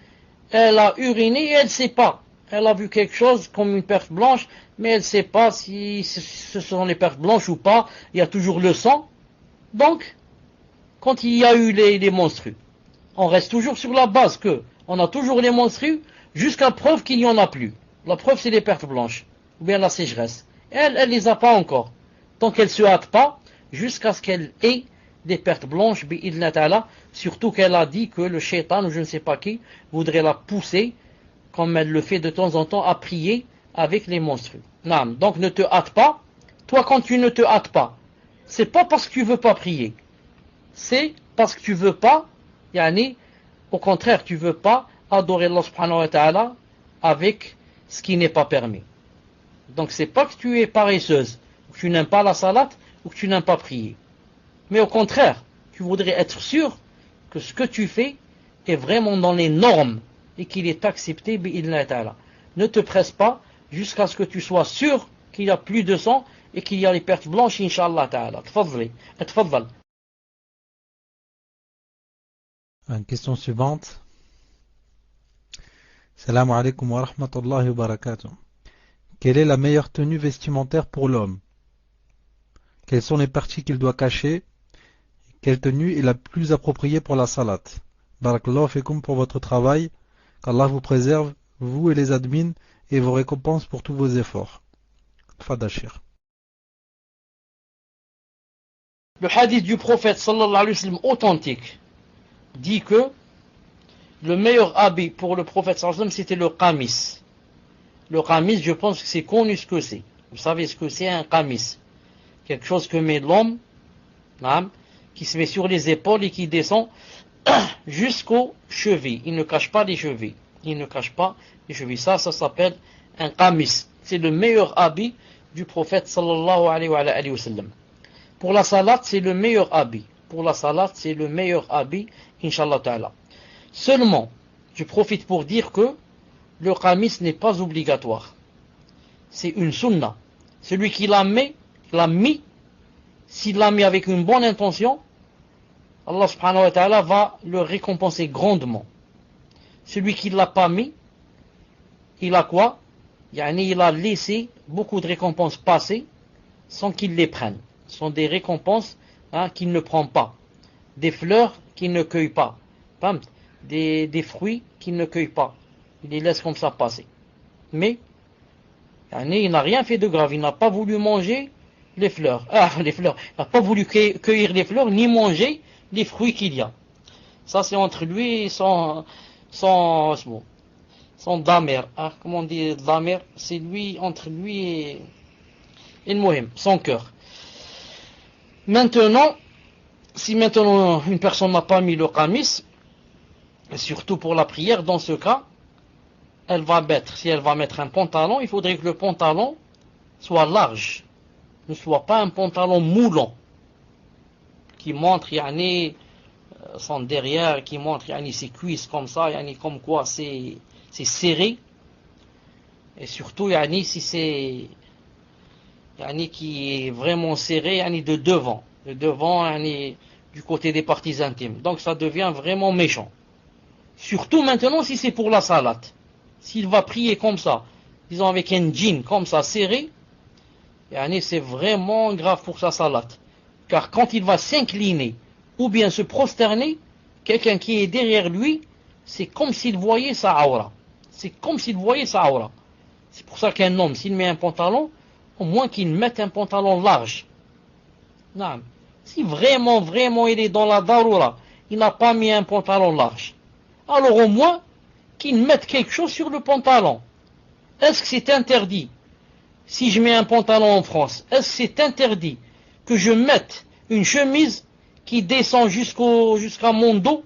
elle a uriné et elle ne sait pas. Elle a vu quelque chose comme une perte blanche, mais elle ne sait pas si ce sont les pertes blanches ou pas. Il y a toujours le sang. Donc, quand il y a eu les menstrues, on reste toujours sur la base que on a toujours les menstrues jusqu'à preuve qu'il n'y en a plus. La preuve, c'est les pertes blanches, ou bien la sécheresse. Elle les a pas encore. Donc elle ne se hâte pas jusqu'à ce qu'elle ait des pertes blanches, bi'idhna ta'ala, surtout qu'elle a dit que le shaitan, ou je ne sais pas qui, voudrait la pousser, comme elle le fait de temps en temps, à prier avec les menstrues. Donc ne te hâte pas. Toi, quand tu ne te hâtes pas, c'est pas parce que tu veux pas prier. C'est parce que tu veux pas, au contraire, tu veux pas adorer Allah subhanahu wa ta'ala avec ce qui n'est pas permis. Donc c'est pas que tu es paresseuse, ou que tu n'aimes pas la salate, ou que tu n'aimes pas prier. Mais au contraire, tu voudrais être sûr que ce que tu fais est vraiment dans les normes et qu'il est accepté, bi'idhna ta'ala. Ne te presse pas jusqu'à ce que tu sois sûr qu'il y a plus de sang et qu'il y a les pertes blanches, inshallah ta'ala. Tfaddal. Une question suivante. Salam alaikum wa rahmatullahi wa barakatuh. Quelle est la meilleure tenue vestimentaire pour l'homme? Quelles sont les parties qu'il doit cacher? Quelle tenue est la plus appropriée pour la salat? Barakallahu fikum pour votre travail. Qu'Allah vous préserve, vous et les admins, et vos récompenses pour tous vos efforts. Fadashir. Le hadith du prophète sallallahu alayhi wa sallam authentique dit que le meilleur habit pour le prophète sallallahu alayhi wa sallam, c'était le qamis. Le qamis, je pense que c'est connu ce que c'est. Vous savez ce que c'est un qamis. Quelque chose que met l'homme, qui se met sur les épaules et qui descend jusqu'aux chevilles. Il ne cache pas les chevilles. Il ne cache pas les chevilles. Ça s'appelle un qamis. C'est le meilleur habit du prophète sallallahu alayhi wa sallam. Pour la salat, c'est le meilleur habit. Pour la salat, c'est le meilleur habit, inshallah ta'ala. Seulement, je profite pour dire que le qamis n'est pas obligatoire. C'est une sunna. Celui qui l'a mis, s'il l'a mis avec une bonne intention, Allah subhanahu wa ta'ala va le récompenser grandement. Celui qui ne l'a pas mis, il a quoi? Il a laissé beaucoup de récompenses passer sans qu'il les prenne. Ce sont des récompenses qu'il ne prend pas. Des fleurs qu'il ne cueille pas. Des fruits qu'il ne cueille pas. Il les laisse comme ça passer. Mais, il n'a rien fait de grave. Il n'a pas voulu manger les fleurs. Les fleurs. Il n'a pas voulu cueillir les fleurs, ni manger les fruits qu'il y a. Ça, c'est entre lui et son damer. Comment on dit damer? C'est lui, entre lui et le mohim, son cœur. Maintenant, si maintenant une personne n'a pas mis le qamis, et surtout pour la prière, dans ce cas, si elle va mettre un pantalon, il faudrait que le pantalon soit large, ne soit pas un pantalon moulant, qui montre son derrière, qui montre ses cuisses comme ça, comme quoi c'est serré, et surtout si c'est qui est vraiment serré de devant du côté des parties intimes. Donc ça devient vraiment méchant. Surtout maintenant si c'est pour la salat. S'il va prier comme ça, disons avec un jean comme ça serré, c'est vraiment grave pour sa salat. Car quand il va s'incliner ou bien se prosterner, quelqu'un qui est derrière lui, c'est comme s'il voyait sa aura. C'est comme s'il voyait sa aura. C'est pour ça qu'un homme, s'il met un pantalon, au moins qu'il mette un pantalon large. Non. Si vraiment il est dans la daroura, il n'a pas mis un pantalon large, alors au moins qu'il mette quelque chose sur le pantalon. Est-ce que c'est interdit? Si je mets un pantalon en France, est-ce que c'est interdit que je mette une chemise qui descend jusqu'à mon dos?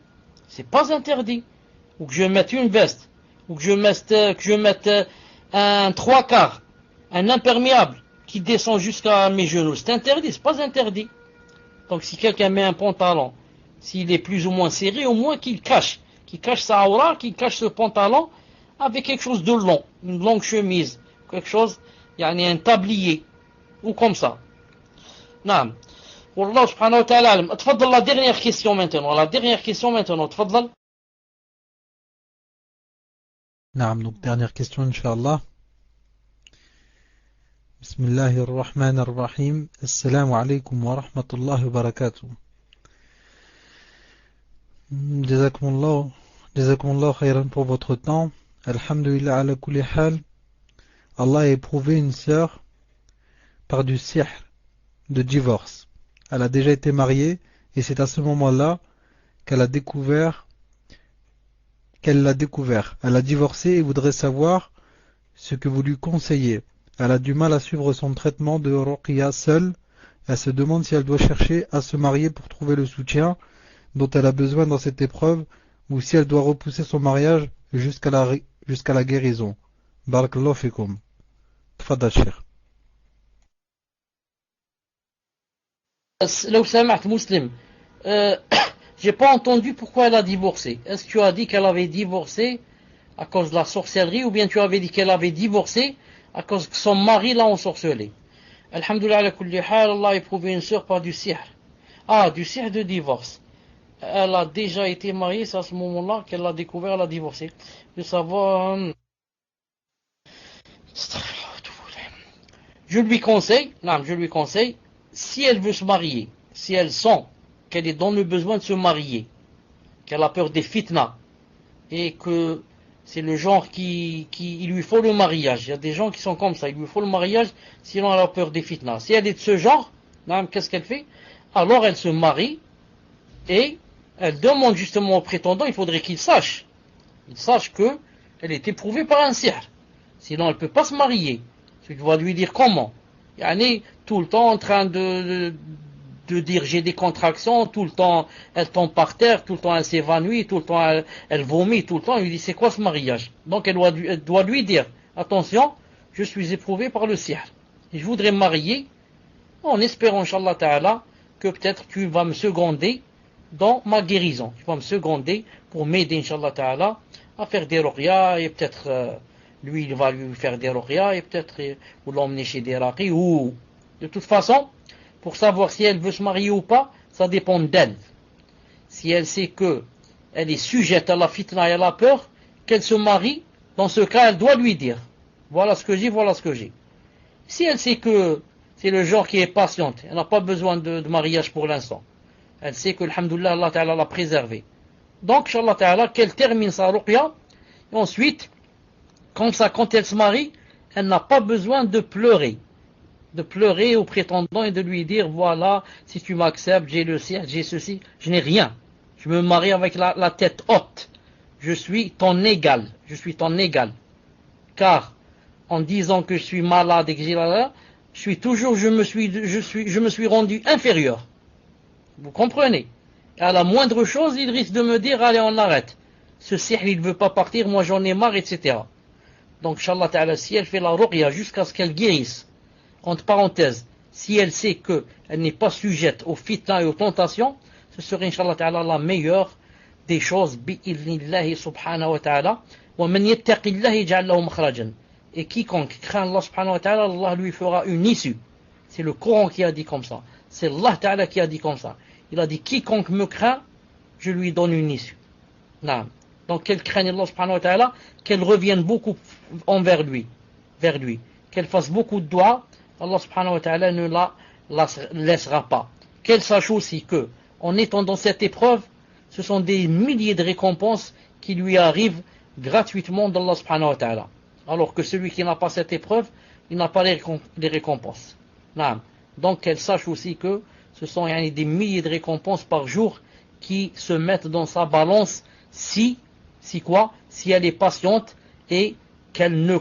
C'est pas interdit. Ou que je mette une veste, ou que je mette un 3/4, un imperméable qui descend jusqu'à mes genoux. C'est interdit, c'est pas interdit. Donc si quelqu'un met un pantalon, s'il est plus ou moins serré, au moins qu'il cache sa aura, qu'il cache ce pantalon avec quelque chose de long, une longue chemise, quelque chose, un tablier, ou comme ça. Naam. Wallah subhanahu wa ta'ala alam. Tfaddal la dernière question maintenant. Tfaddal. Naam, donc dernière question, Inch'Allah. Bismillahirrahmanirrahim. Assalamu alaikum wa rahmatullahi wa barakatuh. Jazakumullah khayran pour votre temps. Alhamdulillah ala kulli hal. Allah a éprouvé une sœur par du sihr, de divorce. Elle a déjà été mariée et c'est à ce moment-là qu'elle l'a découvert. Elle a divorcé et voudrait savoir ce que vous lui conseillez. Elle a du mal à suivre son traitement de ruqya seule. Elle se demande si elle doit chercher à se marier pour trouver le soutien dont elle a besoin dans cette épreuve ou si elle doit repousser son mariage jusqu'à la guérison. Barakallahu fikum. Tfaddal Cheikh. Là سمعت Muslim, j'ai pas entendu pourquoi elle a divorcé. Est-ce que tu as dit qu'elle avait divorcé à cause de la sorcellerie ou bien tu avais dit qu'elle avait divorcé à cause que son mari l'a ensorcelé? Alhamdulillah ala kulli hal, Allah a éprouvé une sœur par du sihr. Du sihr de divorce. Elle a déjà été mariée, c'est à ce moment-là qu'elle l'a découvert, elle a divorcé. De savoir... Je lui conseille, si elle veut se marier, si elle sent qu'elle est dans le besoin de se marier, qu'elle a peur des fitna, et que c'est le genre il lui faut le mariage. Il y a des gens qui sont comme ça, il lui faut le mariage, sinon elle a peur des fitna. Si elle est de ce genre, qu'est-ce qu'elle fait? Alors elle se marie, et elle demande justement au prétendant, il faudrait qu'il sache Il sache que elle est éprouvée par un sihr. Sinon, elle ne peut pas se marier. Tu vas lui dire comment. Yani, tout le temps en train de dire j'ai des contractions, tout le temps elle tombe par terre, tout le temps elle s'évanouit, tout le temps elle vomit, tout le temps. Il lui dit c'est quoi ce mariage? Donc elle doit lui dire attention, je suis éprouvé par le sihr. Et je voudrais me marier en espérant, Inch'Allah Ta'ala, que peut-être tu vas me seconder dans ma guérison. Tu vas me seconder pour m'aider, Inch'Allah Ta'ala, à faire des ruqya, et peut-être lui, il va lui faire des ruqya, et peut-être ou l'emmener chez des raqis, ou de toute façon, pour savoir si elle veut se marier ou pas, ça dépend d'elle. Si elle sait que elle est sujette à la fitna et à la peur, qu'elle se marie, dans ce cas, elle doit lui dire, voilà ce que j'ai, voilà ce que j'ai. Si elle sait que c'est le genre qui est patiente, elle n'a pas besoin de mariage pour l'instant. Elle sait que, alhamdoulilah, Allah Ta'ala l'a préservée. Donc, Inch'Allah Ta'ala, qu'elle termine sa ruqya, et ensuite, quand elle se marie, elle n'a pas besoin de pleurer au prétendant et de lui dire, voilà, si tu m'acceptes, j'ai le ciel, j'ai ceci, je n'ai rien. Je me marie avec la tête haute. Je suis ton égal. Car, en disant que je suis malade et que j'ai là, je me suis rendu inférieur. Vous comprenez? Et à la moindre chose, il risque de me dire, allez, on arrête. Ce sihr, il ne veut pas partir, moi j'en ai marre, etc. Donc, Inch'Allah Ta'ala, si elle fait la ruqya jusqu'à ce qu'elle guérisse, entre parenthèses, si elle sait qu'elle n'est pas sujette aux fitna et aux tentations, ce serait, Inch'Allah Ta'ala, la meilleure des choses, bi'idhnillahi subhanahu wa ta'ala, wa man yattaqillahi yaj'al lahu makhrajan. Et quiconque craint Allah subhanahu wa ta'ala, Allah lui fera une issue. C'est le Coran qui a dit comme ça. C'est Allah Ta'ala qui a dit comme ça. Il a dit, quiconque me craint, je lui donne une issue. Non. Donc qu'elle craigne Allah subhanahu wa ta'ala, qu'elle revienne beaucoup vers lui, qu'elle fasse beaucoup de doigts, Allah subhanahu wa ta'ala ne la laissera pas. Qu'elle sache aussi que, en étant dans cette épreuve, ce sont des milliers de récompenses qui lui arrivent gratuitement d'Allah subhanahu wa ta'ala. Alors que celui qui n'a pas cette épreuve, il n'a pas les récompenses. Non. Donc qu'elle sache aussi que ce sont des milliers de récompenses par jour qui se mettent dans sa balance si elle est patiente et qu'elle ne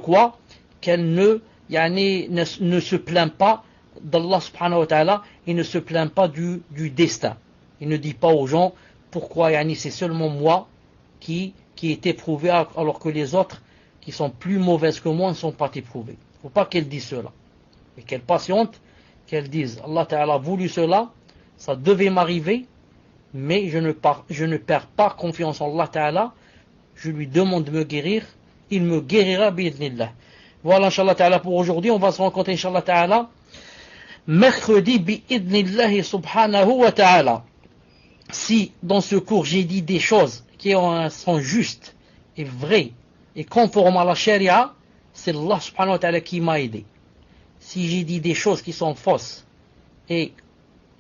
se plaint pas d'Allah subhanahu wa ta'ala et ne se plaint pas du destin. Il ne dit pas aux gens pourquoi c'est seulement moi qui est éprouvé alors que les autres qui sont plus mauvaises que moi ne sont pas éprouvés. Il ne faut pas qu'elle dise cela. Et qu'elle patiente, qu'elle dise Allah Ta'ala a voulu cela, ça devait m'arriver, mais je ne perds pas confiance en Allah Ta'ala, je lui demande de me guérir, il me guérira bi'idhnillah. Voilà, Inch'Allah Ta'ala, pour aujourd'hui. On va se rencontrer, Inch'Allah Ta'ala, mercredi, bi'idhnillah subhanahu wa ta'ala. Si, dans ce cours, j'ai dit des choses qui sont justes et vraies et conformes à la charia, c'est Allah subhanahu wa ta'ala qui m'a aidé. Si j'ai dit des choses qui sont fausses et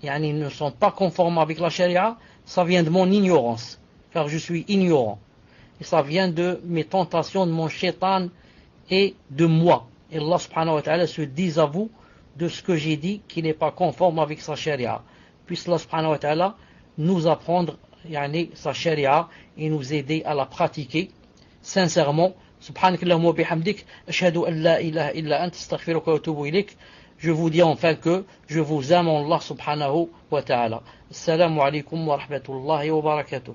ne sont pas conformes avec la charia, ça vient de mon ignorance, car je suis ignorant. Et ça vient de mes tentations, de mon shaitan et de moi. Et Allah subhanahu wa ta'ala se désavoue de ce que j'ai dit qui n'est pas conforme avec sa charia. Puisse Allah subhanahu wa ta'ala nous apprendre sa charia et nous aider à la pratiquer sincèrement. Subhanakallahumma wa bihamdik, ashhadu an la ilaha illa anta astaghfiruka wa atubu ilayk. Je vous dis enfin que je vous aime en Allah subhanahu wa ta'ala. Assalamu alaikum wa rahmatullahi wa barakatuh.